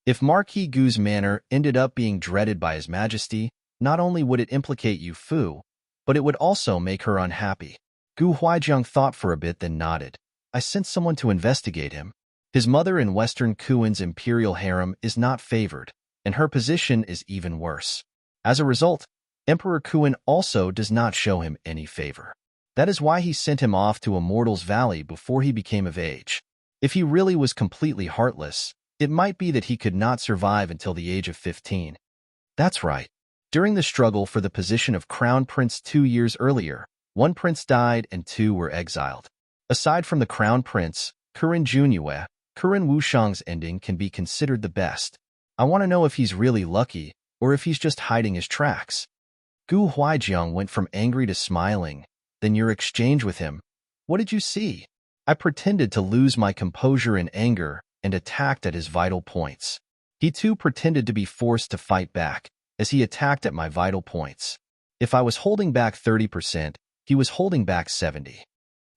If Marquis Gu's manor ended up being dreaded by His Majesty, not only would it implicate Yu Fu, but it would also make her unhappy. Gu Huaijiang thought for a bit, then nodded. I sent someone to investigate him. His mother in Western Kuan's imperial harem is not favored, and her position is even worse. As a result, Emperor Kuan also does not show him any favor. That is why he sent him off to Immortal's Valley before he became of age. If he really was completely heartless, it might be that he could not survive until the age of 15. That's right. During the struggle for the position of Crown Prince 2 years earlier, one prince died and 2 were exiled. Aside from the Crown Prince, Kuren Junyue, Kuren Wushang's ending can be considered the best. I want to know if he's really lucky, or if he's just hiding his tracks. Gu Huaijiang went from angry to smiling. Then your exchange with him. What did you see? I pretended to lose my composure in anger and attacked at his vital points. He too pretended to be forced to fight back, as he attacked at my vital points. If I was holding back 30%, he was holding back 70%.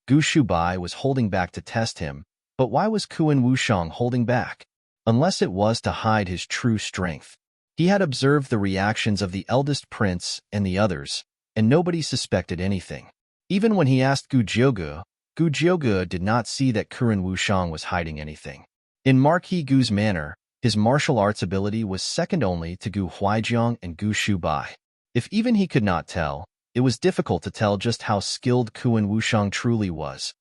Gu Shubai was holding back to test him, but why was Kuan Wushang holding back? Unless it was to hide his true strength. He had observed the reactions of the eldest prince and the others, and nobody suspected anything. Even when he asked Gu Jiuge did not see that Kuren Wushang was hiding anything. In Marquis Gu's manor, his martial arts ability was second only to Gu Huaijiang and Gu Shubai. If even he could not tell, it was difficult to tell just how skilled Kuan Wushang truly was.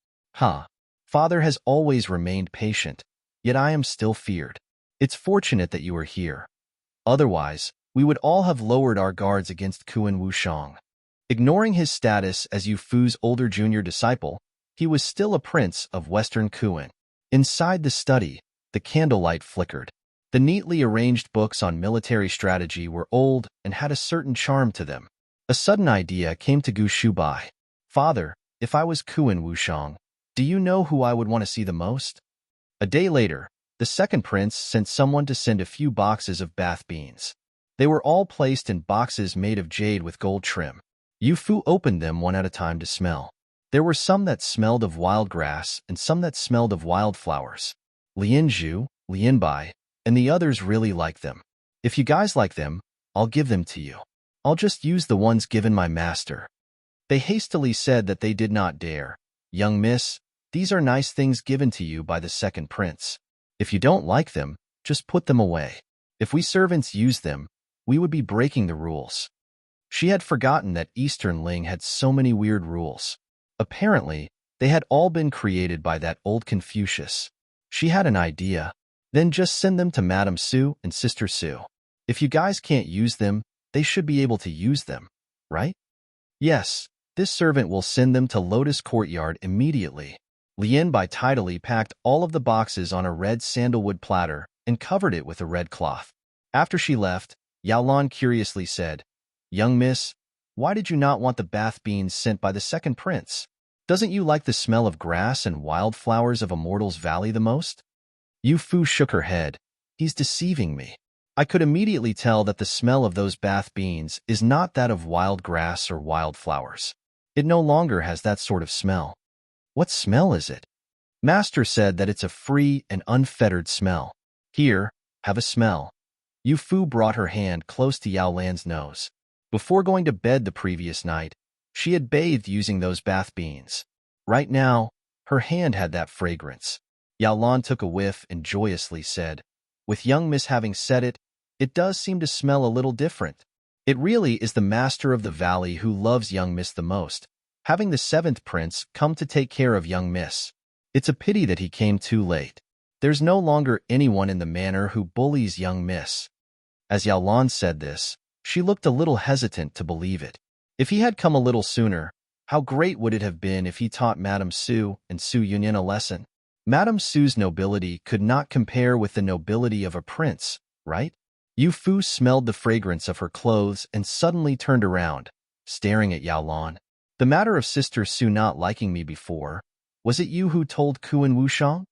Father has always remained patient, yet I am still feared. It's fortunate that you are here. Otherwise, we would all have lowered our guards against Kuan Wushang. Ignoring his status as Yu Fu's older junior disciple, he was still a prince of Western Kuan. Inside the study, the candlelight flickered. The neatly arranged books on military strategy were old and had a certain charm to them. A sudden idea came to Gu Shubai. Father, if I was Kuan Wushang, do you know who I would want to see the most? A day later, the second prince sent someone to send a few boxes of bath beans. They were all placed in boxes made of jade with gold trim. Yu Fu opened them one at a time to smell. There were some that smelled of wild grass and some that smelled of wildflowers. Lianzhu, Lianbai, and the others really liked them. If you guys like them, I'll give them to you. I'll just use the ones given my master." They hastily said that they did not dare. "Young miss, these are nice things given to you by the second prince. If you don't like them, just put them away. If we servants used them, we would be breaking the rules." She had forgotten that Eastern Ling had so many weird rules. Apparently, they had all been created by that old Confucius. She had an idea. "Then just send them to Madame Sue and Sister Sue. If you guys can't use them, they should be able to use them, right?" "Yes, this servant will send them to Lotus Courtyard immediately." Lien Bai tidily packed all of the boxes on a red sandalwood platter and covered it with a red cloth. After she left, Yao Lan curiously said, "Young miss, why did you not want the bath beans sent by the second prince? Doesn't you like the smell of grass and wildflowers of Immortal's Valley the most?" Yu Fu shook her head. "He's deceiving me. I could immediately tell that the smell of those bath beans is not that of wild grass or wildflowers. It no longer has that sort of smell." "What smell is it?" "Master said that it's a free and unfettered smell. Here, have a smell." Yu Fu brought her hand close to Yao Lan's nose. Before going to bed the previous night, she had bathed using those bath beans. Right now, her hand had that fragrance. Yao Lan took a whiff and joyously said, "With young miss having said it, it does seem to smell a little different. It really is the master of the valley who loves young miss the most, having the seventh prince come to take care of young miss. It's a pity that he came too late. There's no longer anyone in the manor who bullies young miss." As Yao Lan said this, she looked a little hesitant to believe it. If he had come a little sooner, how great would it have been if he taught Madame Sue and Su Yunyan a lesson? Madame Sue's nobility could not compare with the nobility of a prince, right? Yu Fu smelled the fragrance of her clothes and suddenly turned around, staring at Yao Lan. "The matter of Sister Su not liking me before, was it you who told Kuan Wushang?"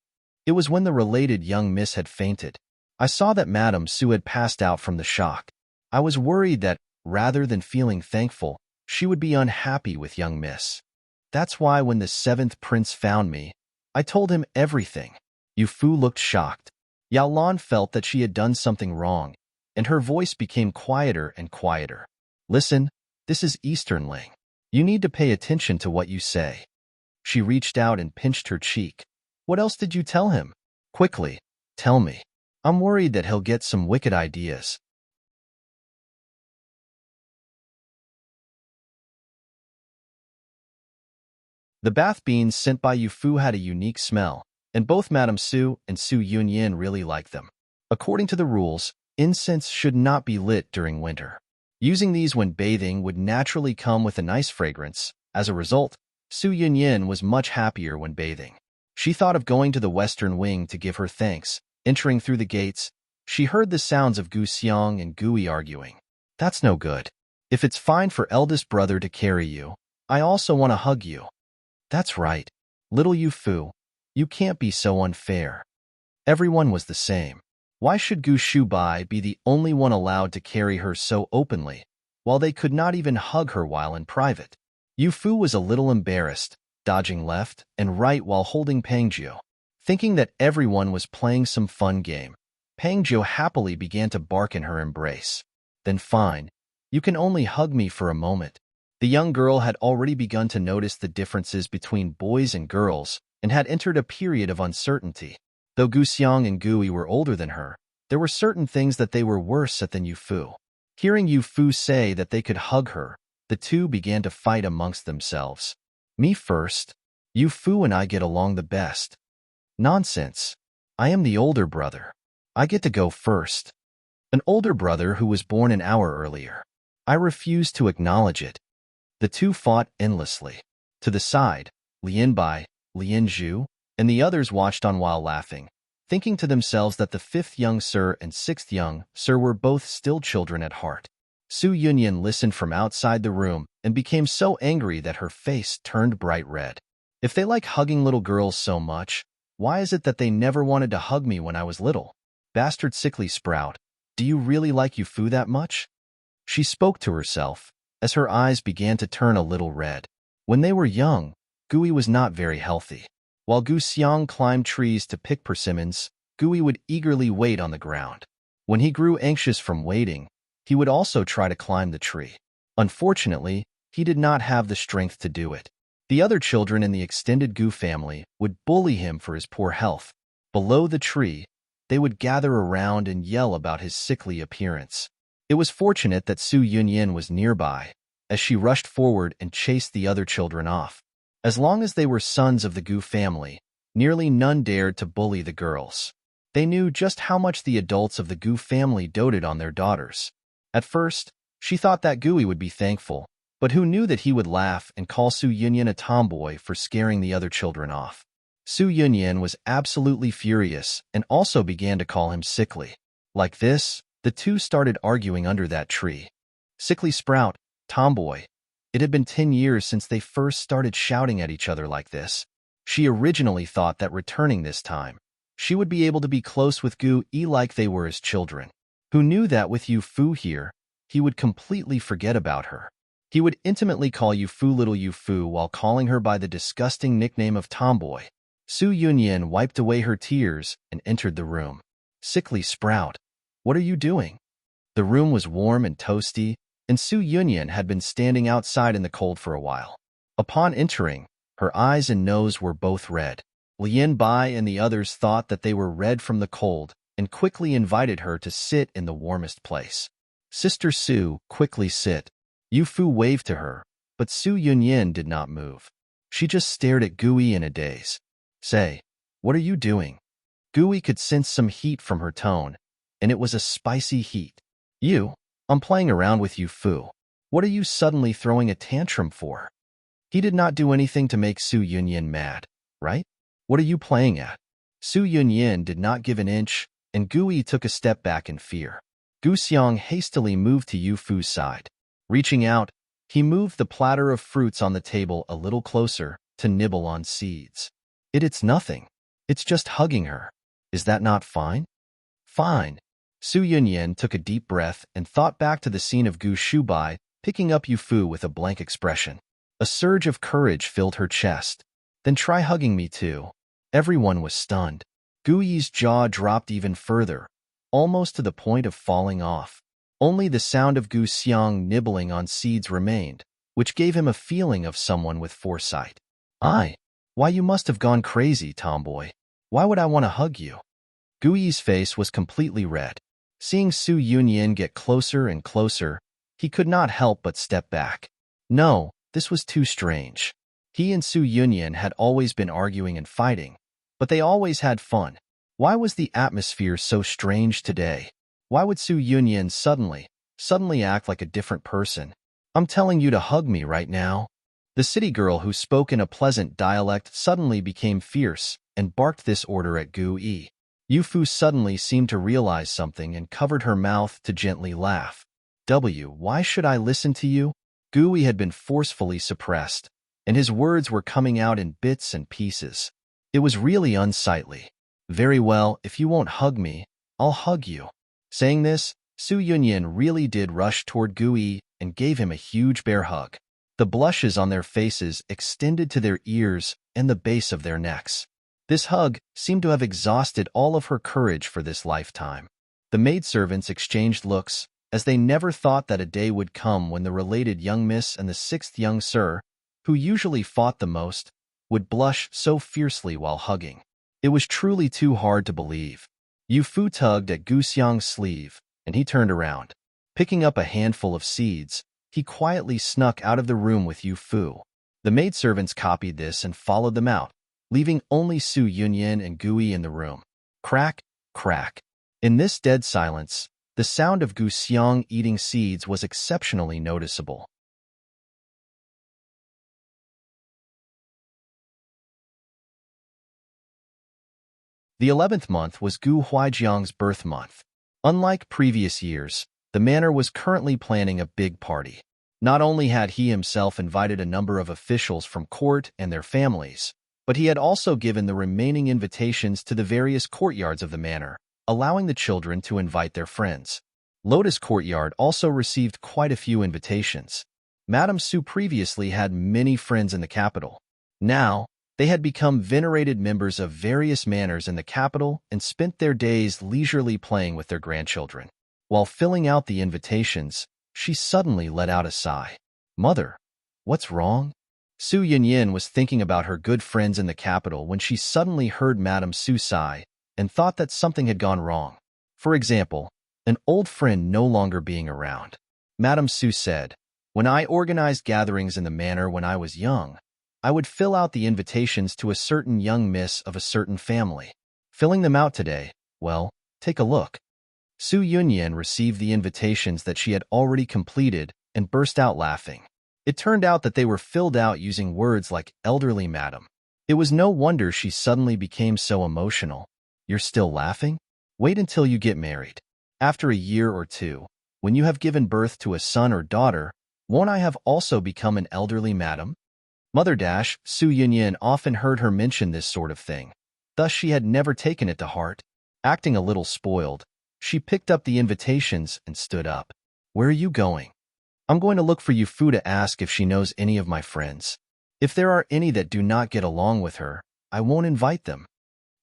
"It was when the related young miss had fainted. I saw that Madame Sue had passed out from the shock. I was worried that, rather than feeling thankful, she would be unhappy with young miss. That's why when the seventh prince found me, I told him everything." Yu Fu looked shocked. Yao Lan felt that she had done something wrong, and her voice became quieter and quieter. "Listen, this is Eastern Ling. You need to pay attention to what you say." She reached out and pinched her cheek. "What else did you tell him? Quickly, tell me. I'm worried that he'll get some wicked ideas." The bath beans sent by Yu Fu had a unique smell, and both Madame Su and Su Yunyan really liked them. According to the rules, incense should not be lit during winter. Using these when bathing would naturally come with a nice fragrance. As a result, Su Yunyan was much happier when bathing. She thought of going to the western wing to give her thanks. Entering through the gates, she heard the sounds of Gu Xiang and Gui arguing. "That's no good. If it's fine for eldest brother to carry you, I also want to hug you." "That's right. Little Yu Fu, you can't be so unfair." Everyone was the same. Why should Gu Shubai be the only one allowed to carry her so openly, while they could not even hug her while in private? Yu Fu was a little embarrassed, dodging left and right while holding Pangjiu. Thinking that everyone was playing some fun game, Pangjiu happily began to bark in her embrace. "Then fine, you can only hug me for a moment." The young girl had already begun to notice the differences between boys and girls and had entered a period of uncertainty. Though Gu Xiang and Gui were older than her, there were certain things that they were worse at than Yu Fu. Hearing Yu Fu say that they could hug her, the two began to fight amongst themselves. "Me first. Yu Fu and I get along the best." "Nonsense. I am the older brother. I get to go first." "An older brother who was born an hour earlier. I refuse to acknowledge it." The two fought endlessly. To the side, Lien Bai, Lien Zhu, and the others watched on while laughing, thinking to themselves that the fifth young sir and sixth young sir were both still children at heart. Su Yunyan listened from outside the room and became so angry that her face turned bright red. "If they like hugging little girls so much, why is it that they never wanted to hug me when I was little? Bastard sickly sprout, do you really like Yu Fu that much?" She spoke to herself, as her eyes began to turn a little red. When they were young, Gui was not very healthy. While Gu Xiang climbed trees to pick persimmons, Gui would eagerly wait on the ground. When he grew anxious from waiting, He would also try to climb the tree. Unfortunately, he did not have the strength to do it. The other children in the extended Gu family would bully him for his poor health. Below the tree, they would gather around and yell about his sickly appearance. It was fortunate that Su Yunyin was nearby, as she rushed forward and chased the other children off. As long as they were sons of the Gu family, nearly none dared to bully the girls. They knew just how much the adults of the Gu family doted on their daughters. At first, she thought that Gui would be thankful, but who knew that he would laugh and call Su Yunyin a tomboy for scaring the other children off. Su Yunyin was absolutely furious and also began to call him sickly. Like this, the two started arguing under that tree. Sickly sprout, tomboy. It had been 10 years since they first started shouting at each other like this. She originally thought that returning this time, she would be able to be close with Gu Yi like they were as children. Who knew that with Yu Fu here, he would completely forget about her. He would intimately call Yu Fu little Yu Fu while calling her by the disgusting nickname of tomboy. Su Yunyin wiped away her tears and entered the room. Sickly sprout, what are you doing? The room was warm and toasty, and Su Yunyin had been standing outside in the cold for a while. Upon entering, her eyes and nose were both red. Lian Bai and the others thought that they were red from the cold and quickly invited her to sit in the warmest place. Sister Su, quickly sit. Yu Fu waved to her, but Su Yunyin did not move. She just stared at Gui in a daze. Say, what are you doing? Gui could sense some heat from her tone, and it was a spicy heat. I'm playing around with Yu Fu. What are you suddenly throwing a tantrum for? He did not do anything to make Su Yunyin mad, right? What are you playing at? Su Yunyin did not give an inch, and Gui took a step back in fear. Gu Xiang hastily moved to Yu Fu's side. Reaching out, he moved the platter of fruits on the table a little closer to nibble on seeds. It's nothing. It's just hugging her. Is that not fine? Fine. Su Yunyin took a deep breath and thought back to the scene of Gu Shubai picking up Yu Fu with a blank expression. A surge of courage filled her chest. Then try hugging me too. Everyone was stunned. Gu Yi's jaw dropped even further, almost to the point of falling off. Only the sound of Gu Xiang nibbling on seeds remained, which gave him a feeling of someone with foresight. Why you must have gone crazy, tomboy. Why would I want to hug you? Gu Yi's face was completely red. Seeing Su Yunyin get closer and closer, he could not help but step back. No, this was too strange. He and Su Yunyin had always been arguing and fighting, but they always had fun. Why was the atmosphere so strange today? Why would Su Yunyin suddenly act like a different person? I'm telling you to hug me right now. The city girl who spoke in a pleasant dialect suddenly became fierce and barked this order at Gu Yi. Yu Fu suddenly seemed to realize something and covered her mouth to gently laugh. Why should I listen to you? Gu Yi had been forcefully suppressed, and his words were coming out in bits and pieces. It was really unsightly. Very well, if you won't hug me, I'll hug you. Saying this, Su Yunyin really did rush toward Gu Yi and gave him a huge bear hug. The blushes on their faces extended to their ears and the base of their necks. This hug seemed to have exhausted all of her courage for this lifetime. The maidservants exchanged looks, as they never thought that a day would come when the related young miss and the sixth young sir, who usually fought the most, would blush so fiercely while hugging. It was truly too hard to believe. Yu Fu tugged at Gu Xiang's sleeve, and he turned around. Picking up a handful of seeds, he quietly snuck out of the room with Yu Fu. The maidservants copied this and followed them out, leaving only Su Yunyin and Gu Yi in the room. Crack, crack. In this dead silence, the sound of Gu Xiang eating seeds was exceptionally noticeable. The 11th month was Gu Huijiang's birth month. Unlike previous years, the manor was currently planning a big party. Not only had he himself invited a number of officials from court and their families, but he had also given the remaining invitations to the various courtyards of the manor, allowing the children to invite their friends. Lotus Courtyard also received quite a few invitations. Madame Su previously had many friends in the capital. Now, they had become venerated members of various manors in the capital and spent their days leisurely playing with their grandchildren. While filling out the invitations, she suddenly let out a sigh. Mother, what's wrong? Su Yunyin was thinking about her good friends in the capital when she suddenly heard Madame Su sigh and thought that something had gone wrong. For example, an old friend no longer being around. Madame Su said, "When I organized gatherings in the manor when I was young, I would fill out the invitations to a certain young miss of a certain family. Filling them out today, well, take a look." Su Yunyan received the invitations that she had already completed and burst out laughing. It turned out that they were filled out using words like elderly madam. It was no wonder she suddenly became so emotional. You're still laughing? Wait until you get married. After a year or two, when you have given birth to a son or daughter, won't I have also become an elderly madam? Mother Su Yunyan often heard her mention this sort of thing. Thus she had never taken it to heart. Acting a little spoiled, she picked up the invitations and stood up. Where are you going? I'm going to look for Yufu to ask if she knows any of my friends. If there are any that do not get along with her, I won't invite them.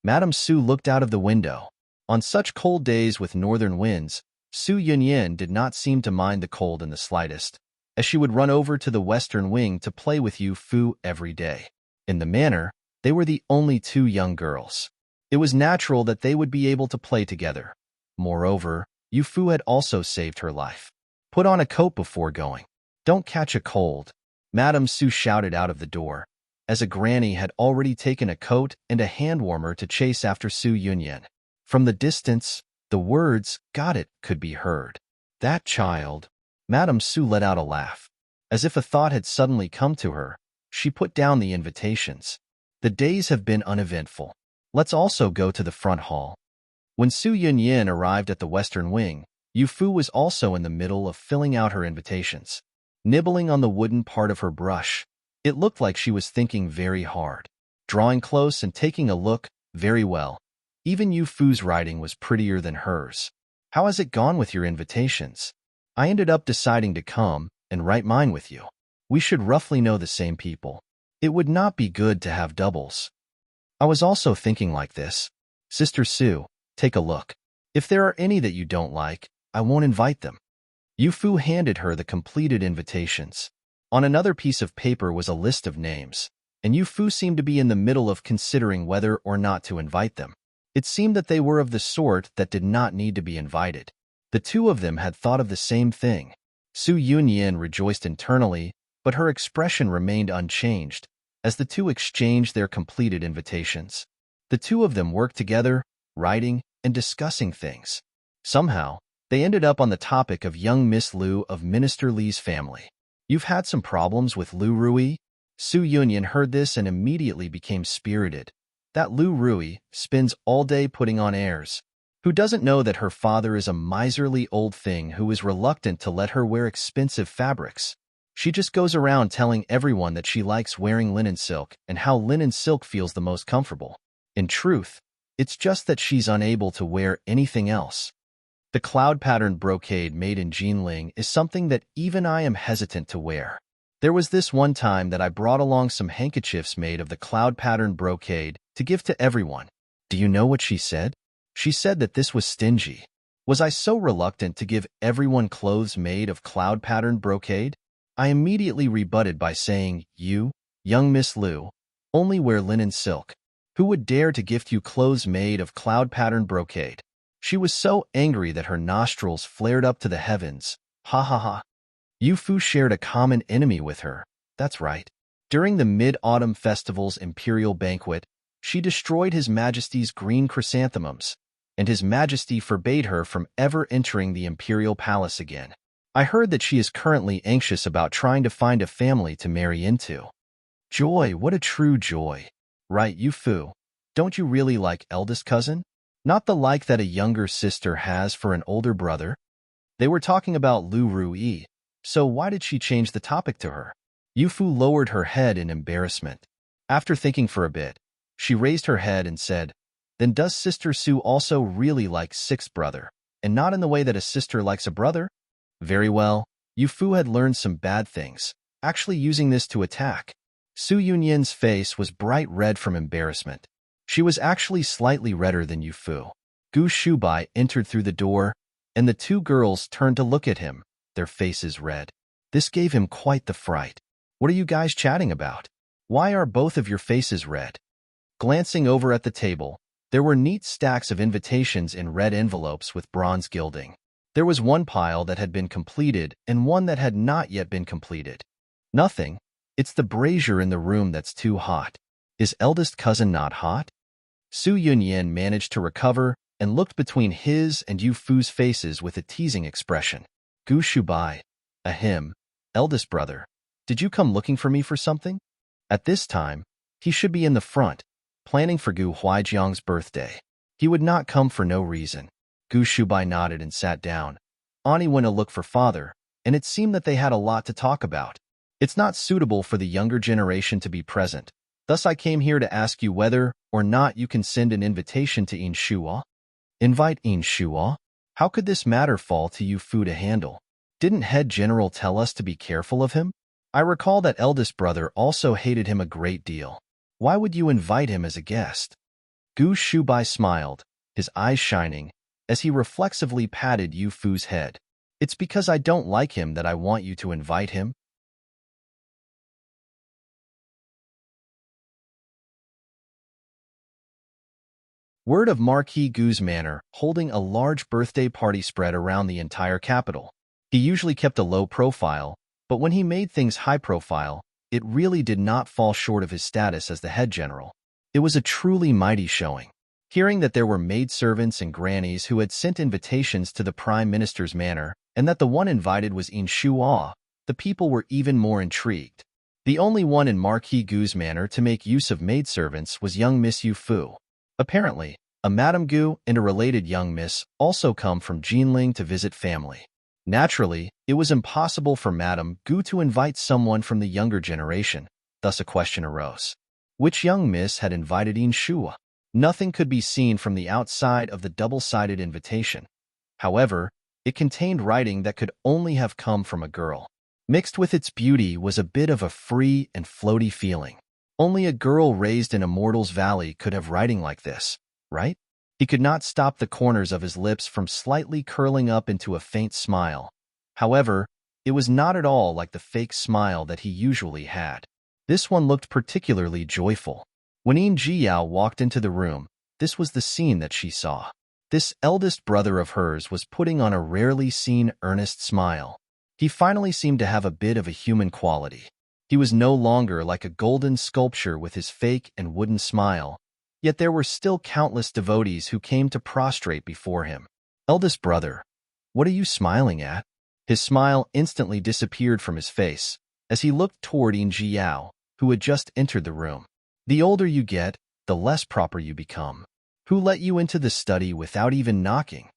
Madame Su looked out of the window. On such cold days with northern winds, Su Yunyin did not seem to mind the cold in the slightest, as she would run over to the western wing to play with Yufu every day. In the manor, they were the only two young girls. It was natural that they would be able to play together. Moreover, Yufu had also saved her life. Put on a coat before going. Don't catch a cold. Madame Su shouted out of the door, as a granny had already taken a coat and a hand warmer to chase after Su Yunyan. From the distance, the words, "got it," could be heard. That child. Madame Su let out a laugh. As if a thought had suddenly come to her, she put down the invitations. The days have been uneventful. Let's also go to the front hall. When Su Yunyin arrived at the western wing, Yufu was also in the middle of filling out her invitations. Nibbling on the wooden part of her brush, it looked like she was thinking very hard. Drawing close and taking a look, very well. Even Yufu's writing was prettier than hers. How has it gone with your invitations? I ended up deciding to come and write mine with you. We should roughly know the same people. It would not be good to have doubles. I was also thinking like this. Sister Su, take a look. If there are any that you don't like, I won't invite them. Yufu handed her the completed invitations. On another piece of paper was a list of names, and Yufu seemed to be in the middle of considering whether or not to invite them. It seemed that they were of the sort that did not need to be invited. The two of them had thought of the same thing. Su Yunyin rejoiced internally, but her expression remained unchanged as the two exchanged their completed invitations. The two of them worked together, writing and discussing things. Somehow, they ended up on the topic of young Miss Liu of Minister Li's family. You've had some problems with Liu Rui? Su Yunyin heard this and immediately became spirited. That Liu Rui spends all day putting on airs. Who doesn't know that her father is a miserly old thing who is reluctant to let her wear expensive fabrics? She just goes around telling everyone that she likes wearing linen silk and how linen silk feels the most comfortable. In truth, it's just that she's unable to wear anything else. The cloud-patterned brocade made in Jinling is something that even I am hesitant to wear. There was this one time that I brought along some handkerchiefs made of the cloud-patterned brocade to give to everyone. Do you know what she said? She said that this was stingy. Was I so reluctant to give everyone clothes made of cloud-patterned brocade? I immediately rebutted by saying, you, young Miss Liu, only wear linen silk. Who would dare to gift you clothes made of cloud-patterned brocade? She was so angry that her nostrils flared up to the heavens. Ha ha ha. Yufu shared a common enemy with her. That's right. During the Mid-Autumn Festival's imperial banquet, she destroyed His Majesty's green chrysanthemums, and His Majesty forbade her from ever entering the imperial palace again. I heard that she is currently anxious about trying to find a family to marry into. Joy, what a true joy. Right, Yufu? Don't you really like eldest cousin? Not the like that a younger sister has for an older brother? They were talking about Liu Rui, so why did she change the topic to her? Yufu lowered her head in embarrassment. After thinking for a bit, she raised her head and said, Then does Sister Su also really like sixth brother, and not in the way that a sister likes a brother? Very well, Yufu had learned some bad things, actually using this to attack. Su Yunyin's face was bright red from embarrassment. She was actually slightly redder than Yufu. Gu Shubai entered through the door. and the two girls turned to look at him, their faces red. This gave him quite the fright. What are you guys chatting about? Why are both of your faces red? Glancing over at the table, there were neat stacks of invitations in red envelopes with bronze gilding. There was one pile that had been completed and one that had not yet been completed. Nothing. It's the brazier in the room that's too hot. Is eldest cousin not hot? Su Yunyan managed to recover and looked between his and Yu Fu's faces with a teasing expression. Gu Shubai, ahem, eldest brother, did you come looking for me for something? At this time, he should be in the front, planning for Gu Huaijiang's birthday. He would not come for no reason. Gu Shubai nodded and sat down. Ani went to look for father, and it seemed that they had a lot to talk about. It's not suitable for the younger generation to be present. Thus I came here to ask you whether or not you can send an invitation to Shua. Invite Shua? How could this matter fall to Yu Fu to handle? Didn't head general tell us to be careful of him? I recall that eldest brother also hated him a great deal. Why would you invite him as a guest? Gu Shubai smiled, his eyes shining, as he reflexively patted Yu Fu's head. It's because I don't like him that I want you to invite him. Word of Marquis Gu's manner holding a large birthday party spread around the entire capital. He usually kept a low profile, but when he made things high profile, it really did not fall short of his status as the head general. It was a truly mighty showing. Hearing that there were maidservants and grannies who had sent invitations to the prime minister's manor, and that the one invited was Shua, the people were even more intrigued. The only one in Marquis Gu's manor to make use of maidservants was young Miss Yu Fu. Apparently, a Madame Gu and a related young miss also come from Jinling to visit family. Naturally, it was impossible for Madame Gu to invite someone from the younger generation, thus a question arose. Which young miss had invited Shua? Nothing could be seen from the outside of the double-sided invitation. However, it contained writing that could only have come from a girl. Mixed with its beauty was a bit of a free and floaty feeling. Only a girl raised in a mortal's valley could have writing like this, right? He could not stop the corners of his lips from slightly curling up into a faint smile. However, it was not at all like the fake smile that he usually had. This one looked particularly joyful. When Yin Jiyao walked into the room, this was the scene that she saw. This eldest brother of hers was putting on a rarely seen earnest smile. He finally seemed to have a bit of a human quality. He was no longer like a golden sculpture with his fake and wooden smile, yet there were still countless devotees who came to prostrate before him. Eldest brother, what are you smiling at? His smile instantly disappeared from his face as he looked toward Yin Jiyao, who had just entered the room. The older you get, the less proper you become. Who let you into the study without even knocking?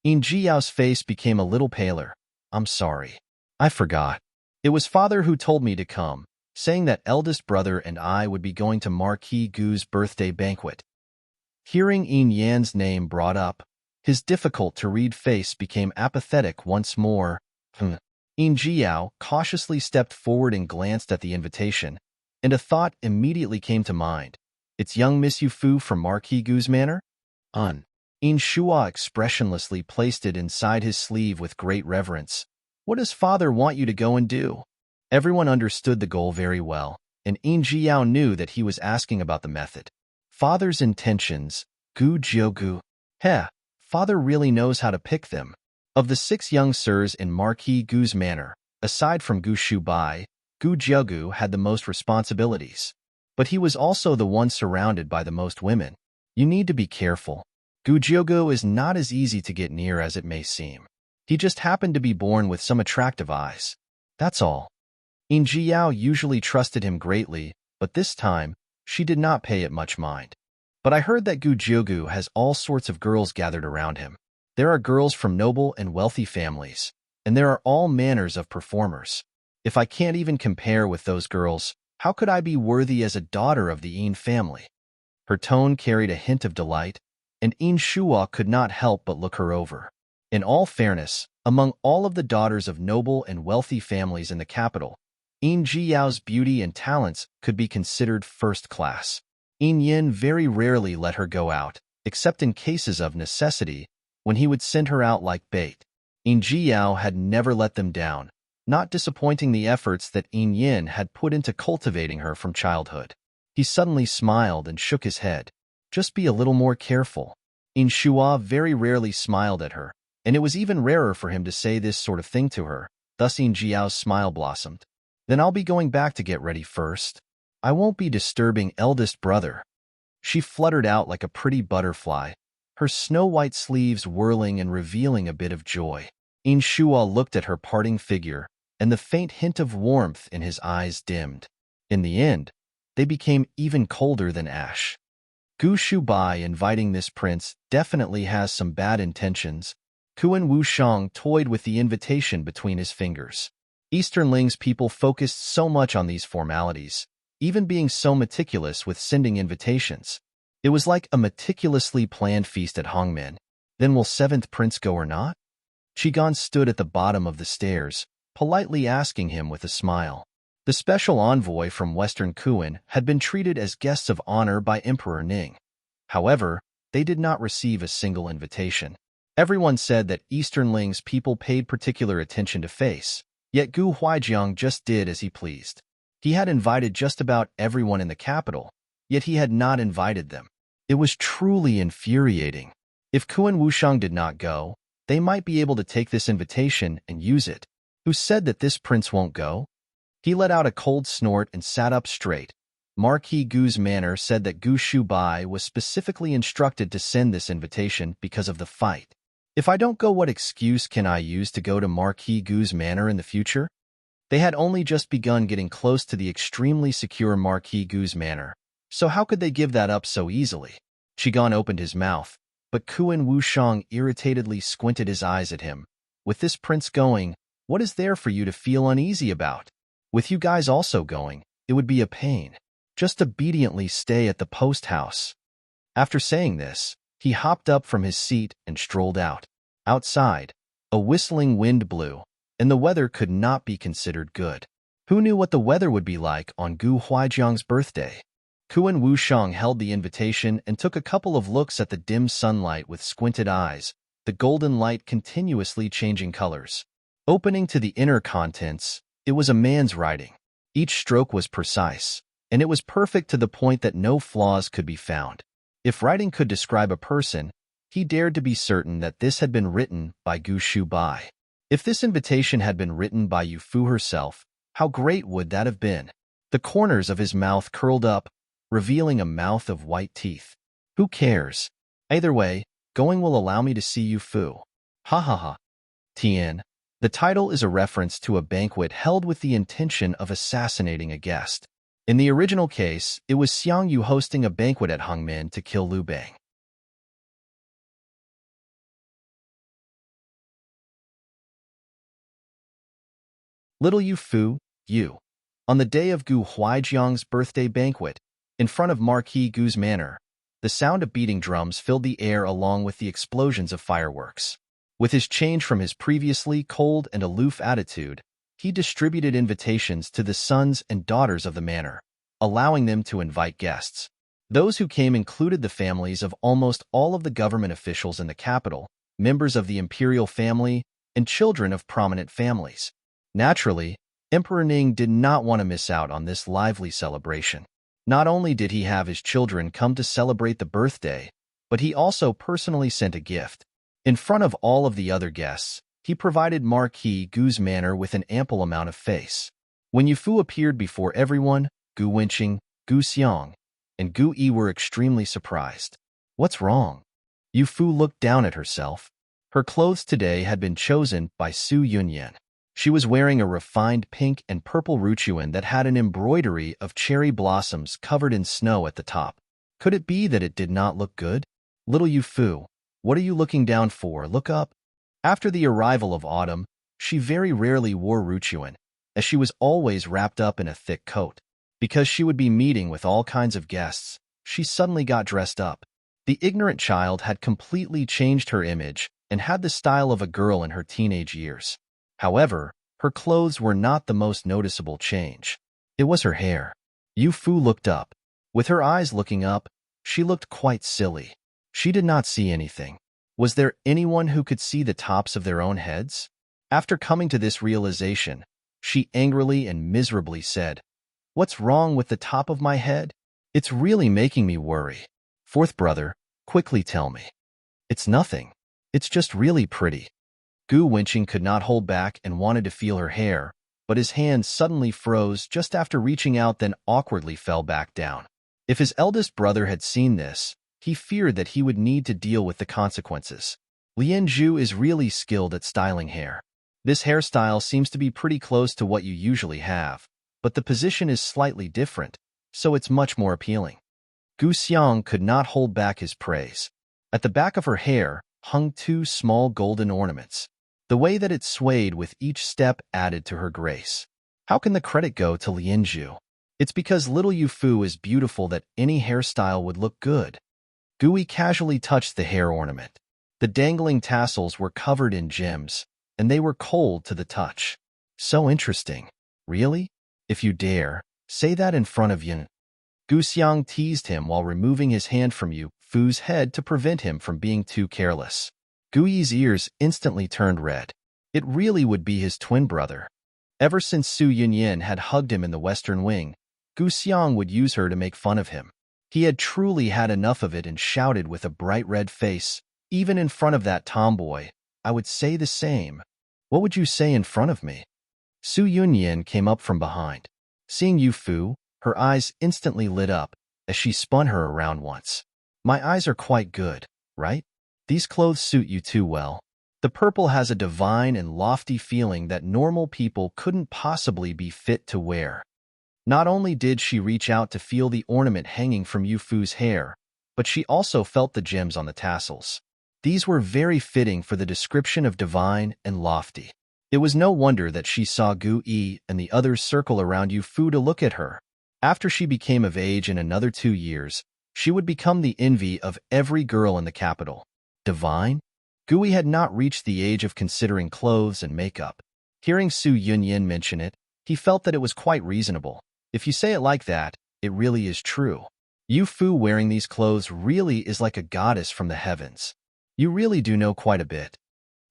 Yin Jiyao's face became a little paler. I'm sorry. I forgot. It was father who told me to come, saying that eldest brother and I would be going to Marquis Gu's birthday banquet. Hearing Yin Yan's name brought up, his difficult-to-read face became apathetic once more. Yin Jiyao cautiously stepped forward and glanced at the invitation, and a thought immediately came to mind. It's young Miss Yu Fu from Marquis Gu's manor? Yin Shua expressionlessly placed it inside his sleeve with great reverence. What does father want you to go and do? Everyone understood the goal very well, and Yin Jiyao knew that he was asking about the method. Father's intentions, Gu Jiugu. Father really knows how to pick them. Of the 6 young sirs in Marquis Gu's manor, aside from Gu Shubai, Gu Jiugu had the most responsibilities. But he was also the one surrounded by the most women. You need to be careful. Gu Jiugu is not as easy to get near as it may seem. He just happened to be born with some attractive eyes. That's all. Yin Jiyao usually trusted him greatly, but this time, she did not pay it much mind. But I heard that Gu Jiugu has all sorts of girls gathered around him. There are girls from noble and wealthy families, and there are all manners of performers. If I can't even compare with those girls, how could I be worthy as a daughter of the Yin family? Her tone carried a hint of delight, and Yin Shua could not help but look her over. In all fairness, among all of the daughters of noble and wealthy families in the capital, Yin Jiyao's beauty and talents could be considered first class. Yin Yin very rarely let her go out, except in cases of necessity, when he would send her out like bait. In Jiao had never let them down, not disappointing the efforts that In Yin had put into cultivating her from childhood. He suddenly smiled and shook his head. Just be a little more careful. In Shua very rarely smiled at her, and it was even rarer for him to say this sort of thing to her. Thus In Jiao's smile blossomed. Then I'll be going back to get ready first. I won't be disturbing eldest brother. She fluttered out like a pretty butterfly, her snow-white sleeves whirling and revealing a bit of joy. In Shua looked at her parting figure, and the faint hint of warmth in his eyes dimmed. In the end, they became even colder than ash. Gu Shubai inviting this prince definitely has some bad intentions. Kuan Wushang toyed with the invitation between his fingers. Eastern Ling's people focused so much on these formalities, even being so meticulous with sending invitations. It was like a meticulously planned feast at Hongmen. Then will seventh prince go or not? Qigong stood at the bottom of the stairs, politely asking him with a smile. The special envoy from Western Kuan had been treated as guests of honor by Emperor Ning. However, they did not receive a single invitation. Everyone said that Eastern Ling's people paid particular attention to face, yet Gu Huijiang just did as he pleased. He had invited just about everyone in the capital, yet he had not invited them. It was truly infuriating. If Kuan Wushang did not go, they might be able to take this invitation and use it. Who said that this prince won't go? He let out a cold snort and sat up straight. Marquis Gu's manner said that Gu Shubai was specifically instructed to send this invitation because of the fight. If I don't go, what excuse can I use to go to Marquis Gu's manor in the future? They had only just begun getting close to the extremely secure Marquis Gu's manor, so how could they give that up so easily? Qigong opened his mouth, but Kuan Wushang irritatedly squinted his eyes at him. With this prince going, what is there for you to feel uneasy about? With you guys also going, it would be a pain. Just obediently stay at the post house. After saying this, he hopped up from his seat and strolled out. Outside, a whistling wind blew, and the weather could not be considered good. Who knew what the weather would be like on Gu Huijiang's birthday? Kuan Wushang held the invitation and took a couple of looks at the dim sunlight with squinted eyes, the golden light continuously changing colors. Opening to the inner contents, it was a man's writing. Each stroke was precise, and it was perfect to the point that no flaws could be found. If writing could describe a person, he dared to be certain that this had been written by Gu Shubai. If this invitation had been written by Yufu herself, how great would that have been? The corners of his mouth curled up, revealing a mouth of white teeth. Who cares? Either way, going will allow me to see Yufu. Ha ha ha. Tian. The title is a reference to a banquet held with the intention of assassinating a guest. In the original case, it was Xiang Yu hosting a banquet at Hongmen to kill Liu Bang. Little Yufu, Yu. On the day of Gu Huijiang's birthday banquet, in front of Marquis Gu's manor, the sound of beating drums filled the air along with the explosions of fireworks. With his change from his previously cold and aloof attitude, he distributed invitations to the sons and daughters of the manor, allowing them to invite guests. Those who came included the families of almost all of the government officials in the capital, members of the imperial family, and children of prominent families. Naturally, Emperor Ning did not want to miss out on this lively celebration. Not only did he have his children come to celebrate the birthday, but he also personally sent a gift. In front of all of the other guests, he provided Marquis Gu's manor with an ample amount of face. When Yufu appeared before everyone, Gu Wenqing, Gu Xiang, and Gu Yi were extremely surprised. What's wrong? Yufu looked down at herself. Her clothes today had been chosen by Su Yunyan. She was wearing a refined pink and purple ruchuan that had an embroidery of cherry blossoms covered in snow at the top. Could it be that it did not look good? Little Yufu, what are you looking down for? Look up. After the arrival of autumn, she very rarely wore ruchuan, as she was always wrapped up in a thick coat. Because she would be meeting with all kinds of guests, she suddenly got dressed up. The ignorant child had completely changed her image and had the style of a girl in her teenage years. However, her clothes were not the most noticeable change. It was her hair. Yufu looked up. With her eyes looking up, she looked quite silly. She did not see anything. Was there anyone who could see the tops of their own heads? After coming to this realization, she angrily and miserably said, "What's wrong with the top of my head? It's really making me worry." Fourth brother, quickly tell me. It's nothing. It's just really pretty. Gu Winching could not hold back and wanted to feel her hair, but his hand suddenly froze just after reaching out, then awkwardly fell back down. If his eldest brother had seen this, he feared that he would need to deal with the consequences. Lian Zhu is really skilled at styling hair. This hairstyle seems to be pretty close to what you usually have, but the position is slightly different, so it's much more appealing. Gu Xiang could not hold back his praise. At the back of her hair hung two small golden ornaments. The way that it swayed with each step added to her grace. How can the credit go to Lian Zhu? It's because little Yufu is beautiful that any hairstyle would look good. Gui casually touched the hair ornament. The dangling tassels were covered in gems, and they were cold to the touch. So interesting. Really? If you dare, say that in front of Yin. Gu Xiang teased him while removing his hand from Yufu's head to prevent him from being too careless. Gui's ears instantly turned red. It really would be his twin brother. Ever since Su Yunyan had hugged him in the Western Wing, Gu Xiang would use her to make fun of him. He had truly had enough of it and shouted with a bright red face, "Even in front of that tomboy, I would say the same." "What would you say in front of me?" Su Yunyan came up from behind. Seeing Yufu, her eyes instantly lit up as she spun her around once. "My eyes are quite good, right? These clothes suit you too well." The purple has a divine and lofty feeling that normal people couldn't possibly be fit to wear. Not only did she reach out to feel the ornament hanging from Yufu's hair, but she also felt the gems on the tassels. These were very fitting for the description of divine and lofty. It was no wonder that she saw Gu Yi and the others circle around Yufu to look at her. After she became of age in another 2 years, she would become the envy of every girl in the capital. Divine? Gui had not reached the age of considering clothes and makeup. Hearing Su Yunyan mention it, he felt that it was quite reasonable. If you say it like that, it really is true. Yufu wearing these clothes really is like a goddess from the heavens. You really do know quite a bit.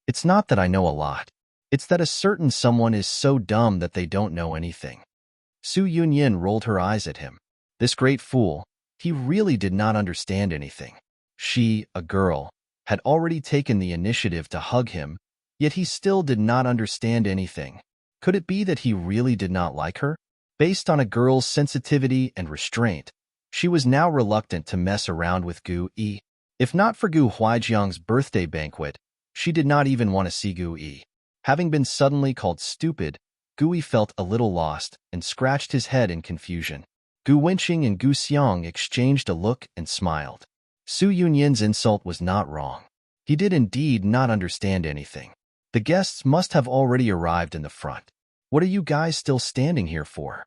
It's not that I know a lot. It's that a certain someone is so dumb that they don't know anything. Su Yunyan rolled her eyes at him. This great fool, he really did not understand anything. She, a girl, had already taken the initiative to hug him, yet he still did not understand anything. Could it be that he really did not like her? Based on a girl's sensitivity and restraint, she was now reluctant to mess around with Gu Yi. If not for Gu Huijiang's birthday banquet, she did not even want to see Gu Yi. Having been suddenly called stupid, Gu Yi felt a little lost and scratched his head in confusion. Gu Winching and Gu Xiang exchanged a look and smiled. Su Yunyan's insult was not wrong. He did indeed not understand anything. The guests must have already arrived in the front. "What are you guys still standing here for?"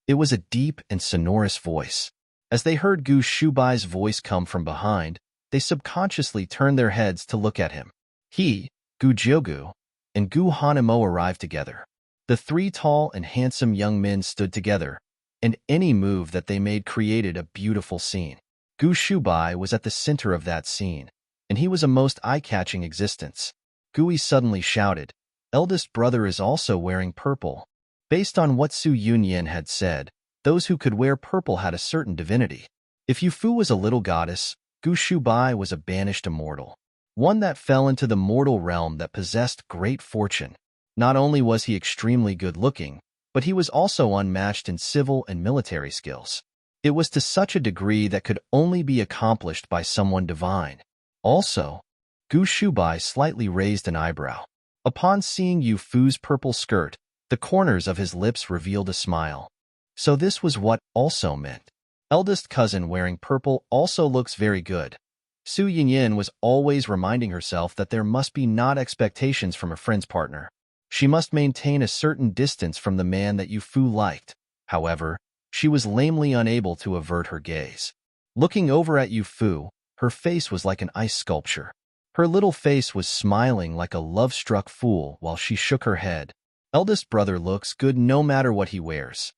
It was a deep and sonorous voice. As they heard Gu Shubai's voice come from behind, they subconsciously turned their heads to look at him. He, Gu Jiugu, and Gu Hanemo arrived together. The 3 tall and handsome young men stood together, and any move that they made created a beautiful scene. Gu Shubai was at the center of that scene, and he was a most eye-catching existence. Gui suddenly shouted, "Eldest brother is also wearing purple." Based on what Su Yunyan had said, those who could wear purple had a certain divinity. If Yufu was a little goddess, Gu Shubai was a banished immortal, one that fell into the mortal realm that possessed great fortune. Not only was he extremely good-looking, but he was also unmatched in civil and military skills. It was to such a degree that could only be accomplished by someone divine. Also, Gu Shubai slightly raised an eyebrow. Upon seeing Yufu's purple skirt, the corners of his lips revealed a smile. So this was what also meant. Eldest cousin wearing purple also looks very good. Su Yunyan was always reminding herself that there must be not expectations from a friend's partner. She must maintain a certain distance from the man that Yufu liked. However, she was lamely unable to avert her gaze. Looking over at Yufu, her face was like an ice sculpture. Her little face was smiling like a love-struck fool while she shook her head. Eldest brother looks good no matter what he wears.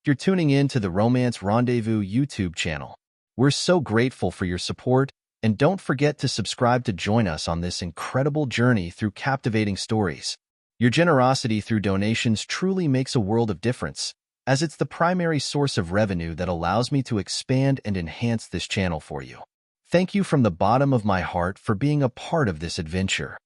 You're tuning in to the Romance Rendezvous YouTube channel. We're so grateful for your support. And don't forget to subscribe to join us on this incredible journey through captivating stories. Your generosity through donations truly makes a world of difference, as it's the primary source of revenue that allows me to expand and enhance this channel for you. Thank you from the bottom of my heart for being a part of this adventure.